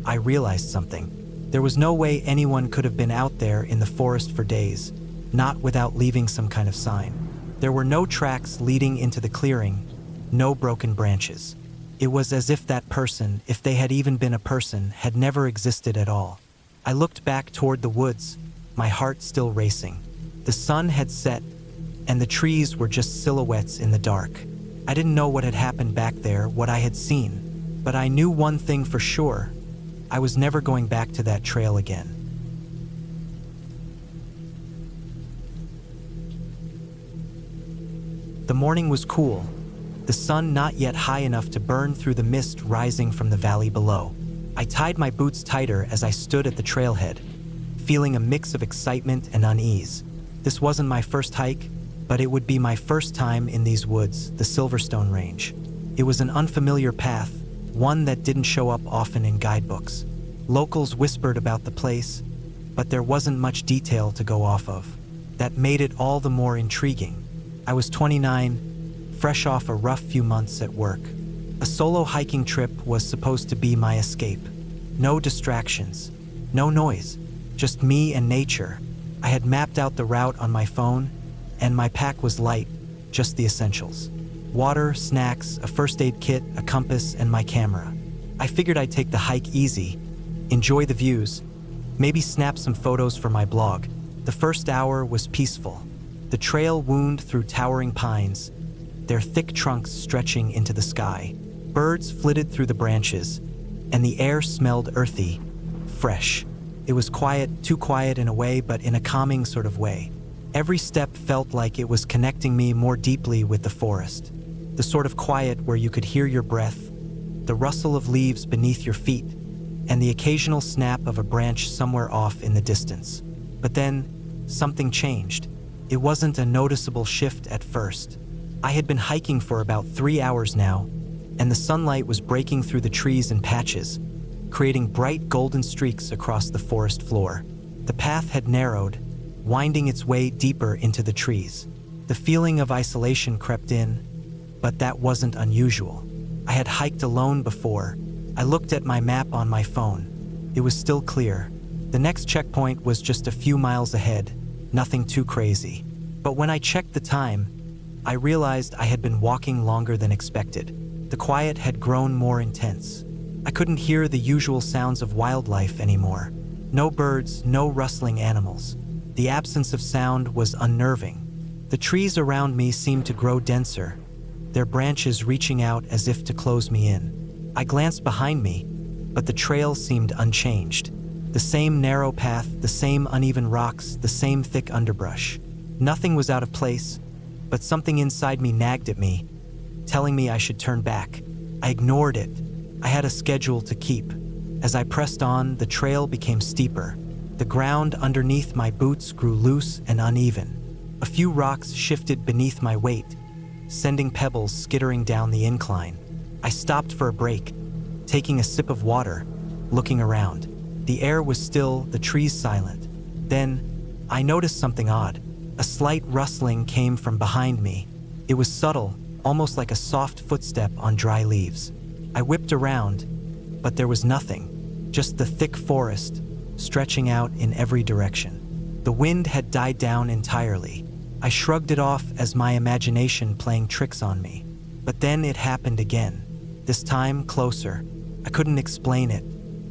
I realized something. There was no way anyone could have been out there in the forest for days, not without leaving some kind of sign. There were no tracks leading into the clearing, no broken branches. It was as if that person, if they had even been a person, had never existed at all. I looked back toward the woods, my heart still racing. The sun had set, and the trees were just silhouettes in the dark. I didn't know what had happened back there, what I had seen, but I knew one thing for sure. I was never going back to that trail again. The morning was cool, the sun not yet high enough to burn through the mist rising from the valley below. I tied my boots tighter as I stood at the trailhead, feeling a mix of excitement and unease. This wasn't my first hike, but it would be my first time in these woods, the Silverstone Range. It was an unfamiliar path, one that didn't show up often in guidebooks. Locals whispered about the place, but there wasn't much detail to go off of. That made it all the more intriguing. I was 29, fresh off a rough few months at work. A solo hiking trip was supposed to be my escape. No distractions, no noise, just me and nature. I had mapped out the route on my phone, and my pack was light, just the essentials. Water, snacks, a first aid kit, a compass, and my camera. I figured I'd take the hike easy, enjoy the views, maybe snap some photos for my blog. The first hour was peaceful. The trail wound through towering pines, their thick trunks stretching into the sky. Birds flitted through the branches, and the air smelled earthy, fresh. It was quiet, too quiet in a way, but in a calming sort of way. Every step felt like it was connecting me more deeply with the forest. The sort of quiet where you could hear your breath, the rustle of leaves beneath your feet, and the occasional snap of a branch somewhere off in the distance. But then, something changed. It wasn't a noticeable shift at first. I had been hiking for about 3 hours now, and the sunlight was breaking through the trees in patches, creating bright golden streaks across the forest floor. The path had narrowed, winding its way deeper into the trees. The feeling of isolation crept in, but that wasn't unusual. I had hiked alone before. I looked at my map on my phone. It was still clear. The next checkpoint was just a few miles ahead, nothing too crazy. But when I checked the time, I realized I had been walking longer than expected. The quiet had grown more intense. I couldn't hear the usual sounds of wildlife anymore. No birds, no rustling animals. The absence of sound was unnerving. The trees around me seemed to grow denser, their branches reaching out as if to close me in. I glanced behind me, but the trail seemed unchanged. The same narrow path, the same uneven rocks, the same thick underbrush. Nothing was out of place, but something inside me nagged at me, telling me I should turn back. I ignored it. I had a schedule to keep. As I pressed on, the trail became steeper. The ground underneath my boots grew loose and uneven. A few rocks shifted beneath my weight, sending pebbles skittering down the incline. I stopped for a break, taking a sip of water, looking around. The air was still, the trees silent. Then, I noticed something odd. A slight rustling came from behind me. It was subtle, almost like a soft footstep on dry leaves. I whipped around, but there was nothing, just the thick forest, stretching out in every direction. The wind had died down entirely. I shrugged it off as my imagination playing tricks on me. But then it happened again. This time, closer. I couldn't explain it.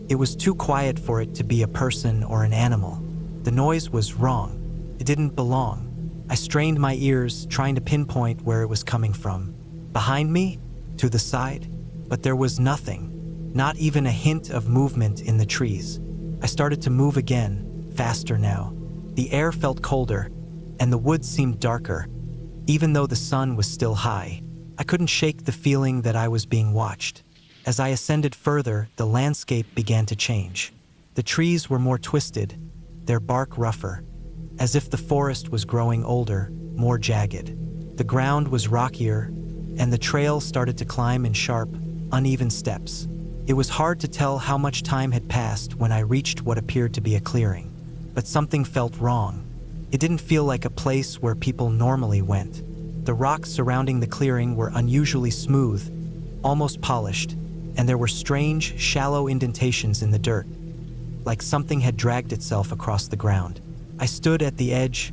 It was too quiet for it to be a person or an animal. The noise was wrong. It didn't belong. I strained my ears, trying to pinpoint where it was coming from. Behind me? To the side? But there was nothing. Not even a hint of movement in the trees. I started to move again, faster now. The air felt colder, and the woods seemed darker, even though the sun was still high. I couldn't shake the feeling that I was being watched. As I ascended further, the landscape began to change. The trees were more twisted, their bark rougher, as if the forest was growing older, more jagged. The ground was rockier, and the trail started to climb in sharp, uneven steps. It was hard to tell how much time had passed when I reached what appeared to be a clearing. But something felt wrong. It didn't feel like a place where people normally went. The rocks surrounding the clearing were unusually smooth, almost polished, and there were strange, shallow indentations in the dirt, like something had dragged itself across the ground. I stood at the edge,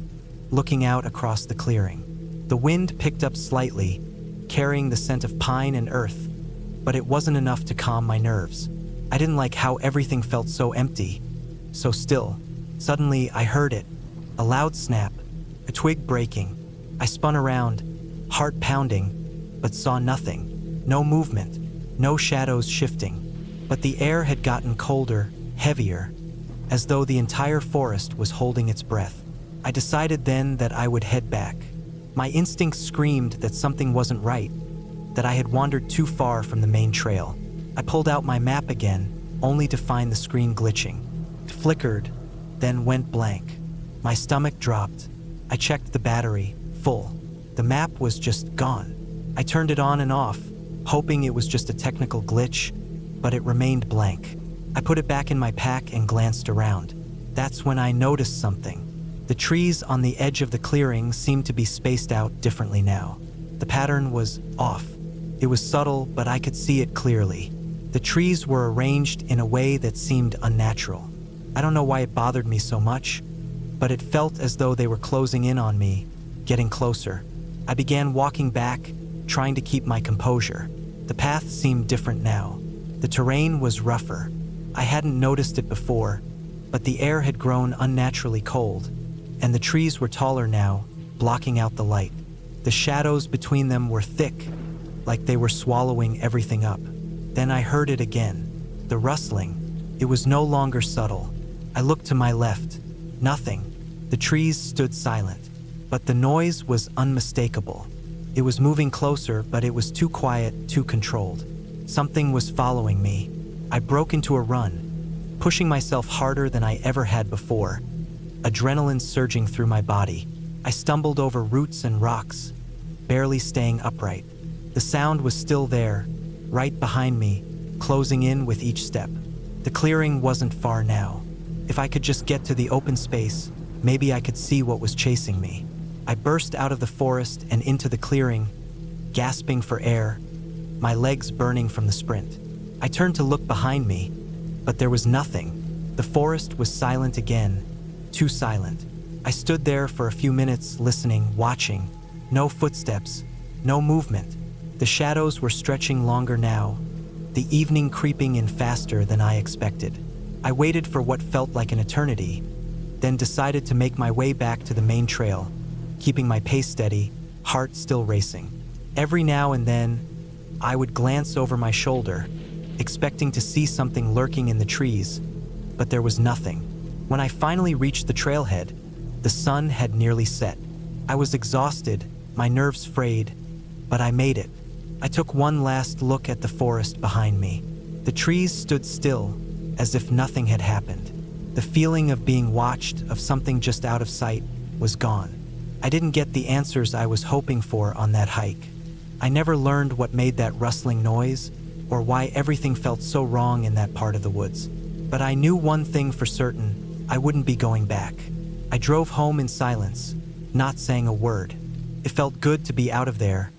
looking out across the clearing. The wind picked up slightly, carrying the scent of pine and earth, but it wasn't enough to calm my nerves. I didn't like how everything felt so empty, so still. Suddenly, I heard it, a loud snap, a twig breaking. I spun around, heart pounding, but saw nothing. No movement, no shadows shifting. But the air had gotten colder, heavier, as though the entire forest was holding its breath. I decided then that I would head back. My instincts screamed that something wasn't right, that I had wandered too far from the main trail. I pulled out my map again, only to find the screen glitching. It flickered, then went blank. My stomach dropped. I checked the battery, full. The map was just gone. I turned it on and off, hoping it was just a technical glitch, but it remained blank. I put it back in my pack and glanced around. That's when I noticed something. The trees on the edge of the clearing seemed to be spaced out differently now. The pattern was off. It was subtle, but I could see it clearly. The trees were arranged in a way that seemed unnatural. I don't know why it bothered me so much, but it felt as though they were closing in on me, getting closer. I began walking back, trying to keep my composure. The path seemed different now. The terrain was rougher. I hadn't noticed it before, but the air had grown unnaturally cold, and the trees were taller now, blocking out the light. The shadows between them were thick, like they were swallowing everything up. Then I heard it again, the rustling. It was no longer subtle. I looked to my left. Nothing. The trees stood silent, but the noise was unmistakable. It was moving closer, but it was too quiet, too controlled. Something was following me. I broke into a run, pushing myself harder than I ever had before, adrenaline surging through my body. I stumbled over roots and rocks, barely staying upright. The sound was still there, right behind me, closing in with each step. The clearing wasn't far now. If I could just get to the open space, maybe I could see what was chasing me. I burst out of the forest and into the clearing, gasping for air, my legs burning from the sprint. I turned to look behind me, but there was nothing. The forest was silent again, too silent. I stood there for a few minutes, listening, watching. No footsteps, no movement. The shadows were stretching longer now, the evening creeping in faster than I expected. I waited for what felt like an eternity, then decided to make my way back to the main trail, keeping my pace steady, heart still racing. Every now and then, I would glance over my shoulder, expecting to see something lurking in the trees, but there was nothing. When I finally reached the trailhead, the sun had nearly set. I was exhausted, my nerves frayed, but I made it. I took one last look at the forest behind me. The trees stood still, as if nothing had happened. The feeling of being watched, of something just out of sight, was gone. I didn't get the answers I was hoping for on that hike. I never learned what made that rustling noise, or why everything felt so wrong in that part of the woods. But I knew one thing for certain: I wouldn't be going back. I drove home in silence, not saying a word. It felt good to be out of there,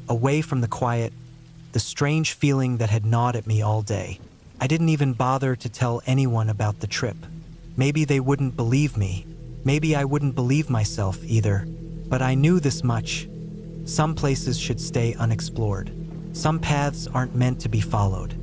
away from the quiet, the strange feeling that had gnawed at me all day. I didn't even bother to tell anyone about the trip. Maybe they wouldn't believe me. Maybe I wouldn't believe myself either. But I knew this much: some places should stay unexplored. Some paths aren't meant to be followed.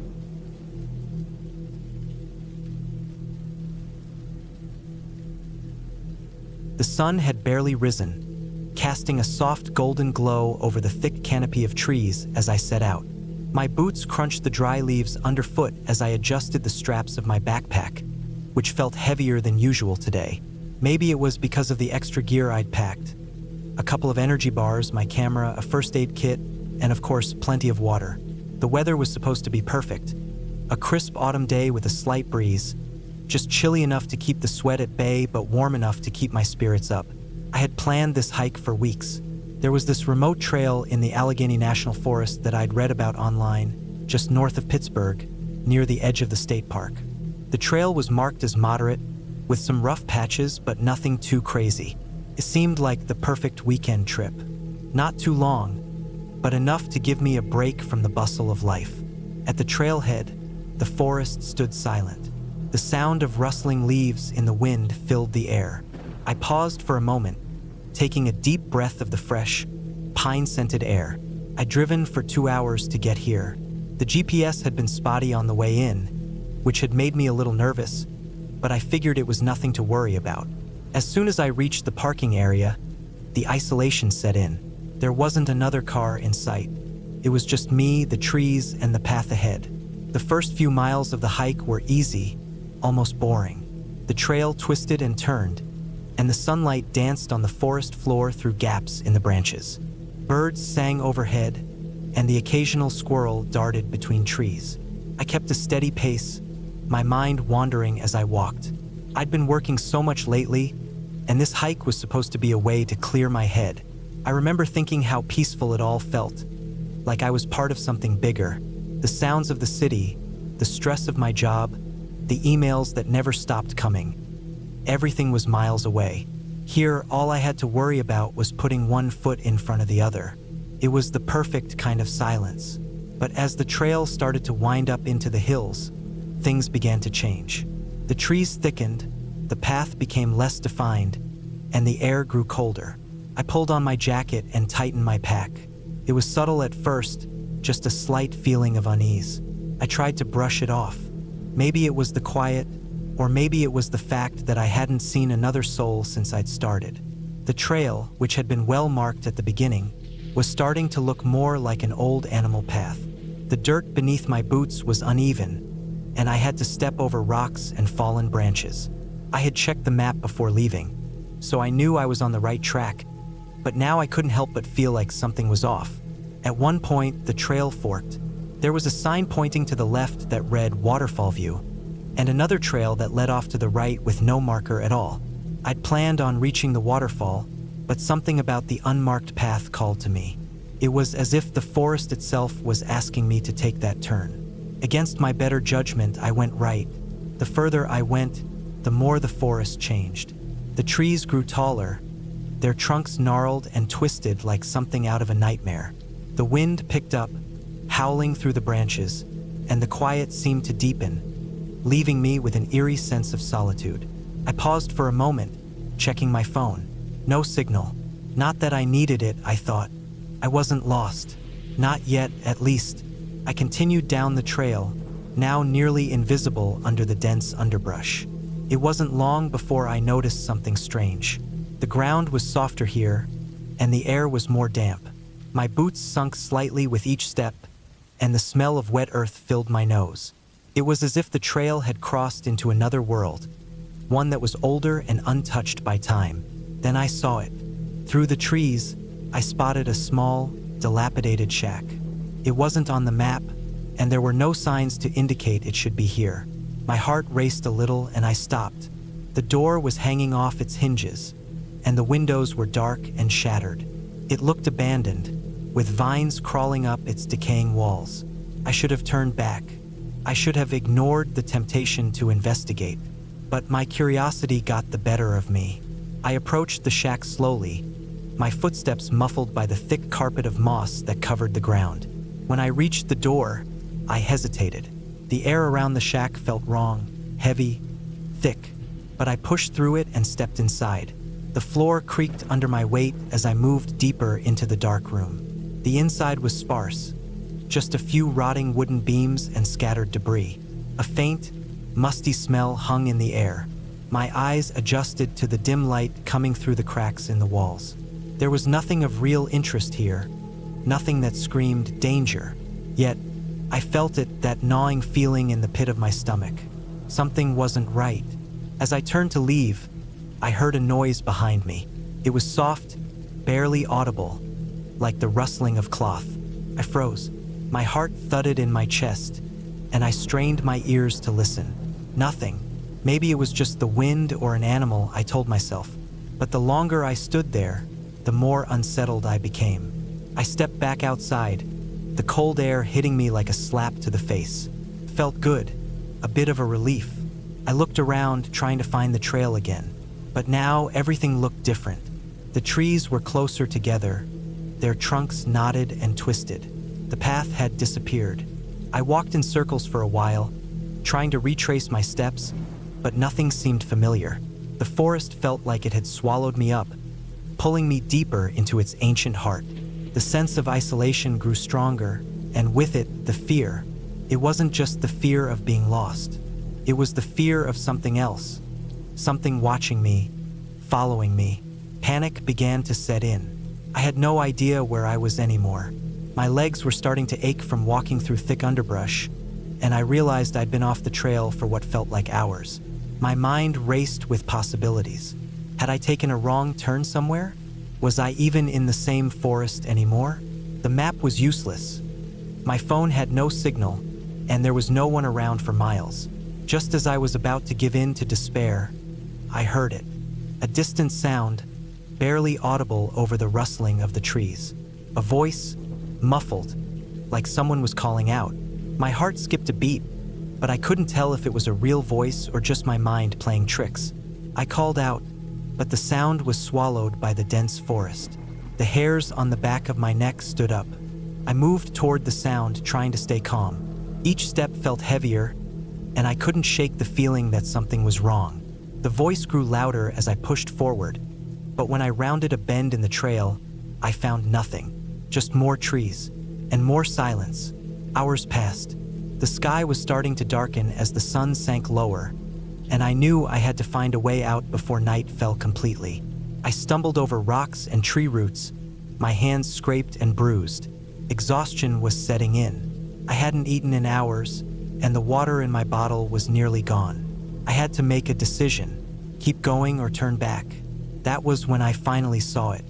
The sun had barely risen, casting a soft golden glow over the thick canopy of trees as I set out. My boots crunched the dry leaves underfoot as I adjusted the straps of my backpack, which felt heavier than usual today. Maybe it was because of the extra gear I'd packed. A couple of energy bars, my camera, a first aid kit, and of course, plenty of water. The weather was supposed to be perfect. A crisp autumn day with a slight breeze, just chilly enough to keep the sweat at bay, but warm enough to keep my spirits up. I had planned this hike for weeks. There was this remote trail in the Allegheny National Forest that I'd read about online, just north of Pittsburgh, near the edge of the state park. The trail was marked as moderate, with some rough patches, but nothing too crazy. It seemed like the perfect weekend trip. Not too long, but enough to give me a break from the bustle of life. At the trailhead, the forest stood silent. The sound of rustling leaves in the wind filled the air. I paused for a moment, taking a deep breath of the fresh, pine-scented air. I'd driven for 2 hours to get here. The GPS had been spotty on the way in, which had made me a little nervous, but I figured it was nothing to worry about. As soon as I reached the parking area, the isolation set in. There wasn't another car in sight. It was just me, the trees, and the path ahead. The first few miles of the hike were easy, almost boring. The trail twisted and turned, and the sunlight danced on the forest floor through gaps in the branches. Birds sang overhead, and the occasional squirrel darted between trees. I kept a steady pace, my mind wandering as I walked. I'd been working so much lately, and this hike was supposed to be a way to clear my head. I remember thinking how peaceful it all felt, like I was part of something bigger. The sounds of the city, the stress of my job, the emails that never stopped coming. Everything was miles away. Here, all I had to worry about was putting one foot in front of the other. It was the perfect kind of silence. But as the trail started to wind up into the hills, things began to change. The trees thickened, the path became less defined, and the air grew colder. I pulled on my jacket and tightened my pack. It was subtle at first, just a slight feeling of unease. I tried to brush it off. Maybe it was the quiet, or maybe it was the fact that I hadn't seen another soul since I'd started. The trail, which had been well marked at the beginning, was starting to look more like an old animal path. The dirt beneath my boots was uneven, and I had to step over rocks and fallen branches. I had checked the map before leaving, so I knew I was on the right track, but now I couldn't help but feel like something was off. At one point, the trail forked. There was a sign pointing to the left that read Waterfall View, and another trail that led off to the right with no marker at all. I'd planned on reaching the waterfall, but something about the unmarked path called to me. It was as if the forest itself was asking me to take that turn. Against my better judgment, I went right. The further I went, the more the forest changed. The trees grew taller, their trunks gnarled and twisted like something out of a nightmare. The wind picked up, howling through the branches, and the quiet seemed to deepen, leaving me with an eerie sense of solitude. I paused for a moment, checking my phone. No signal. Not that I needed it, I thought. I wasn't lost. Not yet, at least. I continued down the trail, now nearly invisible under the dense underbrush. It wasn't long before I noticed something strange. The ground was softer here, and the air was more damp. My boots sunk slightly with each step, and the smell of wet earth filled my nose. It was as if the trail had crossed into another world, one that was older and untouched by time. Then I saw it. Through the trees, I spotted a small, dilapidated shack. It wasn't on the map, and there were no signs to indicate it should be here. My heart raced a little and I stopped. The door was hanging off its hinges, and the windows were dark and shattered. It looked abandoned, with vines crawling up its decaying walls. I should have turned back. I should have ignored the temptation to investigate, but my curiosity got the better of me. I approached the shack slowly, my footsteps muffled by the thick carpet of moss that covered the ground. When I reached the door, I hesitated. The air around the shack felt wrong, heavy, thick, but I pushed through it and stepped inside. The floor creaked under my weight as I moved deeper into the dark room. The inside was sparse, just a few rotting wooden beams and scattered debris. A faint, musty smell hung in the air. My eyes adjusted to the dim light coming through the cracks in the walls. There was nothing of real interest here, nothing that screamed danger. Yet, I felt it, that gnawing feeling in the pit of my stomach. Something wasn't right. As I turned to leave, I heard a noise behind me. It was soft, barely audible, like the rustling of cloth. I froze. My heart thudded in my chest, and I strained my ears to listen. Nothing. Maybe it was just the wind or an animal, I told myself. But the longer I stood there, the more unsettled I became. I stepped back outside, the cold air hitting me like a slap to the face. Felt good, a bit of a relief. I looked around, trying to find the trail again. But now everything looked different. The trees were closer together, their trunks knotted and twisted. The path had disappeared. I walked in circles for a while, trying to retrace my steps, but nothing seemed familiar. The forest felt like it had swallowed me up, pulling me deeper into its ancient heart. The sense of isolation grew stronger, and with it, the fear. It wasn't just the fear of being lost. It was the fear of something else, something watching me, following me. Panic began to set in. I had no idea where I was anymore. My legs were starting to ache from walking through thick underbrush, and I realized I'd been off the trail for what felt like hours. My mind raced with possibilities. Had I taken a wrong turn somewhere? Was I even in the same forest anymore? The map was useless. My phone had no signal, and there was no one around for miles. Just as I was about to give in to despair, I heard it. A distant sound, barely audible over the rustling of the trees. A voice, muffled, like someone was calling out. My heart skipped a beat, but I couldn't tell if it was a real voice or just my mind playing tricks. I called out, but the sound was swallowed by the dense forest. The hairs on the back of my neck stood up. I moved toward the sound, trying to stay calm. Each step felt heavier, and I couldn't shake the feeling that something was wrong. The voice grew louder as I pushed forward, but when I rounded a bend in the trail, I found nothing. Just more trees, and more silence. Hours passed, The sky was starting to darken as the sun sank lower, and I knew I had to find a way out before night fell completely. I stumbled over rocks and tree roots, my hands scraped and bruised. Exhaustion was setting in. I hadn't eaten in hours, and the water in my bottle was nearly gone. I had to make a decision, keep going or turn back. That was when I finally saw it.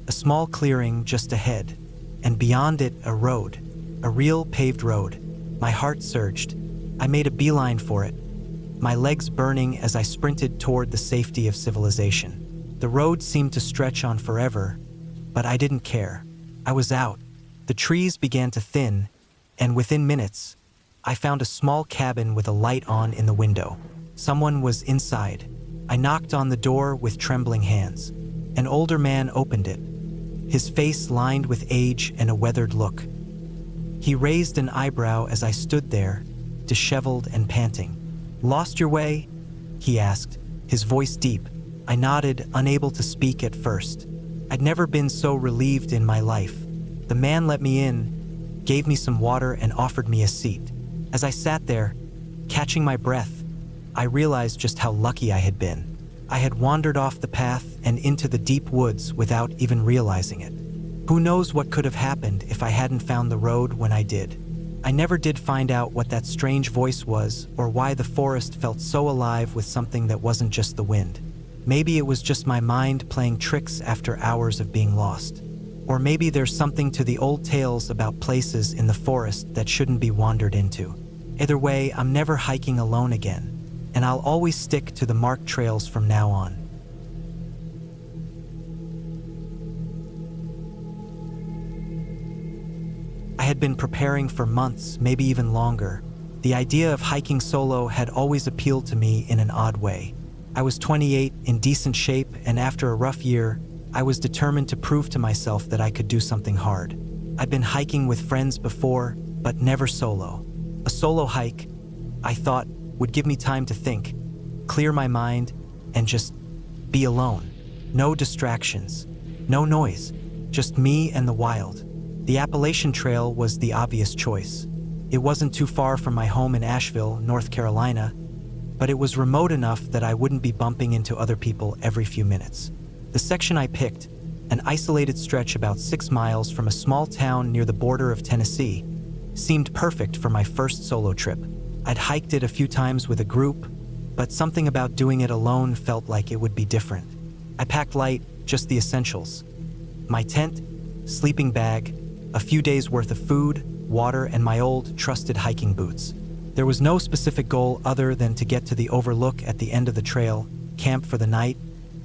A small clearing just ahead, and beyond it a road, a real paved road. My heart surged. I made a beeline for it, my legs burning as I sprinted toward the safety of civilization. The road seemed to stretch on forever, but I didn't care. I was out. The trees began to thin, and within minutes, I found a small cabin with a light on in the window. Someone was inside. I knocked on the door with trembling hands. An older man opened it, his face lined with age and a weathered look. He raised an eyebrow as I stood there, disheveled and panting. "Lost your way?" he asked, his voice deep. I nodded, unable to speak at first. I'd never been so relieved in my life. The man let me in, gave me some water and offered me a seat. As I sat there, catching my breath, I realized just how lucky I had been. I had wandered off the path and into the deep woods without even realizing it. Who knows what could have happened if I hadn't found the road when I did. I never did find out what that strange voice was or why the forest felt so alive with something that wasn't just the wind. Maybe it was just my mind playing tricks after hours of being lost. Or maybe there's something to the old tales about places in the forest that shouldn't be wandered into. Either way, I'm never hiking alone again, and I'll always stick to the marked trails from now on. I had been preparing for months, maybe even longer. The idea of hiking solo had always appealed to me in an odd way. I was 28, in decent shape, and after a rough year, I was determined to prove to myself that I could do something hard. I'd been hiking with friends before, but never solo. A solo hike, I thought, would give me time to think, clear my mind, and just be alone. No distractions, no noise, just me and the wild. The Appalachian Trail was the obvious choice. It wasn't too far from my home in Asheville, North Carolina, but it was remote enough that I wouldn't be bumping into other people every few minutes. The section I picked, an isolated stretch about 6 miles from a small town near the border of Tennessee, seemed perfect for my first solo trip. I'd hiked it a few times with a group, but something about doing it alone felt like it would be different. I packed light, just the essentials. My tent, sleeping bag, a few days worth of food, water, and my old, trusted hiking boots. There was no specific goal other than to get to the overlook at the end of the trail, camp for the night,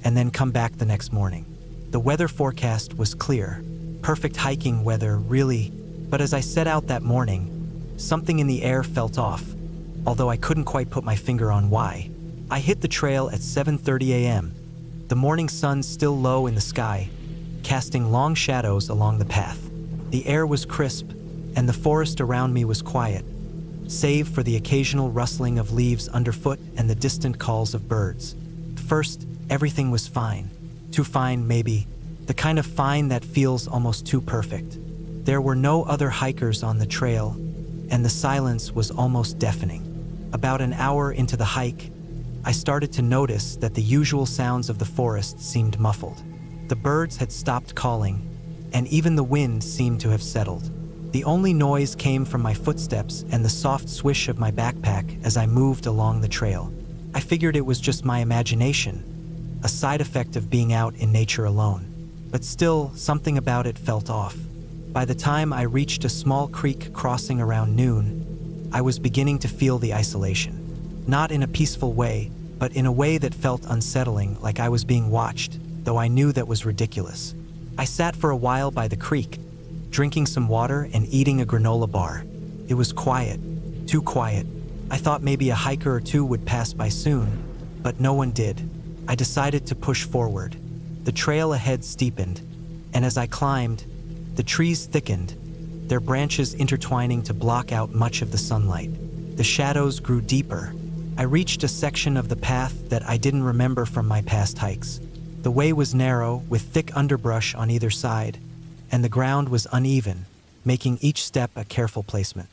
and then come back the next morning. The weather forecast was clear. Perfect hiking weather, really. But as I set out that morning, something in the air felt off, although I couldn't quite put my finger on why. I hit the trail at 7:30 a.m., the morning sun still low in the sky, casting long shadows along the path. The air was crisp, and the forest around me was quiet, save for the occasional rustling of leaves underfoot and the distant calls of birds. At first, everything was fine. Too fine, maybe. The kind of fine that feels almost too perfect. There were no other hikers on the trail, and the silence was almost deafening. About an hour into the hike, I started to notice that the usual sounds of the forest seemed muffled. The birds had stopped calling, and even the wind seemed to have settled. The only noise came from my footsteps and the soft swish of my backpack as I moved along the trail. I figured it was just my imagination, a side effect of being out in nature alone. But still, something about it felt off. By the time I reached a small creek crossing around noon, I was beginning to feel the isolation. Not in a peaceful way, but in a way that felt unsettling, like I was being watched, though I knew that was ridiculous. I sat for a while by the creek, drinking some water and eating a granola bar. It was quiet, too quiet. I thought maybe a hiker or two would pass by soon, but no one did. I decided to push forward. The trail ahead steepened, and as I climbed, the trees thickened, their branches intertwining to block out much of the sunlight. The shadows grew deeper. I reached a section of the path that I didn't remember from my past hikes. The way was narrow, with thick underbrush on either side, and the ground was uneven, making each step a careful placement.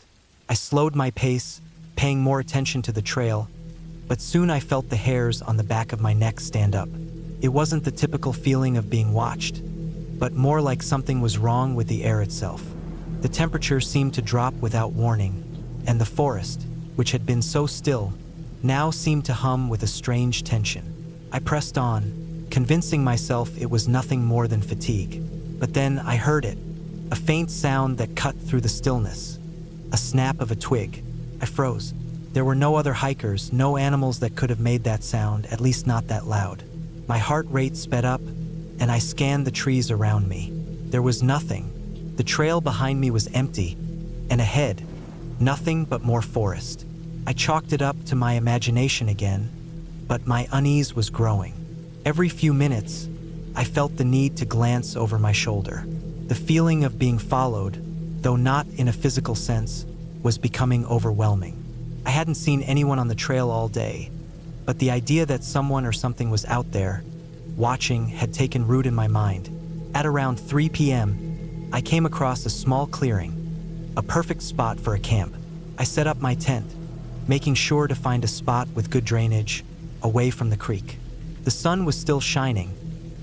I slowed my pace, paying more attention to the trail, but soon I felt the hairs on the back of my neck stand up. It wasn't the typical feeling of being watched, but more like something was wrong with the air itself. The temperature seemed to drop without warning, and the forest, which had been so still, now seemed to hum with a strange tension. I pressed on, convincing myself it was nothing more than fatigue. But then I heard it, a faint sound that cut through the stillness, a snap of a twig. I froze. There were no other hikers, no animals that could have made that sound, at least not that loud. My heart rate sped up, and I scanned the trees around me. There was nothing. The trail behind me was empty, and ahead, nothing but more forest. I chalked it up to my imagination again, but my unease was growing. Every few minutes, I felt the need to glance over my shoulder. The feeling of being followed, though not in a physical sense, was becoming overwhelming. I hadn't seen anyone on the trail all day, but the idea that someone or something was out there, watching, had taken root in my mind. At around 3 p.m., I came across a small clearing, a perfect spot for a camp. I set up my tent, making sure to find a spot with good drainage, away from the creek. The sun was still shining,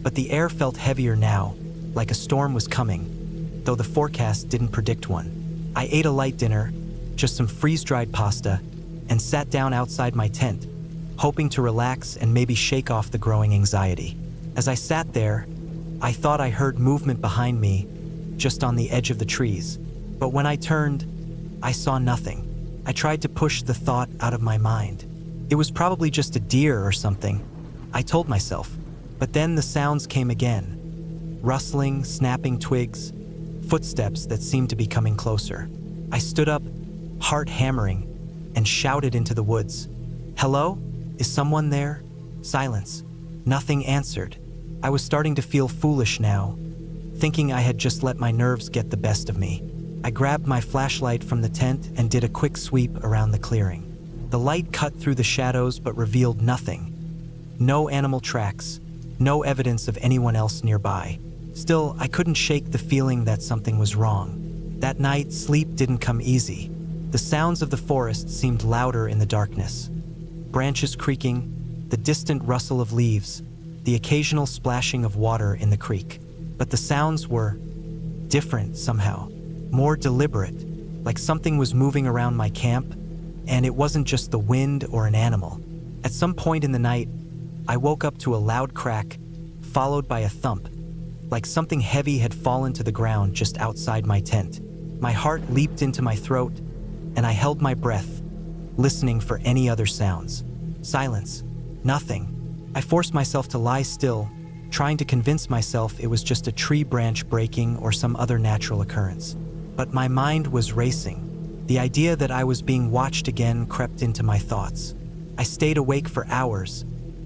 but the air felt heavier now, like a storm was coming, though the forecast didn't predict one. I ate a light dinner, just some freeze-dried pasta, and sat down outside my tent, hoping to relax and maybe shake off the growing anxiety. As I sat there, I thought I heard movement behind me, just on the edge of the trees. But when I turned, I saw nothing. I tried to push the thought out of my mind. It was probably just a deer or something, I told myself. But then the sounds came again. Rustling, snapping twigs, footsteps that seemed to be coming closer. I stood up, heart hammering, and shouted into the woods. "Hello? Is someone there?" Silence. Nothing answered. I was starting to feel foolish now, thinking I had just let my nerves get the best of me. I grabbed my flashlight from the tent and did a quick sweep around the clearing. The light cut through the shadows but revealed nothing. No animal tracks, no evidence of anyone else nearby. Still, I couldn't shake the feeling that something was wrong. That night, sleep didn't come easy. The sounds of the forest seemed louder in the darkness. Branches creaking, the distant rustle of leaves, the occasional splashing of water in the creek. But the sounds were different somehow, more deliberate, like something was moving around my camp, and it wasn't just the wind or an animal. At some point in the night, I woke up to a loud crack, followed by a thump, like something heavy had fallen to the ground just outside my tent. My heart leaped into my throat, and I held my breath, listening for any other sounds. Silence. Nothing. I forced myself to lie still, trying to convince myself it was just a tree branch breaking or some other natural occurrence. But my mind was racing. The idea that I was being watched again crept into my thoughts. I stayed awake for hours,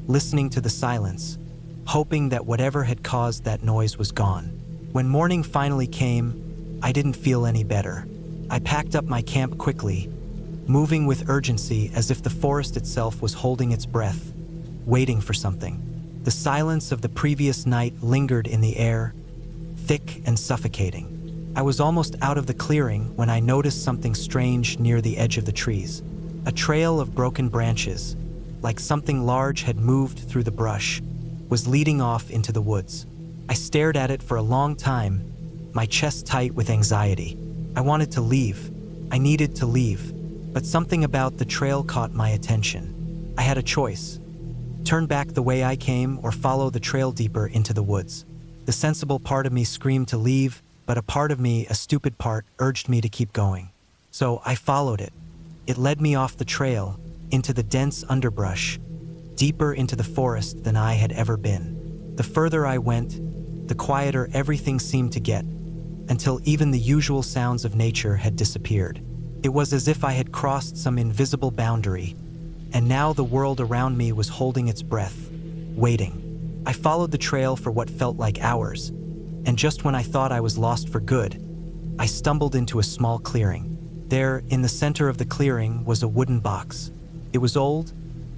listening to the silence, hoping that whatever had caused that noise was gone. When morning finally came, I didn't feel any better. I packed up my camp quickly, moving with urgency as if the forest itself was holding its breath, waiting for something. The silence of the previous night lingered in the air, thick and suffocating. I was almost out of the clearing when I noticed something strange near the edge of the trees. A trail of broken branches, like something large had moved through the brush, was leading off into the woods. I stared at it for a long time, my chest tight with anxiety. I wanted to leave. I needed to leave. But something about the trail caught my attention. I had a choice. Turn back the way I came or follow the trail deeper into the woods. The sensible part of me screamed to leave, but a part of me, a stupid part, urged me to keep going. So I followed it. It led me off the trail, into the dense underbrush, deeper into the forest than I had ever been. The further I went, the quieter everything seemed to get, until even the usual sounds of nature had disappeared. It was as if I had crossed some invisible boundary, and now the world around me was holding its breath, waiting. I followed the trail for what felt like hours, and just when I thought I was lost for good, I stumbled into a small clearing. There, in the center of the clearing, was a wooden box. It was old,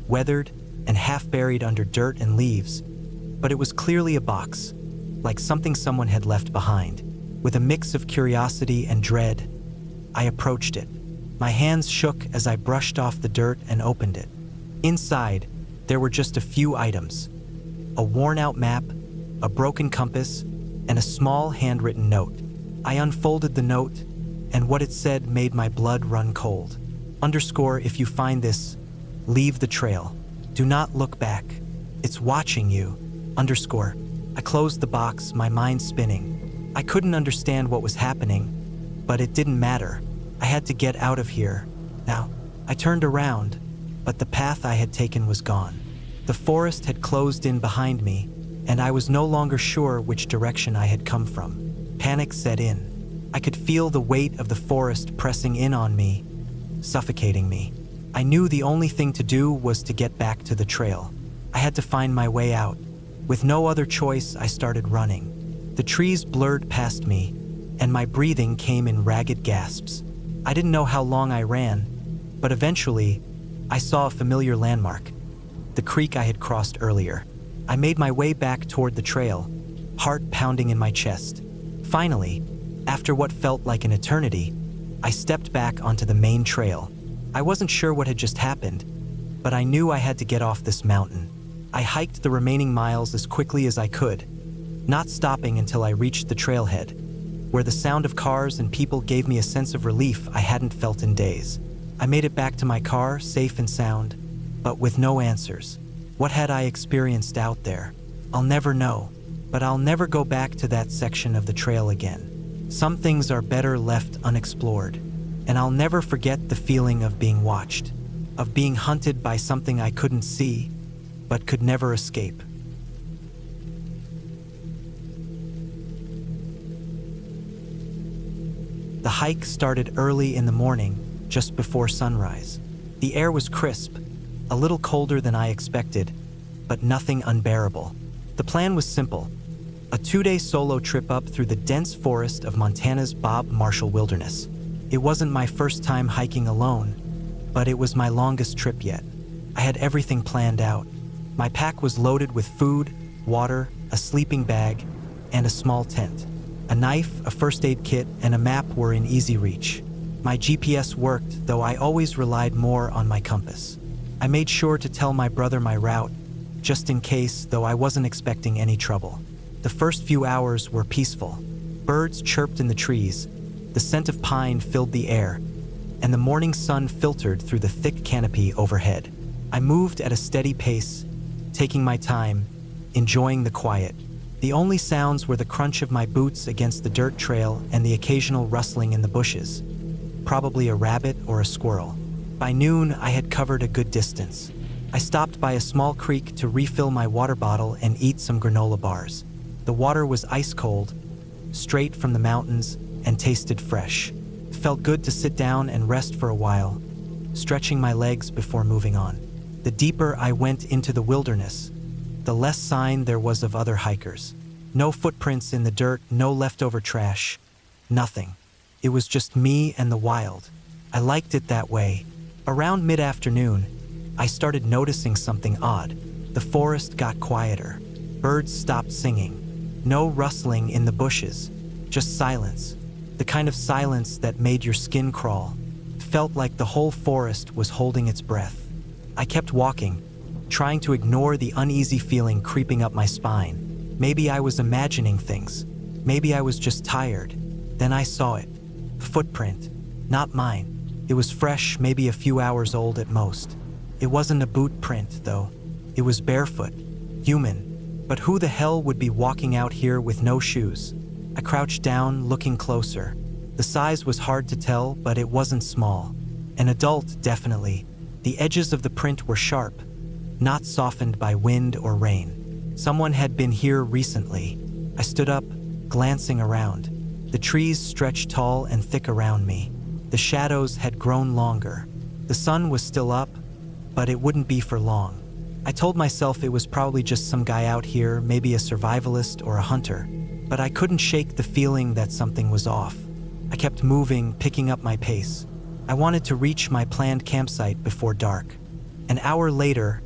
weathered, and half buried under dirt and leaves, but it was clearly a box, like something someone had left behind. With a mix of curiosity and dread, I approached it. My hands shook as I brushed off the dirt and opened it. Inside, there were just a few items: a worn-out map, a broken compass, and a small handwritten note. I unfolded the note, and what it said made my blood run cold. If you find this, leave the trail. Do not look back. It's watching you. I closed the box, my mind spinning. I couldn't understand what was happening, but it didn't matter. I had to get out of here. Now, I turned around, but the path I had taken was gone. The forest had closed in behind me, and I was no longer sure which direction I had come from. Panic set in. I could feel the weight of the forest pressing in on me, suffocating me. I knew the only thing to do was to get back to the trail. I had to find my way out. With no other choice, I started running. The trees blurred past me, and my breathing came in ragged gasps. I didn't know how long I ran, but eventually, I saw a familiar landmark, the creek I had crossed earlier. I made my way back toward the trail, heart pounding in my chest. Finally, after what felt like an eternity, I stepped back onto the main trail. I wasn't sure what had just happened, but I knew I had to get off this mountain. I hiked the remaining miles as quickly as I could, not stopping until I reached the trailhead, where the sound of cars and people gave me a sense of relief I hadn't felt in days. I made it back to my car, safe and sound, but with no answers. What had I experienced out there? I'll never know, but I'll never go back to that section of the trail again. Some things are better left unexplored, and I'll never forget the feeling of being watched, of being hunted by something I couldn't see, but could never escape. The hike started early in the morning, just before sunrise. The air was crisp, a little colder than I expected, but nothing unbearable. The plan was simple: a 2-day solo trip up through the dense forest of Montana's Bob Marshall Wilderness. It wasn't my first time hiking alone, but it was my longest trip yet. I had everything planned out. My pack was loaded with food, water, a sleeping bag, and a small tent. A knife, a first aid kit, and a map were in easy reach. My GPS worked, though I always relied more on my compass. I made sure to tell my brother my route, just in case, though I wasn't expecting any trouble. The first few hours were peaceful. Birds chirped in the trees, the scent of pine filled the air, and the morning sun filtered through the thick canopy overhead. I moved at a steady pace, taking my time, enjoying the quiet. The only sounds were the crunch of my boots against the dirt trail and the occasional rustling in the bushes. Probably a rabbit or a squirrel. By noon, I had covered a good distance. I stopped by a small creek to refill my water bottle and eat some granola bars. The water was ice cold, straight from the mountains, and tasted fresh. It felt good to sit down and rest for a while, stretching my legs before moving on. The deeper I went into the wilderness, the less sign there was of other hikers. No footprints in the dirt, no leftover trash, nothing. It was just me and the wild. I liked it that way. Around mid-afternoon, I started noticing something odd. The forest got quieter. Birds stopped singing. No rustling in the bushes, just silence. The kind of silence that made your skin crawl. It felt like the whole forest was holding its breath. I kept walking, trying to ignore the uneasy feeling creeping up my spine. Maybe I was imagining things. Maybe I was just tired. Then I saw it. A footprint. Not mine. It was fresh, maybe a few hours old at most. It wasn't a boot print, though. It was barefoot. Human. But who the hell would be walking out here with no shoes? I crouched down, looking closer. The size was hard to tell, but it wasn't small. An adult, definitely. The edges of the print were sharp, not softened by wind or rain. Someone had been here recently. I stood up, glancing around. The trees stretched tall and thick around me. The shadows had grown longer. The sun was still up, but it wouldn't be for long. I told myself it was probably just some guy out here, maybe a survivalist or a hunter, but I couldn't shake the feeling that something was off. I kept moving, picking up my pace. I wanted to reach my planned campsite before dark. An hour later,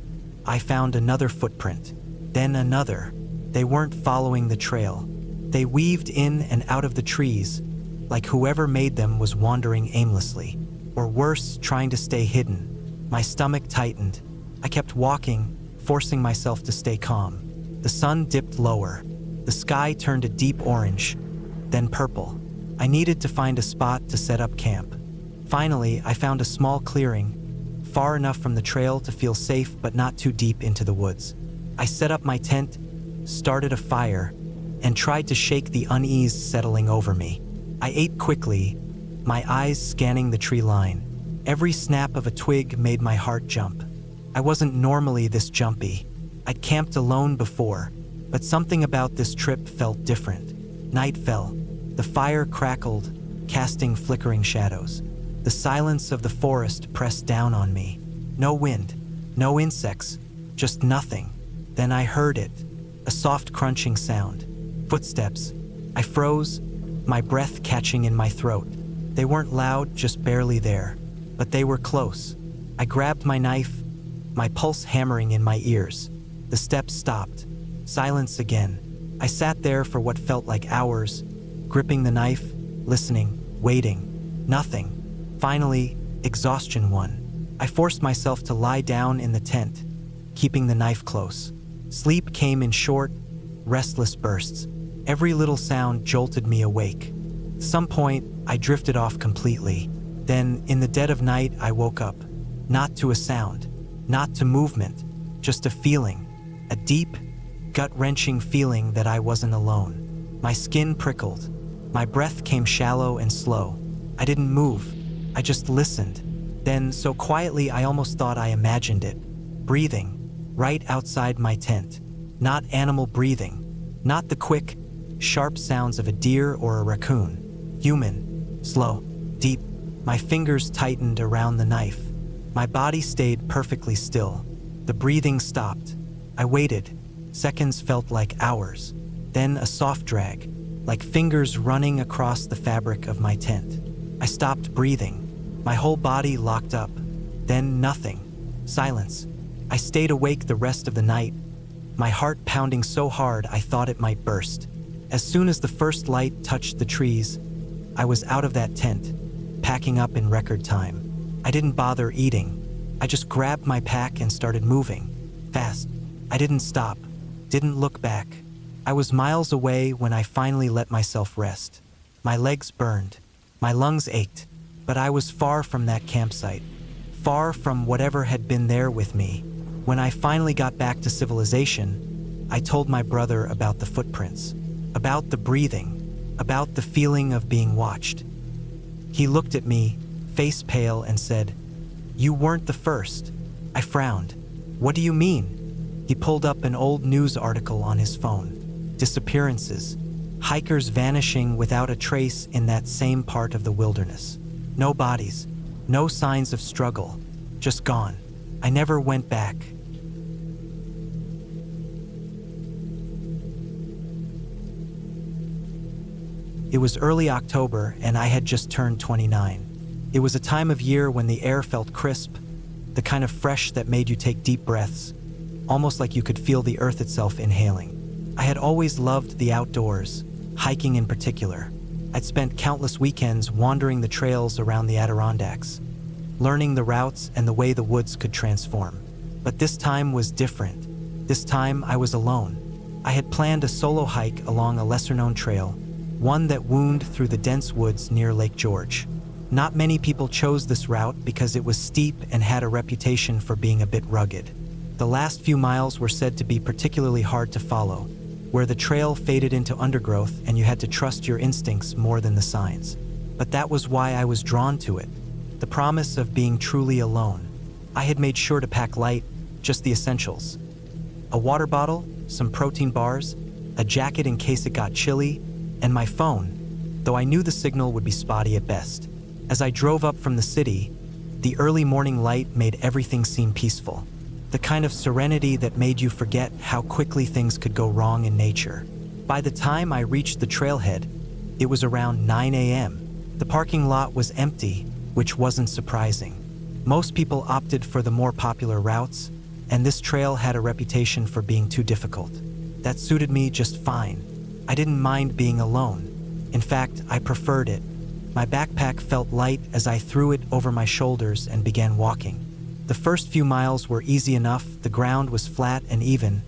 I found another footprint, then another. They weren't following the trail. They weaved in and out of the trees, like whoever made them was wandering aimlessly. or worse, trying to stay hidden. My stomach tightened. I kept walking, forcing myself to stay calm. The sun dipped lower. The sky turned a deep orange, then purple. I needed to find a spot to set up camp. Finally, I found a small clearing, far enough from the trail to feel safe but not too deep into the woods. I set up my tent, started a fire, and tried to shake the unease settling over me. I ate quickly, my eyes scanning the tree line. Every snap of a twig made my heart jump. I wasn't normally this jumpy. I'd camped alone before, but something about this trip felt different. Night fell. The fire crackled, casting flickering shadows. The silence of the forest pressed down on me. No wind, no insects, just nothing. Then I heard it, a soft crunching sound. Footsteps. I froze, my breath catching in my throat. They weren't loud, just barely there, but they were close. I grabbed my knife, my pulse hammering in my ears. The steps stopped. Silence again. I sat there for what felt like hours, gripping the knife, listening, waiting. Nothing. Finally, exhaustion won. I forced myself to lie down in the tent, keeping the knife close. Sleep came in short, restless bursts. Every little sound jolted me awake. At some point, I drifted off completely. Then, in the dead of night, I woke up. Not to a sound, not to movement, just a feeling. A deep, gut-wrenching feeling that I wasn't alone. My skin prickled. My breath came shallow and slow. I didn't move. I just listened. Then, so quietly I almost thought I imagined it. Breathing, right outside my tent. Not animal breathing. Not the quick, sharp sounds of a deer or a raccoon. Human, slow, deep. My fingers tightened around the knife. My body stayed perfectly still. The breathing stopped. I waited. Seconds felt like hours. Then a soft drag, like fingers running across the fabric of my tent. I stopped breathing. My whole body locked up. Then nothing. Silence. I stayed awake the rest of the night, my heart pounding so hard I thought it might burst. As soon as the first light touched the trees, I was out of that tent, packing up in record time. I didn't bother eating. I just grabbed my pack and started moving. Fast. I didn't stop. Didn't look back. I was miles away when I finally let myself rest. My legs burned. My lungs ached. But I was far from that campsite. Far from whatever had been there with me. When I finally got back to civilization, I told my brother about the footprints, about the breathing, about the feeling of being watched. He looked at me, face pale, and said, "You weren't the first." I frowned. "What do you mean?" He pulled up an old news article on his phone. Disappearances. Hikers vanishing without a trace in that same part of the wilderness. No bodies. No signs of struggle. Just gone. I never went back. It was early October, and I had just turned 29. It was a time of year when the air felt crisp, the kind of fresh that made you take deep breaths, almost like you could feel the earth itself inhaling. I had always loved the outdoors, hiking in particular. I'd spent countless weekends wandering the trails around the Adirondacks, learning the routes and the way the woods could transform. But this time was different. This time I was alone. I had planned a solo hike along a lesser-known trail, one that wound through the dense woods near Lake George. Not many people chose this route because it was steep and had a reputation for being a bit rugged. The last few miles were said to be particularly hard to follow, where the trail faded into undergrowth and you had to trust your instincts more than the signs. But that was why I was drawn to it. The promise of being truly alone. I had made sure to pack light, just the essentials. A water bottle, some protein bars, a jacket in case it got chilly, and my phone, though I knew the signal would be spotty at best. As I drove up from the city, the early morning light made everything seem peaceful. The kind of serenity that made you forget how quickly things could go wrong in nature. By the time I reached the trailhead, it was around 9 a.m. The parking lot was empty, which wasn't surprising. Most people opted for the more popular routes, and this trail had a reputation for being too difficult. That suited me just fine. I didn't mind being alone. In fact, I preferred it. My backpack felt light as I threw it over my shoulders and began walking. The first few miles were easy enough, the ground was flat and even,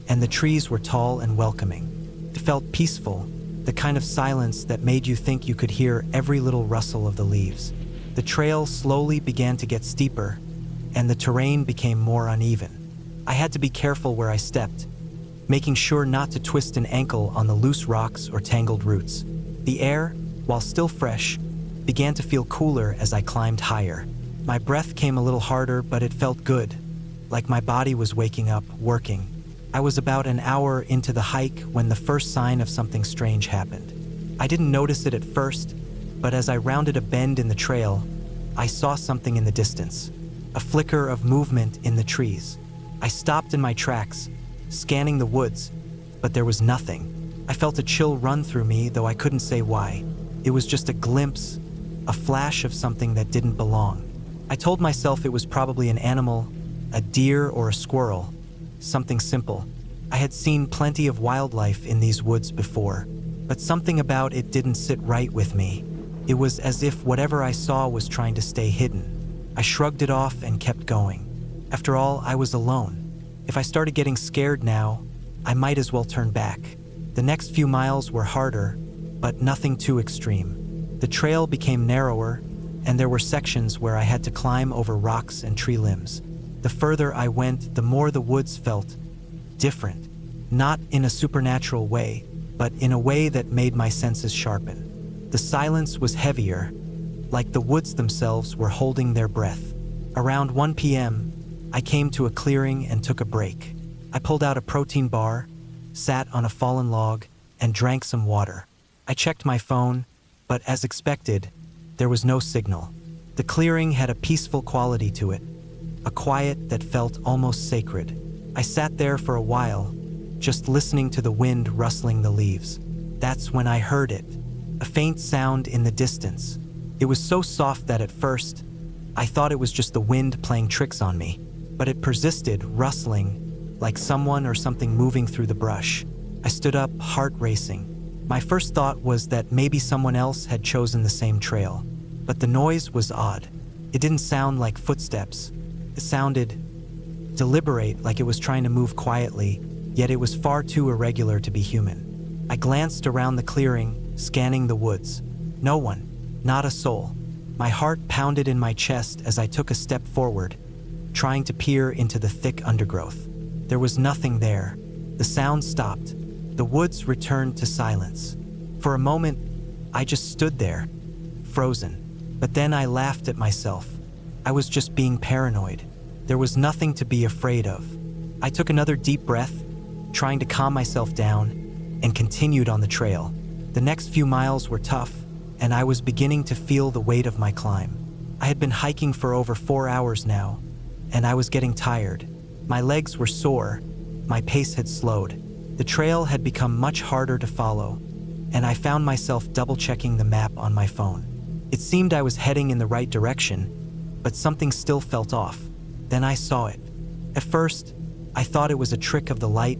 and the trees were tall and welcoming. It felt peaceful, the kind of silence that made you think you could hear every little rustle of the leaves. The trail slowly began to get steeper, and the terrain became more uneven. I had to be careful where I stepped, making sure not to twist an ankle on the loose rocks or tangled roots. The air, while still fresh, began to feel cooler as I climbed higher. My breath came a little harder, but it felt good, like my body was waking up, working. I was about an hour into the hike when the first sign of something strange happened. I didn't notice it at first, but as I rounded a bend in the trail, I saw something in the distance, a flicker of movement in the trees. I stopped in my tracks, scanning the woods, but there was nothing. I felt a chill run through me, though I couldn't say why. It was just a glimpse, a flash of something that didn't belong. I told myself it was probably an animal, a deer or a squirrel, something simple. I had seen plenty of wildlife in these woods before, but something about it didn't sit right with me. It was as if whatever I saw was trying to stay hidden. I shrugged it off and kept going. After all, I was alone. If I started getting scared now, I might as well turn back. The next few miles were harder, but nothing too extreme. The trail became narrower, and there were sections where I had to climb over rocks and tree limbs. The further I went, the more the woods felt different. Not in a supernatural way, but in a way that made my senses sharpen. The silence was heavier, like the woods themselves were holding their breath. Around 1 p.m., I came to a clearing and took a break. I pulled out a protein bar, sat on a fallen log, and drank some water. I checked my phone, but as expected, there was no signal. The clearing had a peaceful quality to it, a quiet that felt almost sacred. I sat there for a while, just listening to the wind rustling the leaves. That's when I heard it, a faint sound in the distance. It was so soft that at first, I thought it was just the wind playing tricks on me, but it persisted, rustling, like someone or something moving through the brush. I stood up, heart racing. My first thought was that maybe someone else had chosen the same trail, but the noise was odd. It didn't sound like footsteps. It sounded deliberate, like it was trying to move quietly, yet it was far too irregular to be human. I glanced around the clearing, scanning the woods. No one, not a soul. My heart pounded in my chest as I took a step forward, trying to peer into the thick undergrowth. There was nothing there. The sound stopped. The woods returned to silence. For a moment, I just stood there, frozen. But then I laughed at myself. I was just being paranoid. There was nothing to be afraid of. I took another deep breath, trying to calm myself down, and continued on the trail. The next few miles were tough, and I was beginning to feel the weight of my climb. I had been hiking for over 4 hours now, and I was getting tired. My legs were sore, my pace had slowed. The trail had become much harder to follow, and I found myself double-checking the map on my phone. It seemed I was heading in the right direction, but something still felt off. Then I saw it. At first, I thought it was a trick of the light,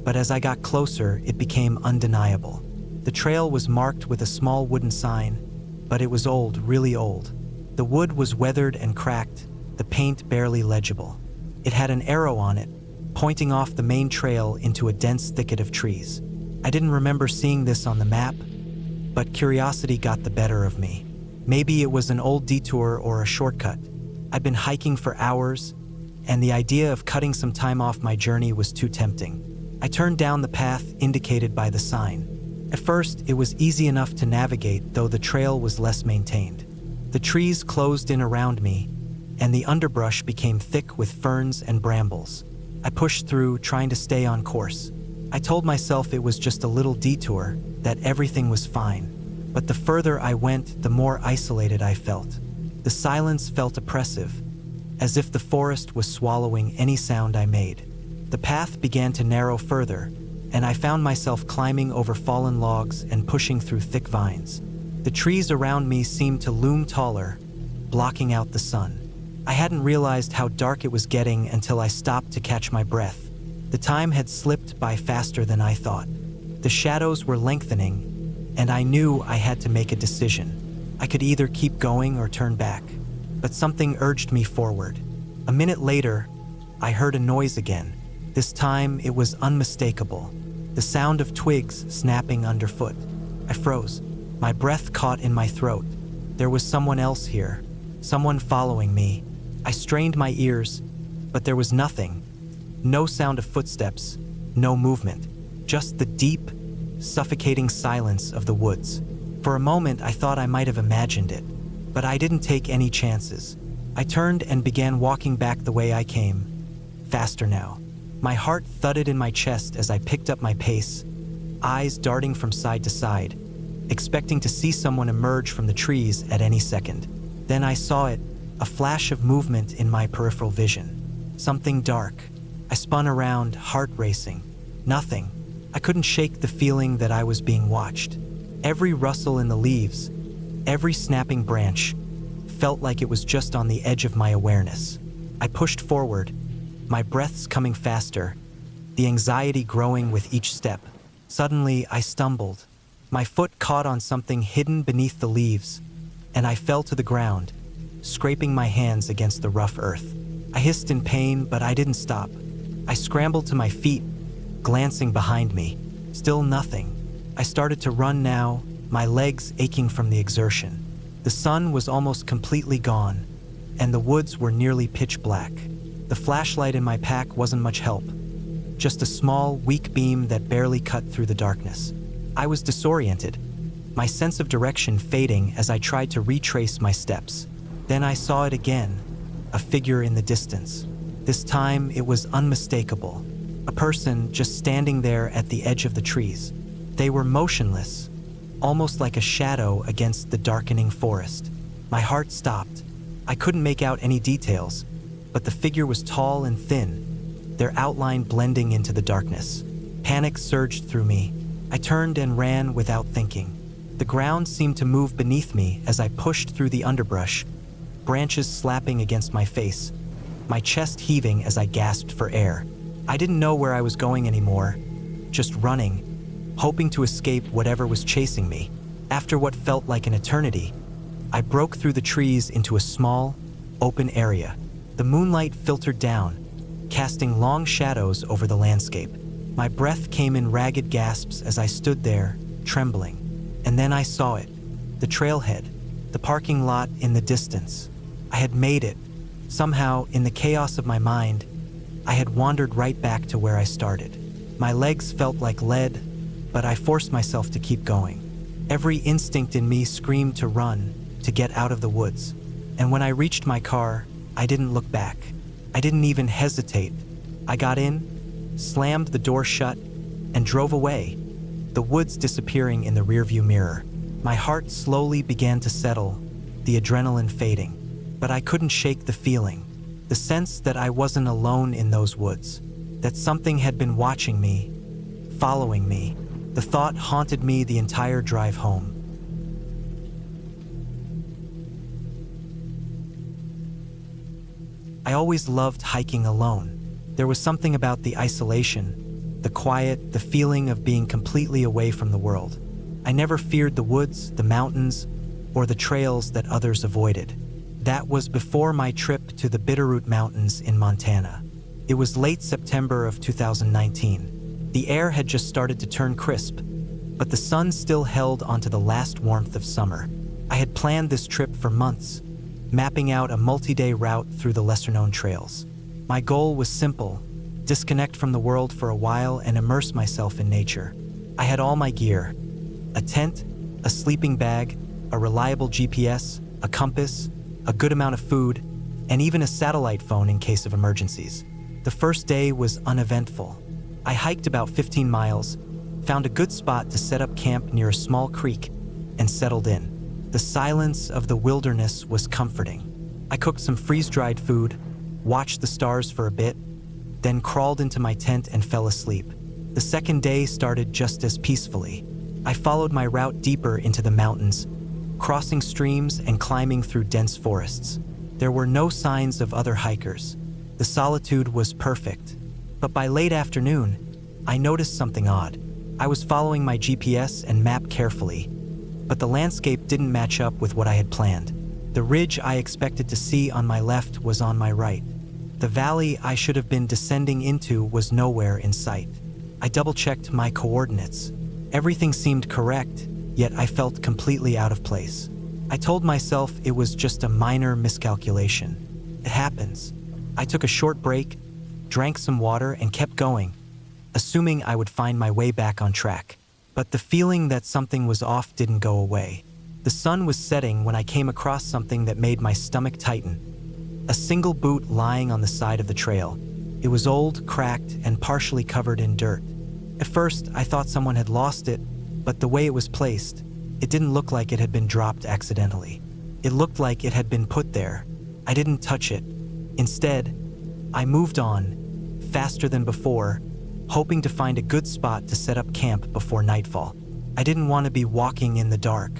but as I got closer, it became undeniable. The trail was marked with a small wooden sign, but it was old, really old. The wood was weathered and cracked, the paint barely legible. It had an arrow on it, pointing off the main trail into a dense thicket of trees. I didn't remember seeing this on the map, but curiosity got the better of me. Maybe it was an old detour or a shortcut. I'd been hiking for hours, and the idea of cutting some time off my journey was too tempting. I turned down the path indicated by the sign. At first, it was easy enough to navigate, though the trail was less maintained. The trees closed in around me, and the underbrush became thick with ferns and brambles. I pushed through, trying to stay on course. I told myself it was just a little detour, that everything was fine. But the further I went, the more isolated I felt. The silence felt oppressive, as if the forest was swallowing any sound I made. The path began to narrow further, and I found myself climbing over fallen logs and pushing through thick vines. The trees around me seemed to loom taller, blocking out the sun. I hadn't realized how dark it was getting until I stopped to catch my breath. The time had slipped by faster than I thought. The shadows were lengthening, and I knew I had to make a decision. I could either keep going or turn back, but something urged me forward. A minute later, I heard a noise again. This time, it was unmistakable. The sound of twigs snapping underfoot. I froze. My breath caught in my throat. There was someone else here, someone following me. I strained my ears, but there was nothing. No sound of footsteps, no movement, just the deep, suffocating silence of the woods. For a moment, I thought I might have imagined it, but I didn't take any chances. I turned and began walking back the way I came, faster now. My heart thudded in my chest as I picked up my pace, eyes darting from side to side, expecting to see someone emerge from the trees at any second. Then I saw it, a flash of movement in my peripheral vision. Something dark. I spun around, heart racing. Nothing. I couldn't shake the feeling that I was being watched. Every rustle in the leaves, every snapping branch, felt like it was just on the edge of my awareness. I pushed forward, my breaths coming faster, the anxiety growing with each step. Suddenly, I stumbled. My foot caught on something hidden beneath the leaves, and I fell to the ground, scraping my hands against the rough earth. I hissed in pain, but I didn't stop. I scrambled to my feet, glancing behind me. Still nothing. I started to run now, my legs aching from the exertion. The sun was almost completely gone, and the woods were nearly pitch black. The flashlight in my pack wasn't much help, just a small, weak beam that barely cut through the darkness. I was disoriented, my sense of direction fading as I tried to retrace my steps. Then I saw it again, a figure in the distance. This time it was unmistakable, a person just standing there at the edge of the trees. They were motionless, almost like a shadow against the darkening forest. My heart stopped. I couldn't make out any details, but the figure was tall and thin, their outline blending into the darkness. Panic surged through me. I turned and ran without thinking. The ground seemed to move beneath me as I pushed through the underbrush, branches slapping against my face, my chest heaving as I gasped for air. I didn't know where I was going anymore, just running, hoping to escape whatever was chasing me. After what felt like an eternity, I broke through the trees into a small, open area. The moonlight filtered down, casting long shadows over the landscape. My breath came in ragged gasps as I stood there, trembling. And then I saw it, the trailhead, the parking lot in the distance. I had made it. Somehow, in the chaos of my mind, I had wandered right back to where I started. My legs felt like lead, but I forced myself to keep going. Every instinct in me screamed to run, to get out of the woods. And when I reached my car, I didn't look back. I didn't even hesitate. I got in, slammed the door shut, and drove away, the woods disappearing in the rearview mirror. My heart slowly began to settle, the adrenaline fading. But I couldn't shake the feeling, the sense that I wasn't alone in those woods, that something had been watching me, following me. The thought haunted me the entire drive home. I always loved hiking alone. There was something about the isolation, the quiet, the feeling of being completely away from the world. I never feared the woods, the mountains, or the trails that others avoided. That was before my trip to the Bitterroot Mountains in Montana. It was late September of 2019. The air had just started to turn crisp, but the sun still held onto the last warmth of summer. I had planned this trip for months, mapping out a multi-day route through the lesser-known trails. My goal was simple: disconnect from the world for a while and immerse myself in nature. I had all my gear: a tent, a sleeping bag, a reliable GPS, a compass, a good amount of food, and even a satellite phone in case of emergencies. The first day was uneventful. I hiked about 15 miles, found a good spot to set up camp near a small creek, and settled in. The silence of the wilderness was comforting. I cooked some freeze-dried food, watched the stars for a bit, then crawled into my tent and fell asleep. The second day started just as peacefully. I followed my route deeper into the mountains, crossing streams and climbing through dense forests. There were no signs of other hikers. The solitude was perfect. But by late afternoon, I noticed something odd. I was following my GPS and map carefully, but the landscape didn't match up with what I had planned. The ridge I expected to see on my left was on my right. The valley I should have been descending into was nowhere in sight. I double-checked my coordinates. Everything seemed correct, yet I felt completely out of place. I told myself it was just a minor miscalculation. It happens. I took a short break, drank some water, and kept going, assuming I would find my way back on track. But the feeling that something was off didn't go away. The sun was setting when I came across something that made my stomach tighten. A single boot lying on the side of the trail. It was old, cracked, and partially covered in dirt. At first, I thought someone had lost it, but the way it was placed, it didn't look like it had been dropped accidentally. It looked like it had been put there. I didn't touch it. Instead, I moved on, faster than before, hoping to find a good spot to set up camp before nightfall. I didn't want to be walking in the dark.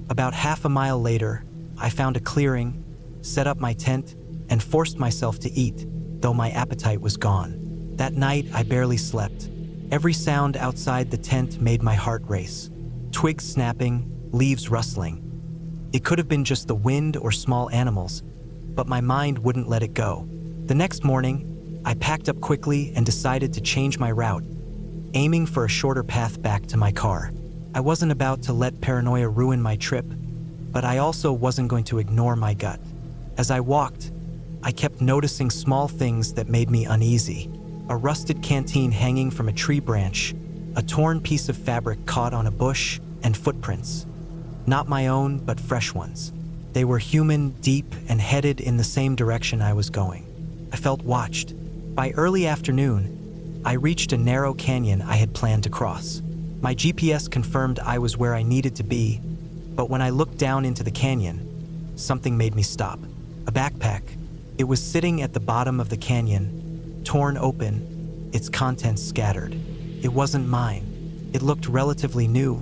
About half a mile later, I found a clearing, set up my tent, and forced myself to eat, though my appetite was gone. That night, I barely slept. Every sound outside the tent made my heart race. Twigs snapping, leaves rustling. It could have been just the wind or small animals, but my mind wouldn't let it go. The next morning, I packed up quickly and decided to change my route, aiming for a shorter path back to my car. I wasn't about to let paranoia ruin my trip, but I also wasn't going to ignore my gut. As I walked, I kept noticing small things that made me uneasy. A rusted canteen hanging from a tree branch, a torn piece of fabric caught on a bush, and footprints. Not my own, but fresh ones. They were human, deep, and headed in the same direction I was going. I felt watched. By early afternoon, I reached a narrow canyon I had planned to cross. My GPS confirmed I was where I needed to be, but when I looked down into the canyon, something made me stop. A backpack. It was sitting at the bottom of the canyon, torn open, its contents scattered. It wasn't mine. It looked relatively new,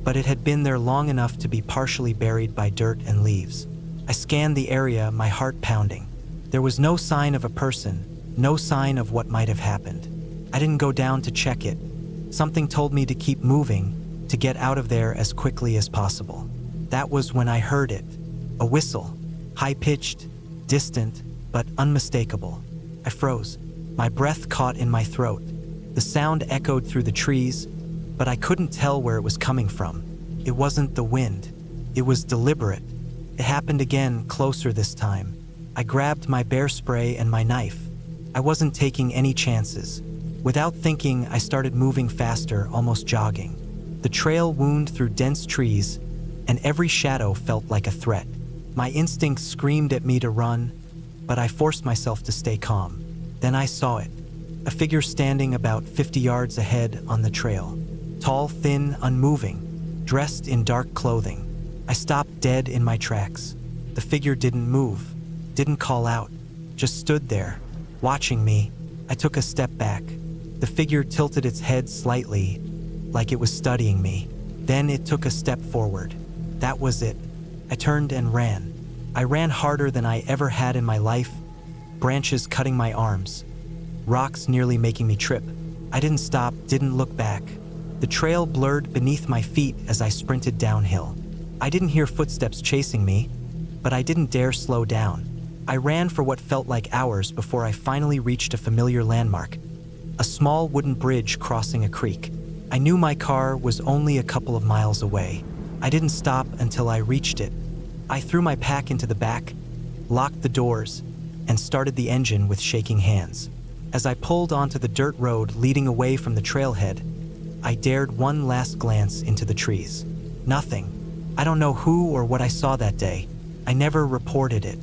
but it had been there long enough to be partially buried by dirt and leaves. I scanned the area, my heart pounding. There was no sign of a person, no sign of what might have happened. I didn't go down to check it. Something told me to keep moving, to get out of there as quickly as possible. That was when I heard it. A whistle, high-pitched, distant, but unmistakable. I froze. My breath caught in my throat. The sound echoed through the trees, but I couldn't tell where it was coming from. It wasn't the wind. It was deliberate. It happened again, closer this time. I grabbed my bear spray and my knife. I wasn't taking any chances. Without thinking, I started moving faster, almost jogging. The trail wound through dense trees, and every shadow felt like a threat. My instincts screamed at me to run, but I forced myself to stay calm. Then I saw it. A figure standing about 50 yards ahead on the trail. Tall, thin, unmoving, dressed in dark clothing. I stopped dead in my tracks. The figure didn't move, didn't call out, just stood there, watching me. I took a step back. The figure tilted its head slightly, like it was studying me. Then it took a step forward. That was it. I turned and ran. I ran harder than I ever had in my life, branches cutting my arms, rocks nearly making me trip. I didn't stop, didn't look back. The trail blurred beneath my feet as I sprinted downhill. I didn't hear footsteps chasing me, but I didn't dare slow down. I ran for what felt like hours before I finally reached a familiar landmark, a small wooden bridge crossing a creek. I knew my car was only a couple of miles away. I didn't stop until I reached it. I threw my pack into the back, locked the doors, and started the engine with shaking hands. As I pulled onto the dirt road leading away from the trailhead, I dared one last glance into the trees. Nothing. I don't know who or what I saw that day. I never reported it.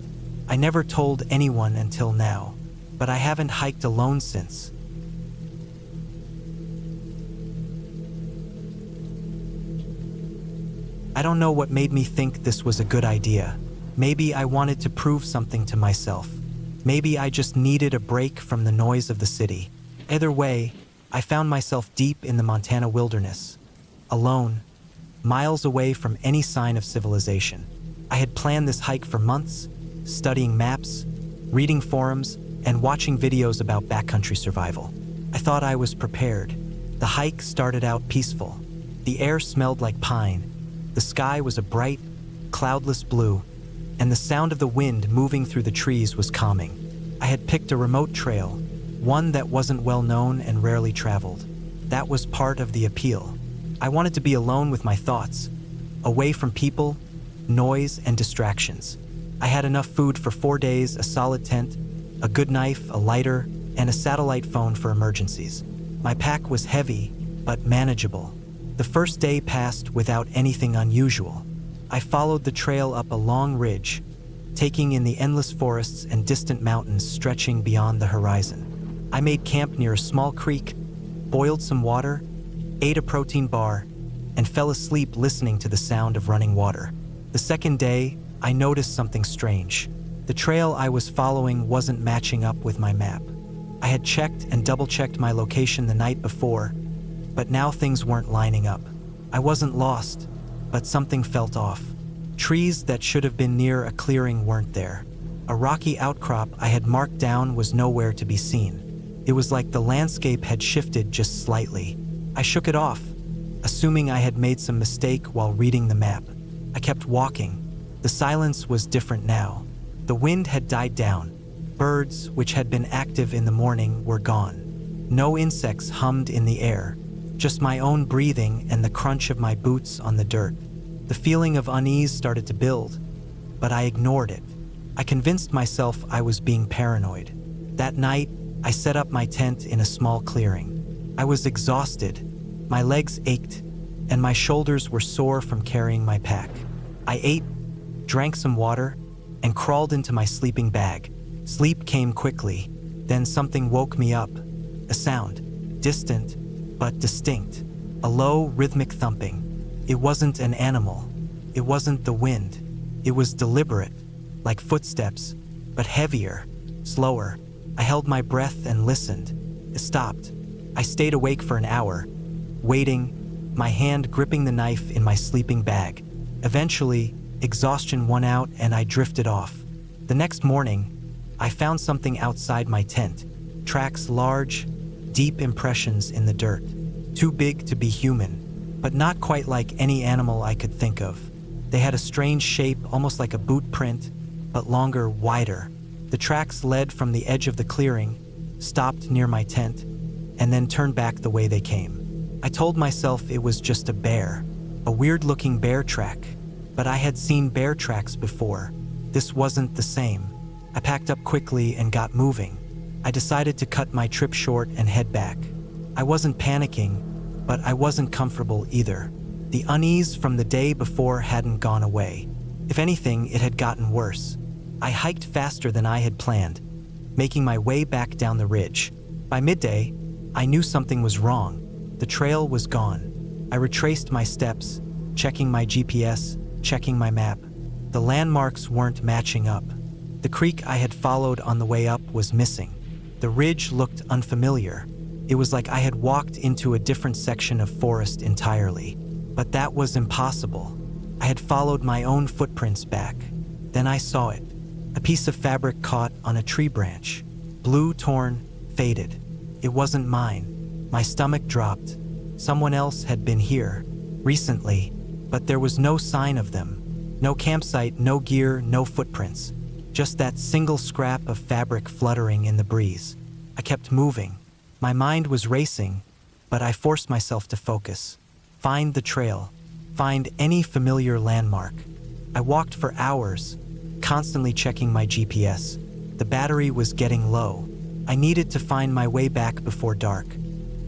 I never told anyone until now, but I haven't hiked alone since. I don't know what made me think this was a good idea. Maybe I wanted to prove something to myself. Maybe I just needed a break from the noise of the city. Either way, I found myself deep in the Montana wilderness, alone, miles away from any sign of civilization. I had planned this hike for months, studying maps, reading forums, and watching videos about backcountry survival. I thought I was prepared. The hike started out peaceful. The air smelled like pine, The sky was a bright, cloudless blue, and the sound of the wind moving through the trees was calming. I had picked a remote trail, one that wasn't well known and rarely traveled. That was part of the appeal. I wanted to be alone with my thoughts, away from people, noise, and distractions. I had enough food for 4 days, a solid tent, a good knife, a lighter, and a satellite phone for emergencies. My pack was heavy, but manageable. The first day passed without anything unusual. I followed the trail up a long ridge, taking in the endless forests and distant mountains stretching beyond the horizon. I made camp near a small creek, boiled some water, ate a protein bar, and fell asleep listening to the sound of running water. The second day, I noticed something strange. The trail I was following wasn't matching up with my map. I had checked and double-checked my location the night before, but now things weren't lining up. I wasn't lost, but something felt off. Trees that should have been near a clearing weren't there. A rocky outcrop I had marked down was nowhere to be seen. It was like the landscape had shifted just slightly. I shook it off, assuming I had made some mistake while reading the map. I kept walking. The silence was different now. The wind had died down. Birds, which had been active in the morning, were gone. No insects hummed in the air, just my own breathing and the crunch of my boots on the dirt. The feeling of unease started to build, but I ignored it. I convinced myself I was being paranoid. That night, I set up my tent in a small clearing. I was exhausted, my legs ached, and my shoulders were sore from carrying my pack. I ate, drank some water, and crawled into my sleeping bag. Sleep came quickly, then something woke me up. A sound, distant but distinct, a low, rhythmic thumping. It wasn't an animal. It wasn't the wind. It was deliberate, like footsteps, but heavier, slower. I held my breath and listened. It stopped. I stayed awake for an hour, waiting, my hand gripping the knife in my sleeping bag. Eventually, exhaustion won out and I drifted off. The next morning, I found something outside my tent. Tracks, large, deep impressions in the dirt. Too big to be human, but not quite like any animal I could think of. They had a strange shape, almost like a boot print, but longer, wider. The tracks led from the edge of the clearing, stopped near my tent, and then turned back the way they came. I told myself it was just a bear, a weird-looking bear track, but I had seen bear tracks before. This wasn't the same. I packed up quickly and got moving. I decided to cut my trip short and head back. I wasn't panicking, but I wasn't comfortable either. The unease from the day before hadn't gone away. If anything, it had gotten worse. I hiked faster than I had planned, making my way back down the ridge. By midday, I knew something was wrong. The trail was gone. I retraced my steps, checking my GPS, checking my map. The landmarks weren't matching up. The creek I had followed on the way up was missing. The ridge looked unfamiliar. It was like I had walked into a different section of forest entirely. But that was impossible. I had followed my own footprints back. Then I saw it. A piece of fabric caught on a tree branch. Blue, torn, faded. It wasn't mine. My stomach dropped. Someone else had been here, recently, but there was no sign of them. No campsite, no gear, no footprints. Just that single scrap of fabric fluttering in the breeze. I kept moving. My mind was racing, but I forced myself to focus. Find the trail. Find any familiar landmark. I walked for hours, constantly checking my GPS. The battery was getting low. I needed to find my way back before dark.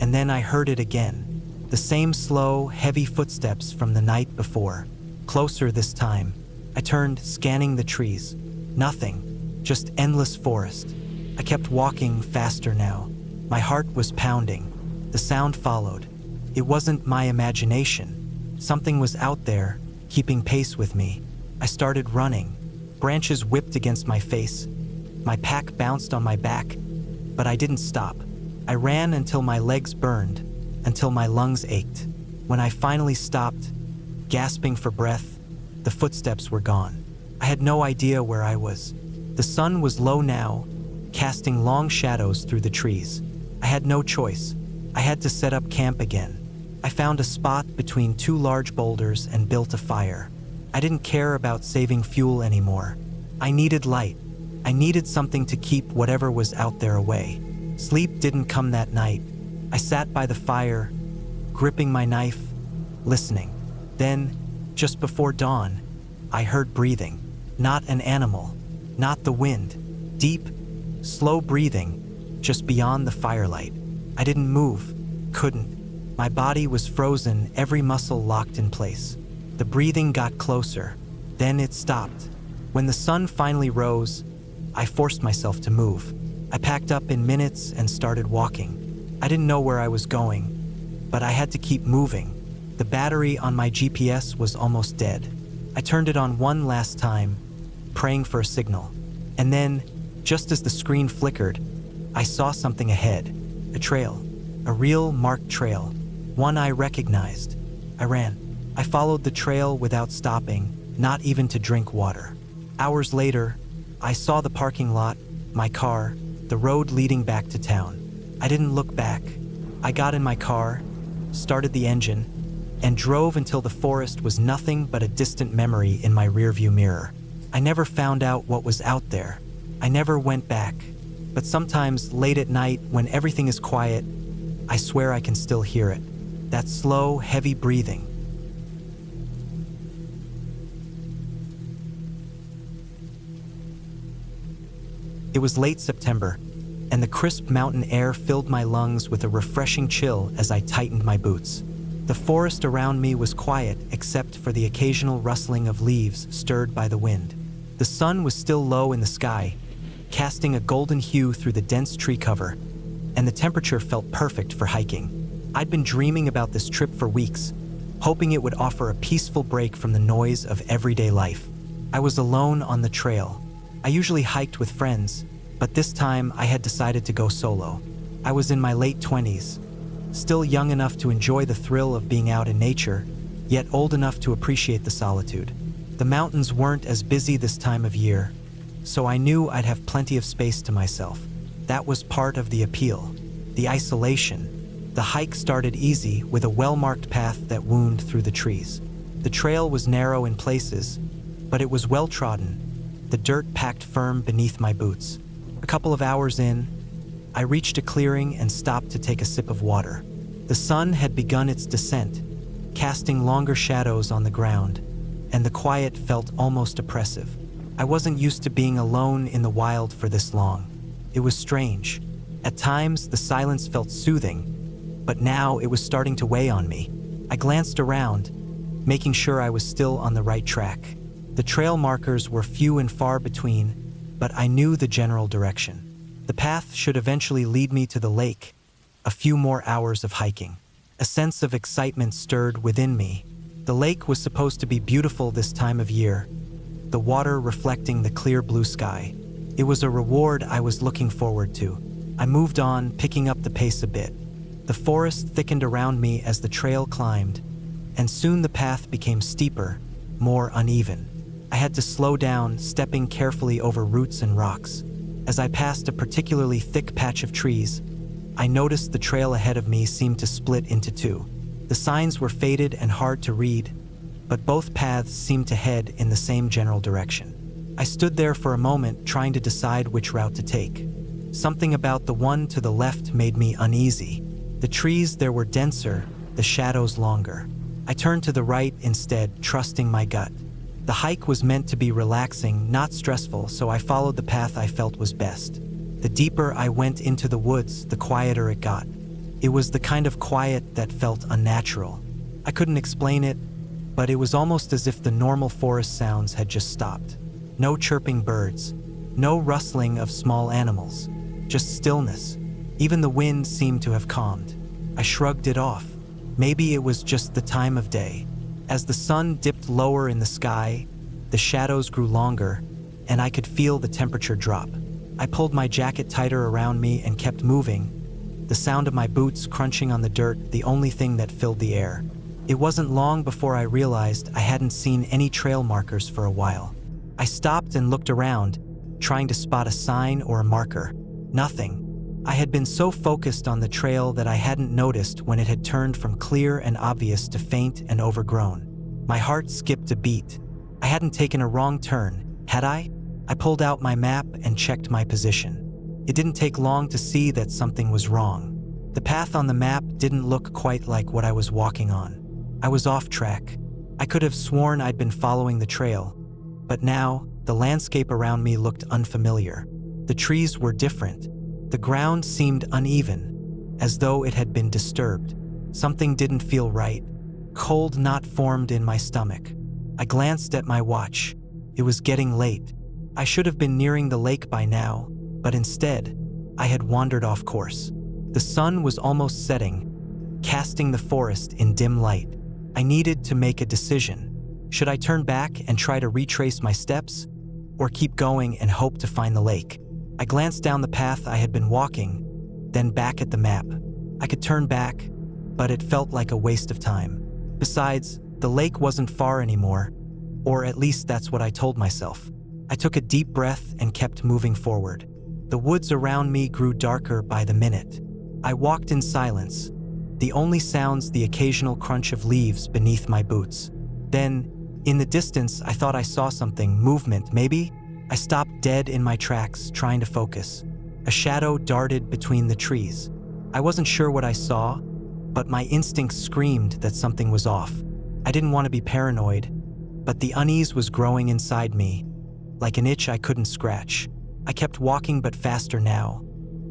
And then I heard it again. The same slow, heavy footsteps from the night before. Closer this time. I turned, scanning the trees. Nothing. Just endless forest. I kept walking faster now. My heart was pounding. The sound followed. It wasn't my imagination. Something was out there, keeping pace with me. I started running. Branches whipped against my face. My pack bounced on my back, but I didn't stop. I ran until my legs burned, until my lungs ached. When I finally stopped, gasping for breath, the footsteps were gone. I had no idea where I was. The sun was low now, casting long shadows through the trees. I had no choice. I had to set up camp again. I found a spot between two large boulders and built a fire. I didn't care about saving fuel anymore. I needed light. I needed something to keep whatever was out there away. Sleep didn't come that night. I sat by the fire, gripping my knife, listening. Then, just before dawn, I heard breathing. Not an animal, not the wind. Deep, slow breathing, just beyond the firelight. I didn't move, couldn't. My body was frozen, every muscle locked in place. The breathing got closer, then it stopped. When the sun finally rose, I forced myself to move. I packed up in minutes and started walking. I didn't know where I was going, but I had to keep moving. The battery on my GPS was almost dead. I turned it on one last time, praying for a signal. And then, just as the screen flickered, I saw something ahead. A trail. A real marked trail. One I recognized. I ran. I followed the trail without stopping, not even to drink water. Hours later, I saw the parking lot, my car, the road leading back to town. I didn't look back. I got in my car, started the engine, and drove until the forest was nothing but a distant memory in my rearview mirror. I never found out what was out there. I never went back. But sometimes, late at night, when everything is quiet, I swear I can still hear it. That slow, heavy breathing. It was late September, and the crisp mountain air filled my lungs with a refreshing chill as I tightened my boots. The forest around me was quiet except for the occasional rustling of leaves stirred by the wind. The sun was still low in the sky, casting a golden hue through the dense tree cover, and the temperature felt perfect for hiking. I'd been dreaming about this trip for weeks, hoping it would offer a peaceful break from the noise of everyday life. I was alone on the trail. I usually hiked with friends, but this time I had decided to go solo. I was in my late 20s, still young enough to enjoy the thrill of being out in nature, yet old enough to appreciate the solitude. The mountains weren't as busy this time of year, so I knew I'd have plenty of space to myself. That was part of the appeal, the isolation. The hike started easy with a well-marked path that wound through the trees. The trail was narrow in places, but it was well-trodden, the dirt packed firm beneath my boots. A couple of hours in, I reached a clearing and stopped to take a sip of water. The sun had begun its descent, casting longer shadows on the ground, and the quiet felt almost oppressive. I wasn't used to being alone in the wild for this long. It was strange. At times, the silence felt soothing, but now it was starting to weigh on me. I glanced around, making sure I was still on the right track. The trail markers were few and far between, but I knew the general direction. The path should eventually lead me to the lake, a few more hours of hiking. A sense of excitement stirred within me. The lake was supposed to be beautiful this time of year, the water reflecting the clear blue sky. It was a reward I was looking forward to. I moved on, picking up the pace a bit. The forest thickened around me as the trail climbed, and soon the path became steeper, more uneven. I had to slow down, stepping carefully over roots and rocks. As I passed a particularly thick patch of trees, I noticed the trail ahead of me seemed to split into two. The signs were faded and hard to read, but both paths seemed to head in the same general direction. I stood there for a moment, trying to decide which route to take. Something about the one to the left made me uneasy. The trees there were denser, the shadows longer. I turned to the right instead, trusting my gut. The hike was meant to be relaxing, not stressful, so I followed the path I felt was best. The deeper I went into the woods, the quieter it got. It was the kind of quiet that felt unnatural. I couldn't explain it, but it was almost as if the normal forest sounds had just stopped. No chirping birds, no rustling of small animals, just stillness. Even the wind seemed to have calmed. I shrugged it off. Maybe it was just the time of day. As the sun dipped lower in the sky, the shadows grew longer, and I could feel the temperature drop. I pulled my jacket tighter around me and kept moving, the sound of my boots crunching on the dirt the only thing that filled the air. It wasn't long before I realized I hadn't seen any trail markers for a while. I stopped and looked around, trying to spot a sign or a marker. Nothing. I had been so focused on the trail that I hadn't noticed when it had turned from clear and obvious to faint and overgrown. My heart skipped a beat. I hadn't taken a wrong turn, had I? I pulled out my map and checked my position. It didn't take long to see that something was wrong. The path on the map didn't look quite like what I was walking on. I was off track. I could have sworn I'd been following the trail, but now the landscape around me looked unfamiliar. The trees were different. The ground seemed uneven, as though it had been disturbed. Something didn't feel right. Cold knot formed in my stomach. I glanced at my watch. It was getting late. I should have been nearing the lake by now, but instead, I had wandered off course. The sun was almost setting, casting the forest in dim light. I needed to make a decision. Should I turn back and try to retrace my steps, or keep going and hope to find the lake? I glanced down the path I had been walking, then back at the map. I could turn back, but it felt like a waste of time. Besides, the lake wasn't far anymore, or at least that's what I told myself. I took a deep breath and kept moving forward. The woods around me grew darker by the minute. I walked in silence, the only sounds the occasional crunch of leaves beneath my boots. Then, in the distance, I thought I saw something, movement maybe? I stopped dead in my tracks, trying to focus. A shadow darted between the trees. I wasn't sure what I saw, but my instincts screamed that something was off. I didn't want to be paranoid, but the unease was growing inside me, like an itch I couldn't scratch. I kept walking, but faster now,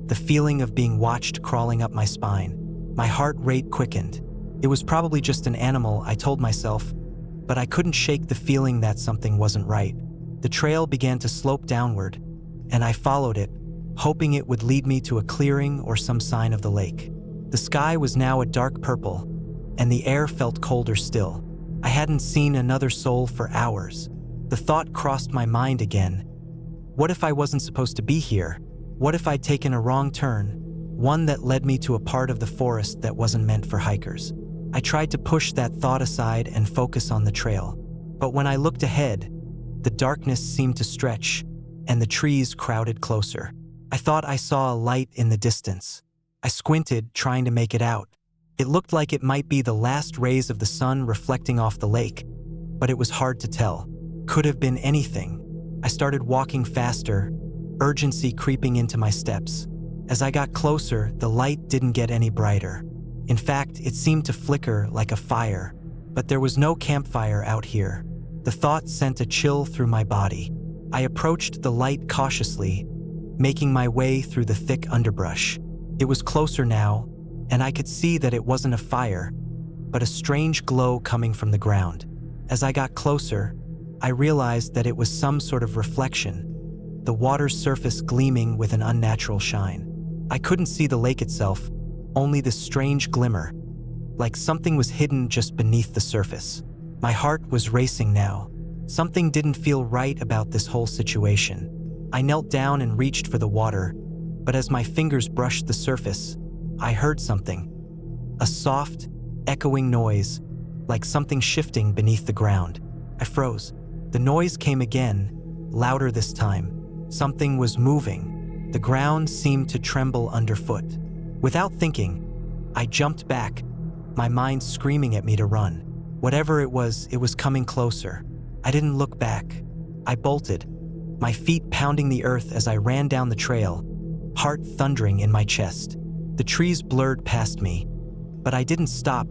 the feeling of being watched crawling up my spine. My heart rate quickened. It was probably just an animal, I told myself, but I couldn't shake the feeling that something wasn't right. The trail began to slope downward, and I followed it, hoping it would lead me to a clearing or some sign of the lake. The sky was now a dark purple, and the air felt colder still. I hadn't seen another soul for hours. The thought crossed my mind again. What if I wasn't supposed to be here? What if I'd taken a wrong turn, one that led me to a part of the forest that wasn't meant for hikers? I tried to push that thought aside and focus on the trail. But when I looked ahead, the darkness seemed to stretch, and the trees crowded closer. I thought I saw a light in the distance. I squinted, trying to make it out. It looked like it might be the last rays of the sun reflecting off the lake, but it was hard to tell. Could have been anything. I started walking faster, urgency creeping into my steps. As I got closer, the light didn't get any brighter. In fact, it seemed to flicker like a fire, but there was no campfire out here. The thought sent a chill through my body. I approached the light cautiously, making my way through the thick underbrush. It was closer now, and I could see that it wasn't a fire, but a strange glow coming from the ground. As I got closer, I realized that it was some sort of reflection, the water's surface gleaming with an unnatural shine. I couldn't see the lake itself, only this strange glimmer, like something was hidden just beneath the surface. My heart was racing now. Something didn't feel right about this whole situation. I knelt down and reached for the water, but as my fingers brushed the surface, I heard something. A soft, echoing noise, like something shifting beneath the ground. I froze. The noise came again, louder this time. Something was moving. The ground seemed to tremble underfoot. Without thinking, I jumped back, my mind screaming at me to run. Whatever it was coming closer. I didn't look back. I bolted, my feet pounding the earth as I ran down the trail, heart thundering in my chest. The trees blurred past me, but I didn't stop,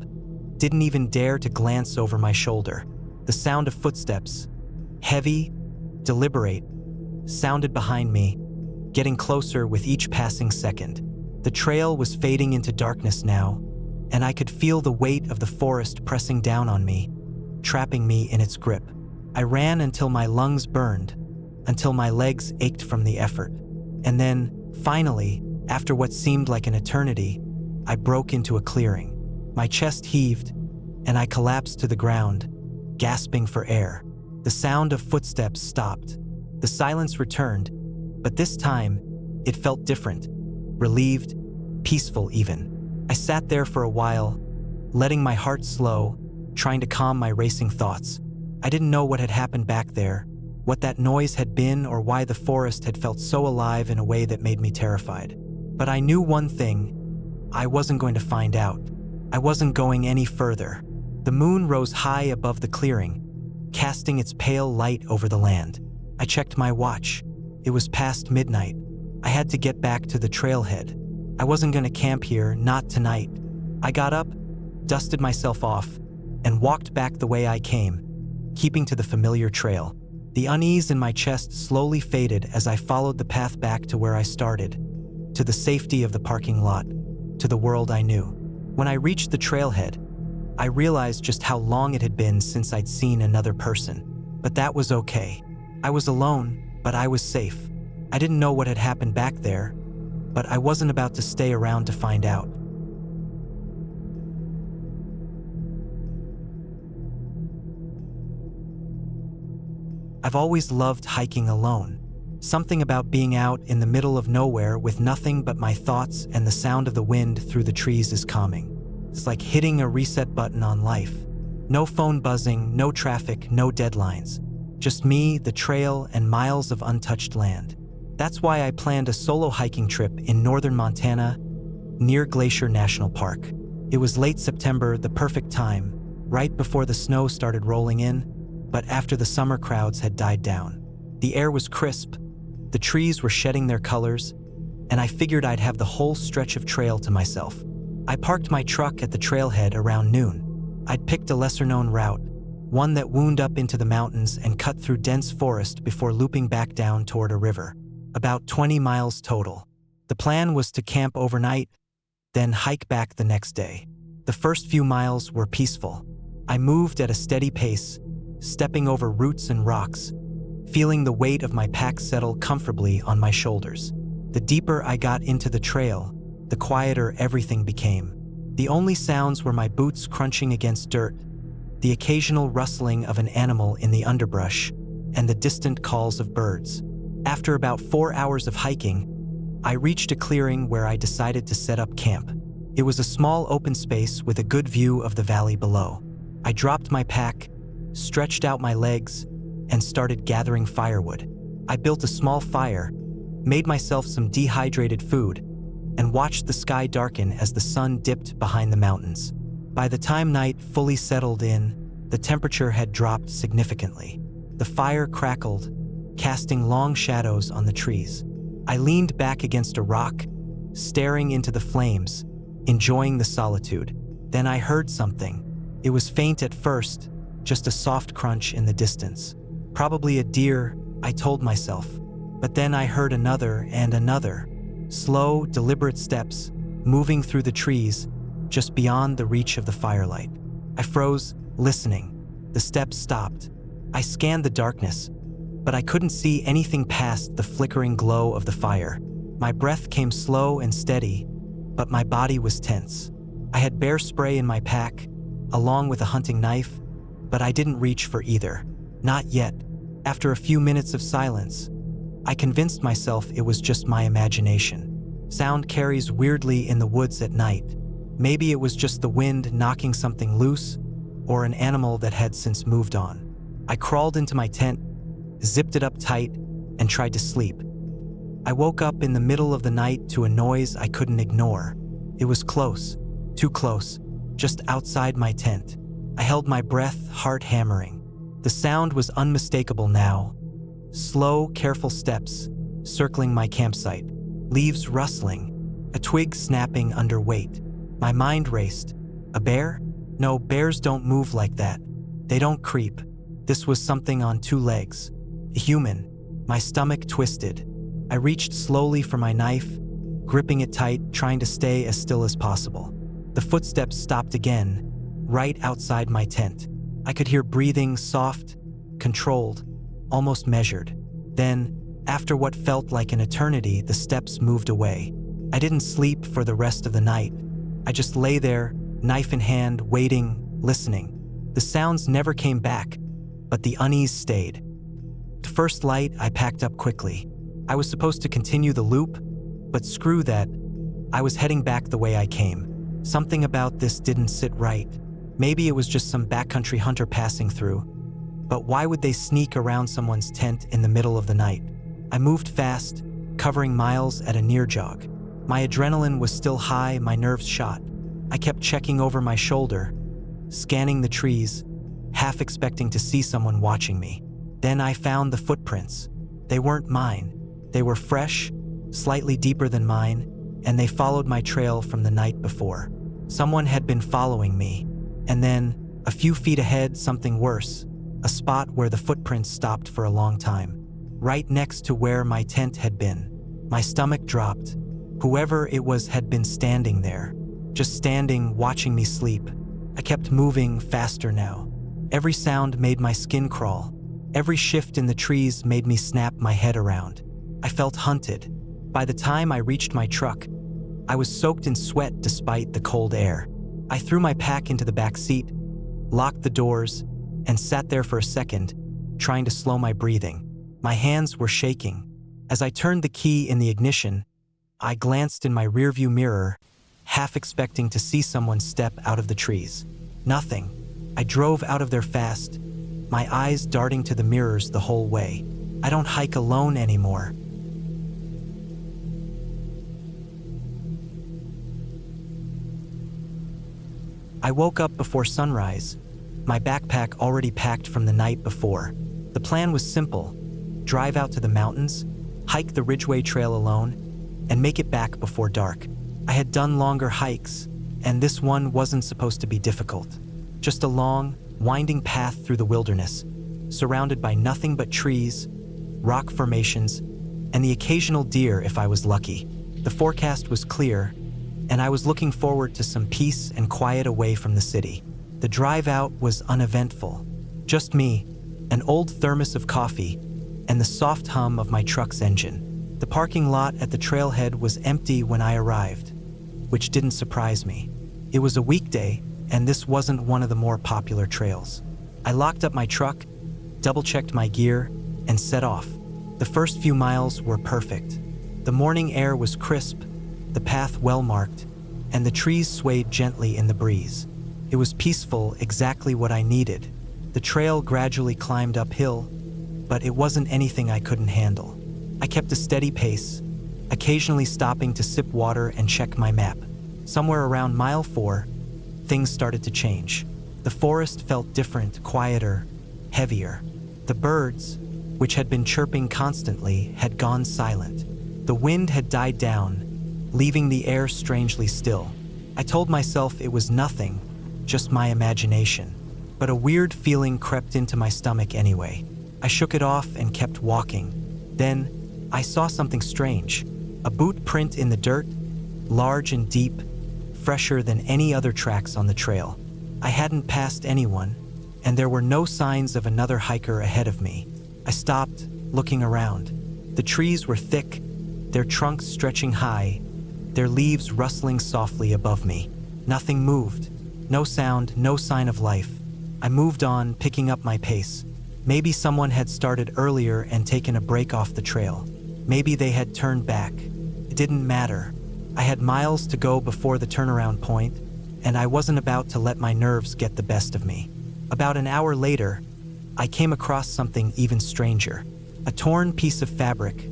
didn't even dare to glance over my shoulder. The sound of footsteps, heavy, deliberate, sounded behind me, getting closer with each passing second. The trail was fading into darkness now, and I could feel the weight of the forest pressing down on me, trapping me in its grip. I ran until my lungs burned, until my legs ached from the effort. And then, finally, after what seemed like an eternity, I broke into a clearing. My chest heaved, and I collapsed to the ground, gasping for air. The sound of footsteps stopped. The silence returned, but this time, it felt different, relieved, peaceful even. I sat there for a while, letting my heart slow, trying to calm my racing thoughts. I didn't know what had happened back there, what that noise had been, or why the forest had felt so alive in a way that made me terrified. But I knew one thing: I wasn't going to find out. I wasn't going any further. The moon rose high above the clearing, casting its pale light over the land. I checked my watch. It was past midnight. I had to get back to the trailhead. I wasn't going to camp here, not tonight. I got up, dusted myself off, and walked back the way I came, keeping to the familiar trail. The unease in my chest slowly faded as I followed the path back to where I started, to the safety of the parking lot, to the world I knew. When I reached the trailhead, I realized just how long it had been since I'd seen another person. But that was okay. I was alone, but I was safe. I didn't know what had happened back there, but I wasn't about to stay around to find out. I've always loved hiking alone. Something about being out in the middle of nowhere with nothing but my thoughts and the sound of the wind through the trees is calming. It's like hitting a reset button on life. No phone buzzing, no traffic, no deadlines. Just me, the trail, and miles of untouched land. That's why I planned a solo hiking trip in northern Montana, near Glacier National Park. It was late September, the perfect time, right before the snow started rolling in, but after the summer crowds had died down. The air was crisp, the trees were shedding their colors, and I figured I'd have the whole stretch of trail to myself. I parked my truck at the trailhead around noon. I'd picked a lesser-known route, one that wound up into the mountains and cut through dense forest before looping back down toward a river. About 20 miles total. The plan was to camp overnight, then hike back the next day. The first few miles were peaceful. I moved at a steady pace, stepping over roots and rocks, feeling the weight of my pack settle comfortably on my shoulders. The deeper I got into the trail, the quieter everything became. The only sounds were my boots crunching against dirt, the occasional rustling of an animal in the underbrush, and the distant calls of birds. After about 4 hours of hiking, I reached a clearing where I decided to set up camp. It was a small open space with a good view of the valley below. I dropped my pack, stretched out my legs, and started gathering firewood. I built a small fire, made myself some dehydrated food, and watched the sky darken as the sun dipped behind the mountains. By the time night fully settled in, the temperature had dropped significantly. The fire crackled, casting long shadows on the trees. I leaned back against a rock, staring into the flames, enjoying the solitude. Then I heard something. It was faint at first, just a soft crunch in the distance. Probably a deer, I told myself. But then I heard another and another. Slow, deliberate steps, moving through the trees, just beyond the reach of the firelight. I froze, listening. The steps stopped. I scanned the darkness, but I couldn't see anything past the flickering glow of the fire. My breath came slow and steady, but my body was tense. I had bear spray in my pack, along with a hunting knife, but I didn't reach for either. Not yet. After a few minutes of silence, I convinced myself it was just my imagination. Sound carries weirdly in the woods at night. Maybe it was just the wind knocking something loose, or an animal that had since moved on. I crawled into my tent, zipped it up tight, and tried to sleep. I woke up in the middle of the night to a noise I couldn't ignore. It was close, too close, just outside my tent. I held my breath, heart hammering. The sound was unmistakable now. Slow, careful steps, circling my campsite. Leaves rustling, a twig snapping under weight. My mind raced. A bear? No, bears don't move like that. They don't creep. This was something on two legs. A human. My stomach twisted. I reached slowly for my knife, gripping it tight, trying to stay as still as possible. The footsteps stopped again, right outside my tent. I could hear breathing, soft, controlled, almost measured. Then, after what felt like an eternity, the steps moved away. I didn't sleep for the rest of the night. I just lay there, knife in hand, waiting, listening. The sounds never came back, but the unease stayed. To first light, I packed up quickly. I was supposed to continue the loop, but screw that. I was heading back the way I came. Something about this didn't sit right. Maybe it was just some backcountry hunter passing through. But why would they sneak around someone's tent in the middle of the night? I moved fast, covering miles at a near jog. My adrenaline was still high, my nerves shot. I kept checking over my shoulder, scanning the trees, half expecting to see someone watching me. Then I found the footprints. They weren't mine. They were fresh, slightly deeper than mine, and they followed my trail from the night before. Someone had been following me, and then, a few feet ahead, something worse, a spot where the footprints stopped for a long time, right next to where my tent had been. My stomach dropped. Whoever it was had been standing there, just standing, watching me sleep. I kept moving faster now. Every sound made my skin crawl. Every shift in the trees made me snap my head around. I felt hunted. By the time I reached my truck, I was soaked in sweat despite the cold air. I threw my pack into the back seat, locked the doors, and sat there for a second, trying to slow my breathing. My hands were shaking. As I turned the key in the ignition, I glanced in my rearview mirror, half expecting to see someone step out of the trees. Nothing. I drove out of there fast, my eyes darting to the mirrors the whole way. I don't hike alone anymore. I woke up before sunrise, my backpack already packed from the night before. The plan was simple: drive out to the mountains, hike the Ridgeway Trail alone, and make it back before dark. I had done longer hikes, and this one wasn't supposed to be difficult. Just a long, winding path through the wilderness, surrounded by nothing but trees, rock formations, and the occasional deer if I was lucky. The forecast was clear, and I was looking forward to some peace and quiet away from the city. The drive out was uneventful. Just me, an old thermos of coffee, and the soft hum of my truck's engine. The parking lot at the trailhead was empty when I arrived, which didn't surprise me. It was a weekday, and this wasn't one of the more popular trails. I locked up my truck, double-checked my gear, and set off. The first few miles were perfect. The morning air was crisp, the path well-marked, and the trees swayed gently in the breeze. It was peaceful, exactly what I needed. The trail gradually climbed uphill, but it wasn't anything I couldn't handle. I kept a steady pace, occasionally stopping to sip water and check my map. Somewhere around mile 4, things started to change. The forest felt different, quieter, heavier. The birds, which had been chirping constantly, had gone silent. The wind had died down, leaving the air strangely still. I told myself it was nothing, just my imagination. But a weird feeling crept into my stomach anyway. I shook it off and kept walking. Then, I saw something strange. A boot print in the dirt, large and deep, fresher than any other tracks on the trail. I hadn't passed anyone, and there were no signs of another hiker ahead of me. I stopped, looking around. The trees were thick, their trunks stretching high, their leaves rustling softly above me. Nothing moved. No sound, no sign of life. I moved on, picking up my pace. Maybe someone had started earlier and taken a break off the trail. Maybe they had turned back. It didn't matter. I had miles to go before the turnaround point, and I wasn't about to let my nerves get the best of me. About an hour later, I came across something even stranger. A torn piece of fabric,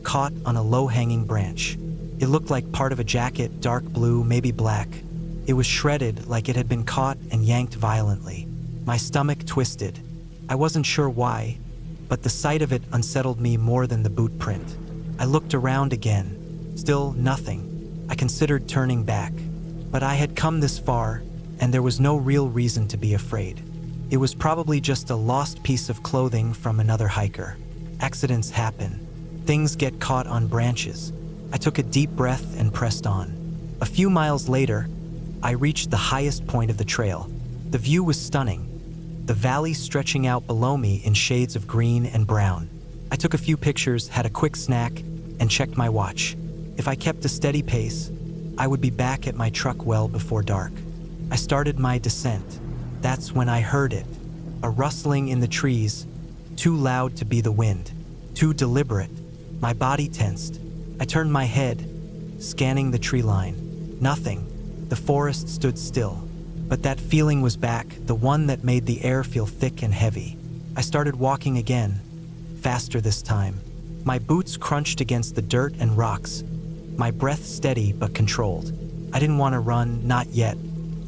caught on a low-hanging branch. It looked like part of a jacket, dark blue, maybe black. It was shredded, like it had been caught and yanked violently. My stomach twisted. I wasn't sure why, but the sight of it unsettled me more than the boot print. I looked around again. Still nothing. I considered turning back, but I had come this far, and there was no real reason to be afraid. It was probably just a lost piece of clothing from another hiker. Accidents happen. Things get caught on branches. I took a deep breath and pressed on. A few miles later, I reached the highest point of the trail. The view was stunning, the valley stretching out below me in shades of green and brown. I took a few pictures, had a quick snack, and checked my watch. If I kept a steady pace, I would be back at my truck well before dark. I started my descent. That's when I heard it. A rustling in the trees, too loud to be the wind, too deliberate. My body tensed. I turned my head, scanning the tree line. Nothing. The forest stood still. But that feeling was back, the one that made the air feel thick and heavy. I started walking again, faster this time. My boots crunched against the dirt and rocks, my breath steady but controlled. I didn't want to run, not yet.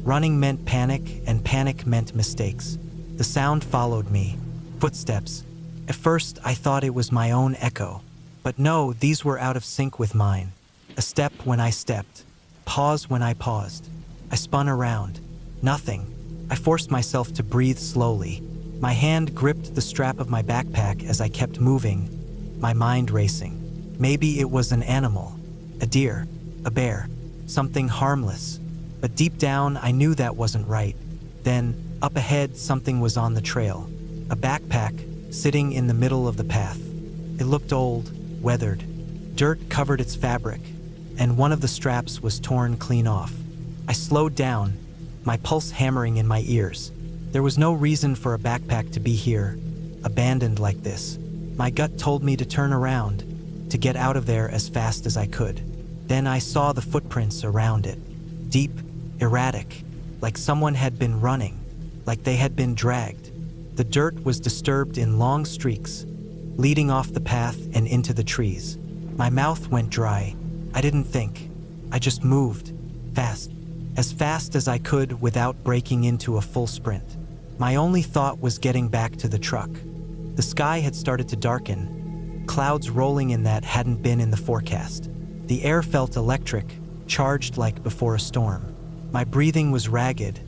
Running meant panic, and panic meant mistakes. The sound followed me. Footsteps. At first, I thought it was my own echo. But no, these were out of sync with mine. A step when I stepped. Pause when I paused. I spun around. Nothing. I forced myself to breathe slowly. My hand gripped the strap of my backpack as I kept moving, my mind racing. Maybe it was an animal. A deer. A bear. Something harmless. But deep down, I knew that wasn't right. Then, up ahead, something was on the trail. A backpack, sitting in the middle of the path. It looked old, weathered. Dirt covered its fabric, and one of the straps was torn clean off. I slowed down, my pulse hammering in my ears. There was no reason for a backpack to be here, abandoned like this. My gut told me to turn around, to get out of there as fast as I could. Then I saw the footprints around it. Deep, erratic, like someone had been running, like they had been dragged. The dirt was disturbed in long streaks, leading off the path and into the trees. My mouth went dry. I didn't think. I just moved, fast as I could without breaking into a full sprint. My only thought was getting back to the truck. The sky had started to darken, clouds rolling in that hadn't been in the forecast. The air felt electric, charged like before a storm. My breathing was ragged,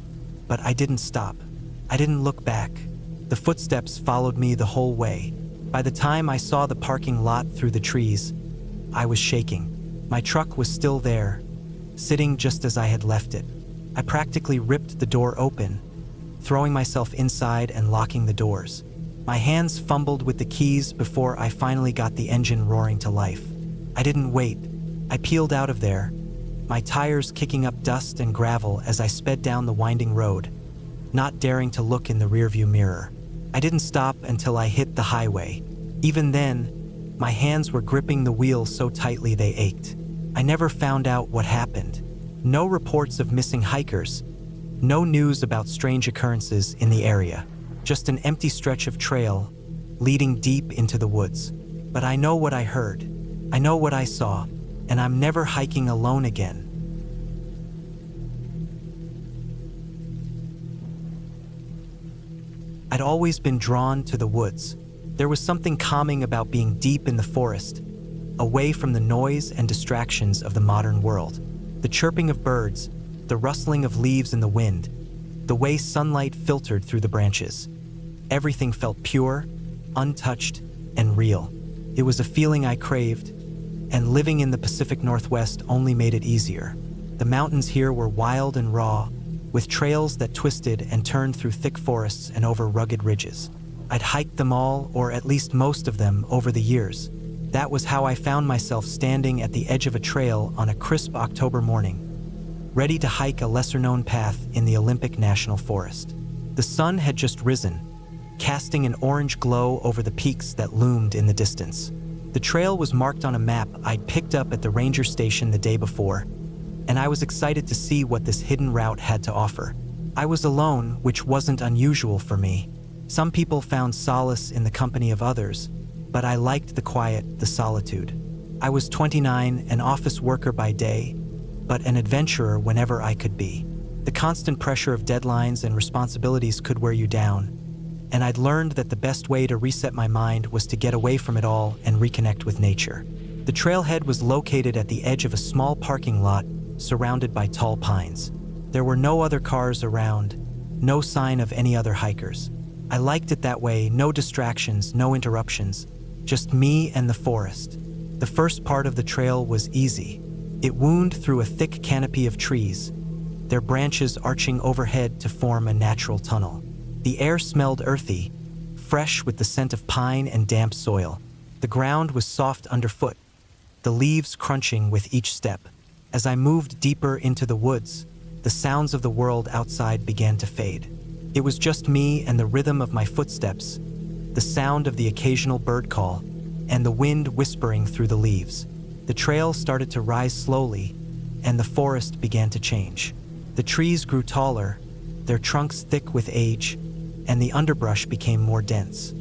but I didn't stop. I didn't look back. The footsteps followed me the whole way. By the time I saw the parking lot through the trees, I was shaking. My truck was still there, sitting just as I had left it. I practically ripped the door open, throwing myself inside and locking the doors. My hands fumbled with the keys before I finally got the engine roaring to life. I didn't wait. I peeled out of there, my tires kicking up dust and gravel as I sped down the winding road, not daring to look in the rearview mirror. I didn't stop until I hit the highway. Even then, my hands were gripping the wheel so tightly they ached. I never found out what happened. No reports of missing hikers. No news about strange occurrences in the area. Just an empty stretch of trail leading deep into the woods. But I know what I heard. I know what I saw, and I'm never hiking alone again. I'd always been drawn to the woods. There was something calming about being deep in the forest, away from the noise and distractions of the modern world. The chirping of birds, the rustling of leaves in the wind, the way sunlight filtered through the branches. Everything felt pure, untouched, and real. It was a feeling I craved, and living in the Pacific Northwest only made it easier. The mountains here were wild and raw, with trails that twisted and turned through thick forests and over rugged ridges. I'd hiked them all, or at least most of them, over the years. That was how I found myself standing at the edge of a trail on a crisp October morning, ready to hike a lesser-known path in the Olympic National Forest. The sun had just risen, casting an orange glow over the peaks that loomed in the distance. The trail was marked on a map I'd picked up at the ranger station the day before, and I was excited to see what this hidden route had to offer. I was alone, which wasn't unusual for me. Some people found solace in the company of others, but I liked the quiet, the solitude. I was 29, an office worker by day, but an adventurer whenever I could be. The constant pressure of deadlines and responsibilities could wear you down, and I'd learned that the best way to reset my mind was to get away from it all and reconnect with nature. The trailhead was located at the edge of a small parking lot surrounded by tall pines. There were no other cars around, no sign of any other hikers. I liked it that way, no distractions, no interruptions, just me and the forest. The first part of the trail was easy. It wound through a thick canopy of trees, their branches arching overhead to form a natural tunnel. The air smelled earthy, fresh with the scent of pine and damp soil. The ground was soft underfoot, the leaves crunching with each step. As I moved deeper into the woods, the sounds of the world outside began to fade. It was just me and the rhythm of my footsteps, the sound of the occasional bird call, and the wind whispering through the leaves. The trail started to rise slowly, and the forest began to change. The trees grew taller, their trunks thick with age, and the underbrush became more dense.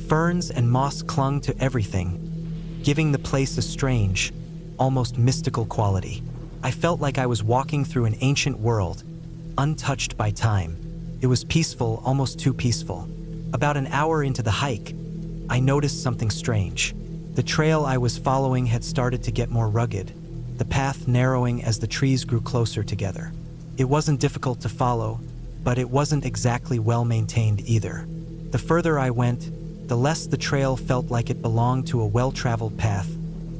Ferns and moss clung to everything, giving the place a strange, almost mystical quality. I felt like I was walking through an ancient world, untouched by time. It was peaceful, almost too peaceful. About an hour into the hike, I noticed something strange. The trail I was following had started to get more rugged, the path narrowing as the trees grew closer together. It wasn't difficult to follow, but it wasn't exactly well maintained either. The further I went, the less the trail felt like it belonged to a well-traveled path,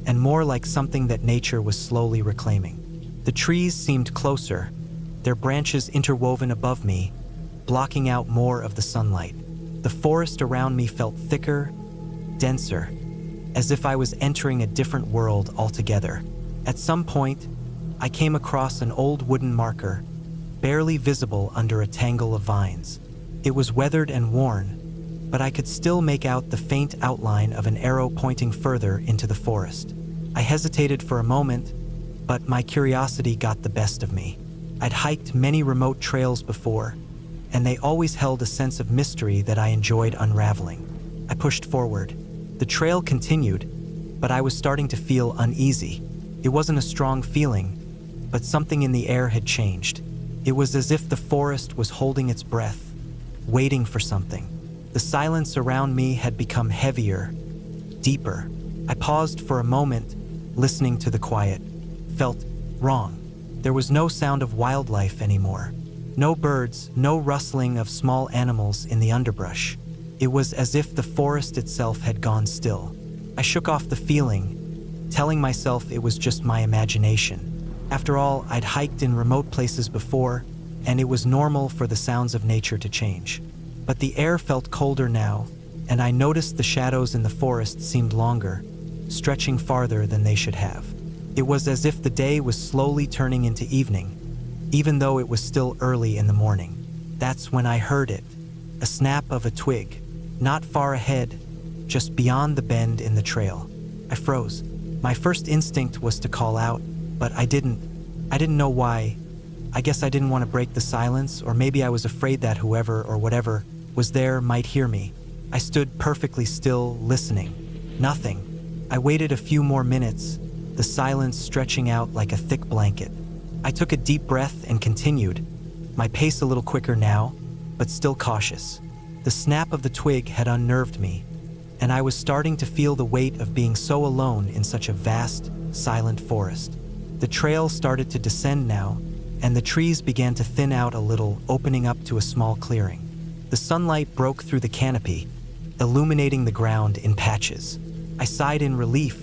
and more like something that nature was slowly reclaiming. The trees seemed closer, their branches interwoven above me, blocking out more of the sunlight. The forest around me felt thicker, denser, as if I was entering a different world altogether. At some point, I came across an old wooden marker, barely visible under a tangle of vines. It was weathered and worn, but I could still make out the faint outline of an arrow pointing further into the forest. I hesitated for a moment, but my curiosity got the best of me. I'd hiked many remote trails before, and they always held a sense of mystery that I enjoyed unraveling. I pushed forward. The trail continued, but I was starting to feel uneasy. It wasn't a strong feeling, but something in the air had changed. It was as if the forest was holding its breath, waiting for something. The silence around me had become heavier, deeper. I paused for a moment, listening to the quiet. Felt wrong. There was no sound of wildlife anymore. No birds, no rustling of small animals in the underbrush. It was as if the forest itself had gone still. I shook off the feeling, telling myself it was just my imagination. After all, I'd hiked in remote places before, and it was normal for the sounds of nature to change. But the air felt colder now, and I noticed the shadows in the forest seemed longer, stretching farther than they should have. It was as if the day was slowly turning into evening, even though it was still early in the morning. That's when I heard it, a snap of a twig, not far ahead, just beyond the bend in the trail. I froze. My first instinct was to call out, but I didn't know why. I guess I didn't want to break the silence, or maybe I was afraid that whoever or whatever was there might hear me. I stood perfectly still, listening. Nothing. I waited a few more minutes, the silence stretching out like a thick blanket. I took a deep breath and continued, my pace a little quicker now, but still cautious. The snap of the twig had unnerved me, and I was starting to feel the weight of being so alone in such a vast, silent forest. The trail started to descend now, and the trees began to thin out a little, opening up to a small clearing. The sunlight broke through the canopy, illuminating the ground in patches. I sighed in relief,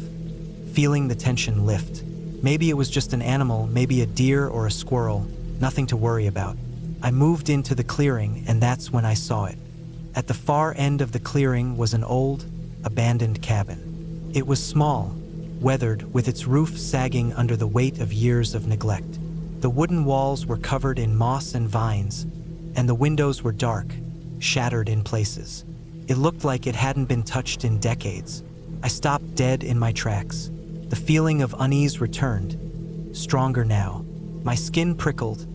feeling the tension lift. Maybe it was just an animal, maybe a deer or a squirrel, nothing to worry about. I moved into the clearing, and that's when I saw it. At the far end of the clearing was an old, abandoned cabin. It was small, weathered, with its roof sagging under the weight of years of neglect. The wooden walls were covered in moss and vines, and the windows were dark, shattered in places. It looked like it hadn't been touched in decades. I stopped dead in my tracks. The feeling of unease returned, stronger now. My skin prickled,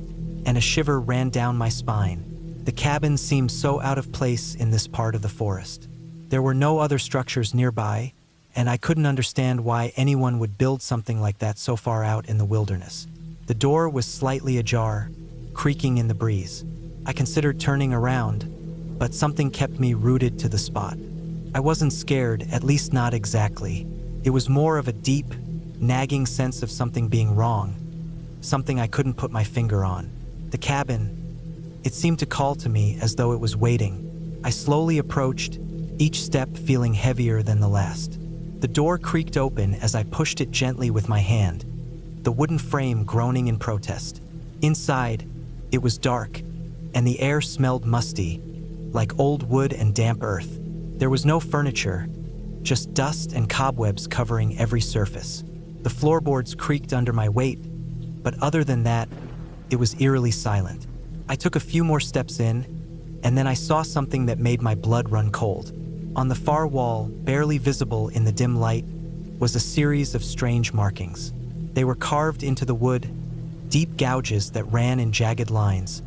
and a shiver ran down my spine. The cabin seemed so out of place in this part of the forest. There were no other structures nearby, and I couldn't understand why anyone would build something like that so far out in the wilderness. The door was slightly ajar, creaking in the breeze. I considered turning around, but something kept me rooted to the spot. I wasn't scared, at least not exactly. It was more of a deep, nagging sense of something being wrong, something I couldn't put my finger on. The cabin, it seemed to call to me as though it was waiting. I slowly approached, each step feeling heavier than the last. The door creaked open as I pushed it gently with my hand, the wooden frame groaning in protest. Inside, it was dark, and the air smelled musty, like old wood and damp earth. There was no furniture, just dust and cobwebs covering every surface. The floorboards creaked under my weight, but other than that, it was eerily silent. I took a few more steps in, and then I saw something that made my blood run cold. On the far wall, barely visible in the dim light, was a series of strange markings. They were carved into the wood, deep gouges that ran in jagged lines,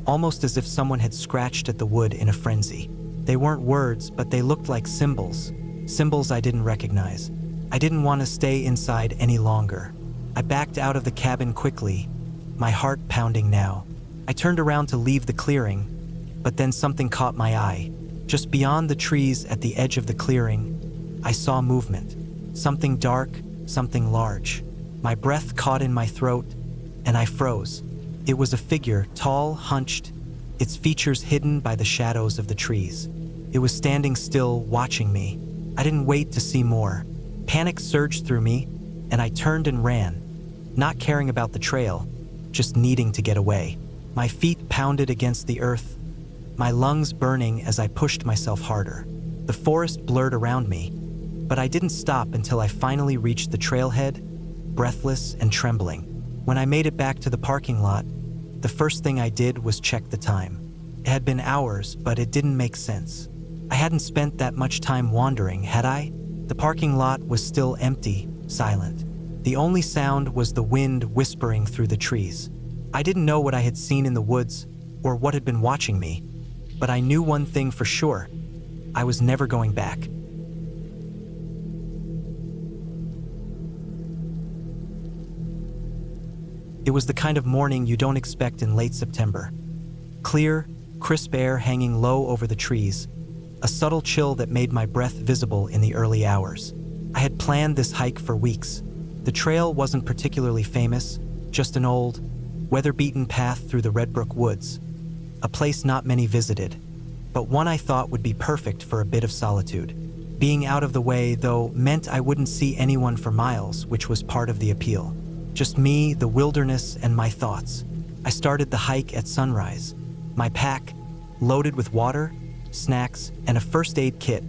almost as if someone had scratched at the wood in a frenzy. They weren't words, but they looked like symbols I didn't recognize. I didn't want to stay inside any longer. I backed out of the cabin quickly, my heart pounding now. I turned around to leave the clearing, but then something caught my eye. Just beyond the trees at the edge of the clearing, I saw movement. Something dark, something large. My breath caught in my throat, and I froze. It was a figure, tall, hunched, its features hidden by the shadows of the trees. It was standing still, watching me. I didn't wait to see more. Panic surged through me, and I turned and ran, not caring about the trail, just needing to get away. My feet pounded against the earth, my lungs burning as I pushed myself harder. The forest blurred around me, but I didn't stop until I finally reached the trailhead, breathless and trembling. When I made it back to the parking lot, the first thing I did was check the time. It had been hours, but it didn't make sense. I hadn't spent that much time wandering, had I? The parking lot was still empty, silent. The only sound was the wind whispering through the trees. I didn't know what I had seen in the woods or what had been watching me, but I knew one thing for sure. I was never going back. It was the kind of morning you don't expect in late September. Clear, crisp air hanging low over the trees, a subtle chill that made my breath visible in the early hours. I had planned this hike for weeks. The trail wasn't particularly famous, just an old, weather-beaten path through the Redbrook Woods, a place not many visited, but one I thought would be perfect for a bit of solitude. Being out of the way, though, meant I wouldn't see anyone for miles, which was part of the appeal. Just me, the wilderness, and my thoughts. I started the hike at sunrise. My pack, loaded with water, snacks, and a first aid kit,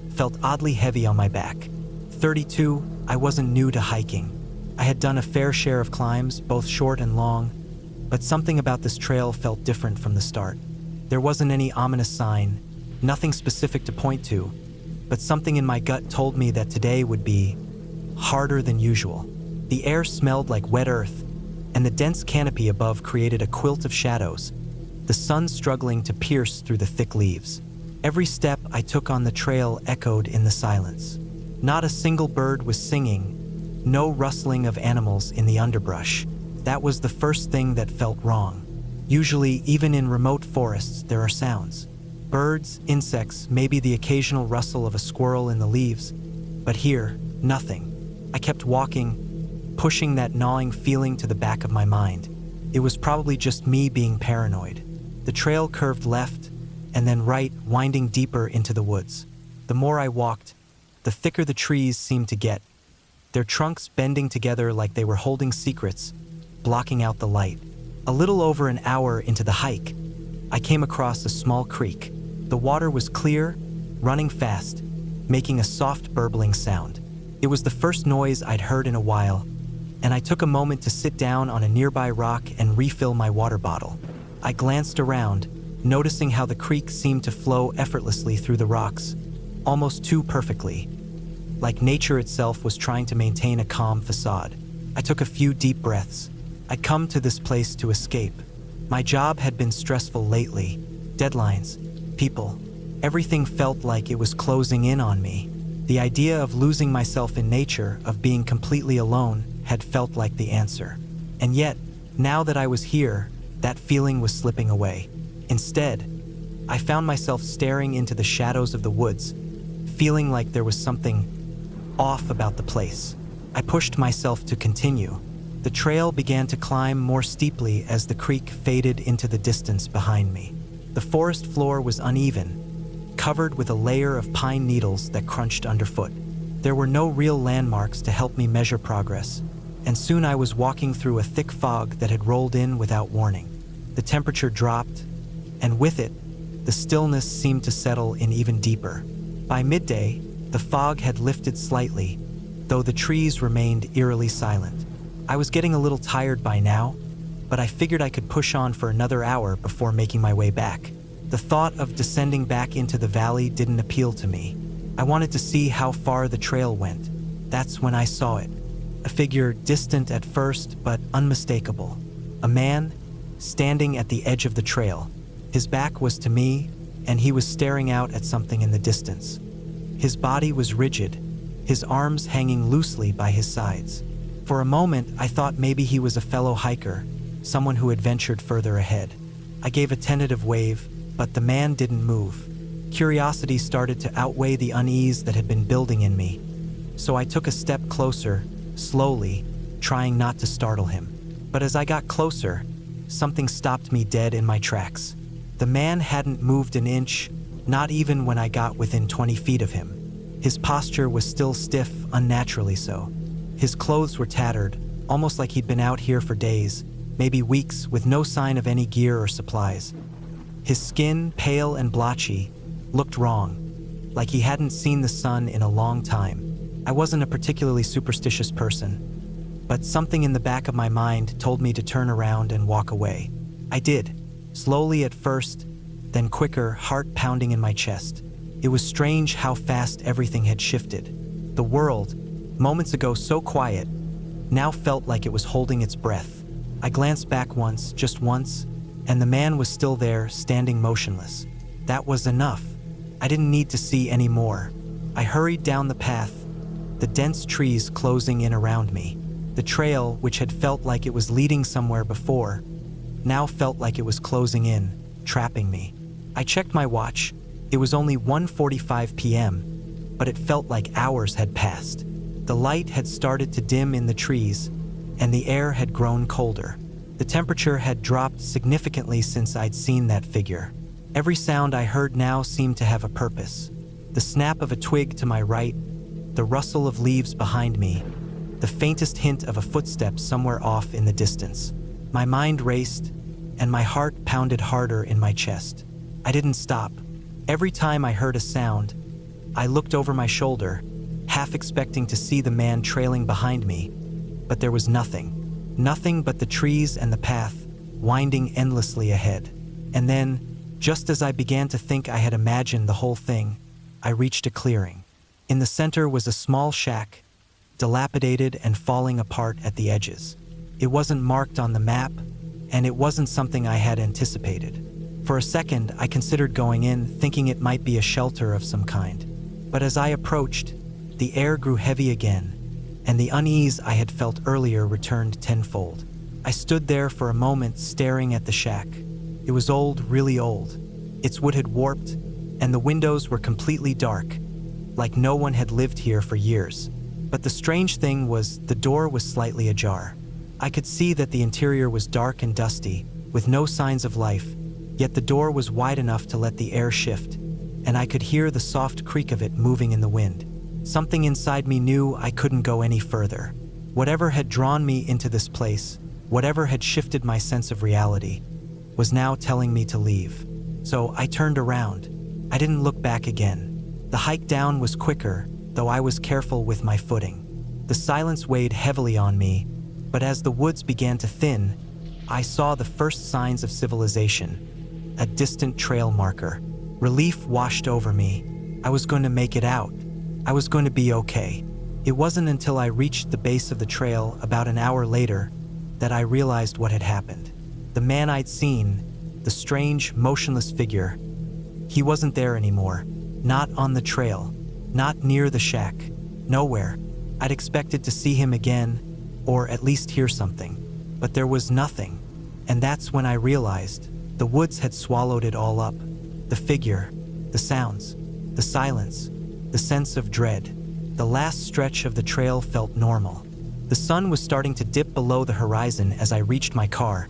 felt oddly heavy on my back. 32, I wasn't new to hiking. I had done a fair share of climbs, both short and long, but something about this trail felt different from the start. There wasn't any ominous sign, nothing specific to point to, but something in my gut told me that today would be harder than usual. The air smelled like wet earth, and the dense canopy above created a quilt of shadows, the sun struggling to pierce through the thick leaves. Every step I took on the trail echoed in the silence. Not a single bird was singing, no rustling of animals in the underbrush. That was the first thing that felt wrong. Usually, even in remote forests, there are sounds. Birds, insects, maybe the occasional rustle of a squirrel in the leaves, but here, nothing. I kept walking, pushing that gnawing feeling to the back of my mind. It was probably just me being paranoid. The trail curved left and then right, winding deeper into the woods. The more I walked, the thicker the trees seemed to get, their trunks bending together like they were holding secrets, blocking out the light. A little over an hour into the hike, I came across a small creek. The water was clear, running fast, making a soft burbling sound. It was the first noise I'd heard in a while, and I took a moment to sit down on a nearby rock and refill my water bottle. I glanced around, noticing how the creek seemed to flow effortlessly through the rocks, almost too perfectly, like nature itself was trying to maintain a calm facade. I took a few deep breaths. I'd come to this place to escape. My job had been stressful lately. Deadlines, people, everything felt like it was closing in on me. The idea of losing myself in nature, of being completely alone, had felt like the answer. And yet, now that I was here, that feeling was slipping away. Instead, I found myself staring into the shadows of the woods, feeling like there was something off about the place. I pushed myself to continue. The trail began to climb more steeply as the creek faded into the distance behind me. The forest floor was uneven, covered with a layer of pine needles that crunched underfoot. There were no real landmarks to help me measure progress, and soon I was walking through a thick fog that had rolled in without warning. The temperature dropped, and with it, the stillness seemed to settle in even deeper. By midday, the fog had lifted slightly, though the trees remained eerily silent. I was getting a little tired by now, but I figured I could push on for another hour before making my way back. The thought of descending back into the valley didn't appeal to me. I wanted to see how far the trail went. That's when I saw it. A figure distant at first, but unmistakable. A man, standing at the edge of the trail. His back was to me, and he was staring out at something in the distance. His body was rigid, his arms hanging loosely by his sides. For a moment, I thought maybe he was a fellow hiker, someone who had ventured further ahead. I gave a tentative wave, but the man didn't move. Curiosity started to outweigh the unease that had been building in me. So I took a step closer, slowly, trying not to startle him. But as I got closer, something stopped me dead in my tracks. The man hadn't moved an inch, not even when I got within 20 feet of him. His posture was still stiff, unnaturally so. His clothes were tattered, almost like he'd been out here for days, maybe weeks, with no sign of any gear or supplies. His skin, pale and blotchy, looked wrong, like he hadn't seen the sun in a long time. I wasn't a particularly superstitious person, but something in the back of my mind told me to turn around and walk away. I did, slowly at first, then quicker, heart pounding in my chest. It was strange how fast everything had shifted. The world, moments ago so quiet, now felt like it was holding its breath. I glanced back once, just once, and the man was still there, standing motionless. That was enough. I didn't need to see any more. I hurried down the path, the dense trees closing in around me. The trail, which had felt like it was leading somewhere before, now felt like it was closing in, trapping me. I checked my watch. It was only 1:45 p.m., but it felt like hours had passed. The light had started to dim in the trees, and the air had grown colder. The temperature had dropped significantly since I'd seen that figure. Every sound I heard now seemed to have a purpose. The snap of a twig to my right, the rustle of leaves behind me, the faintest hint of a footstep somewhere off in the distance. My mind raced, and my heart pounded harder in my chest. I didn't stop. Every time I heard a sound, I looked over my shoulder, half expecting to see the man trailing behind me, but there was nothing. Nothing but the trees and the path, winding endlessly ahead. And then, just as I began to think I had imagined the whole thing, I reached a clearing. In the center was a small shack, dilapidated and falling apart at the edges. It wasn't marked on the map, and it wasn't something I had anticipated. For a second, I considered going in, thinking it might be a shelter of some kind. But as I approached, the air grew heavy again, and the unease I had felt earlier returned tenfold. I stood there for a moment staring at the shack. It was old, really old. Its wood had warped, and the windows were completely dark, like no one had lived here for years. But the strange thing was, the door was slightly ajar. I could see that the interior was dark and dusty, with no signs of life, yet the door was wide enough to let the air shift, and I could hear the soft creak of it moving in the wind. Something inside me knew I couldn't go any further. Whatever had drawn me into this place, whatever had shifted my sense of reality, was now telling me to leave. So I turned around. I didn't look back again. The hike down was quicker, though I was careful with my footing. The silence weighed heavily on me, but as the woods began to thin, I saw the first signs of civilization, a distant trail marker. Relief washed over me. I was going to make it out. I was going to be okay. It wasn't until I reached the base of the trail about an hour later that I realized what had happened. The man I'd seen, the strange, motionless figure, he wasn't there anymore. Not on the trail, not near the shack, nowhere. I'd expected to see him again, or at least hear something, but there was nothing. And that's when I realized the woods had swallowed it all up. The figure, the sounds, the silence, the sense of dread. The last stretch of the trail felt normal. The sun was starting to dip below the horizon as I reached my car,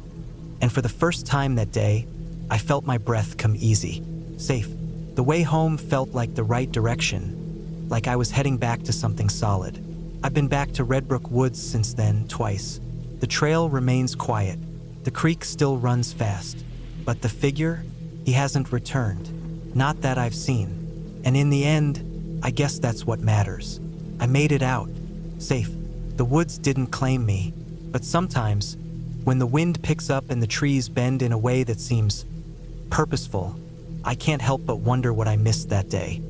and for the first time that day, I felt my breath come easy, safe. The way home felt like the right direction, like I was heading back to something solid. I've been back to Redbrook Woods since then, twice. The trail remains quiet. The creek still runs fast. But the figure, he hasn't returned. Not that I've seen. And in the end, I guess that's what matters. I made it out, safe. The woods didn't claim me, but sometimes, when the wind picks up and the trees bend in a way that seems purposeful, I can't help but wonder what I missed that day.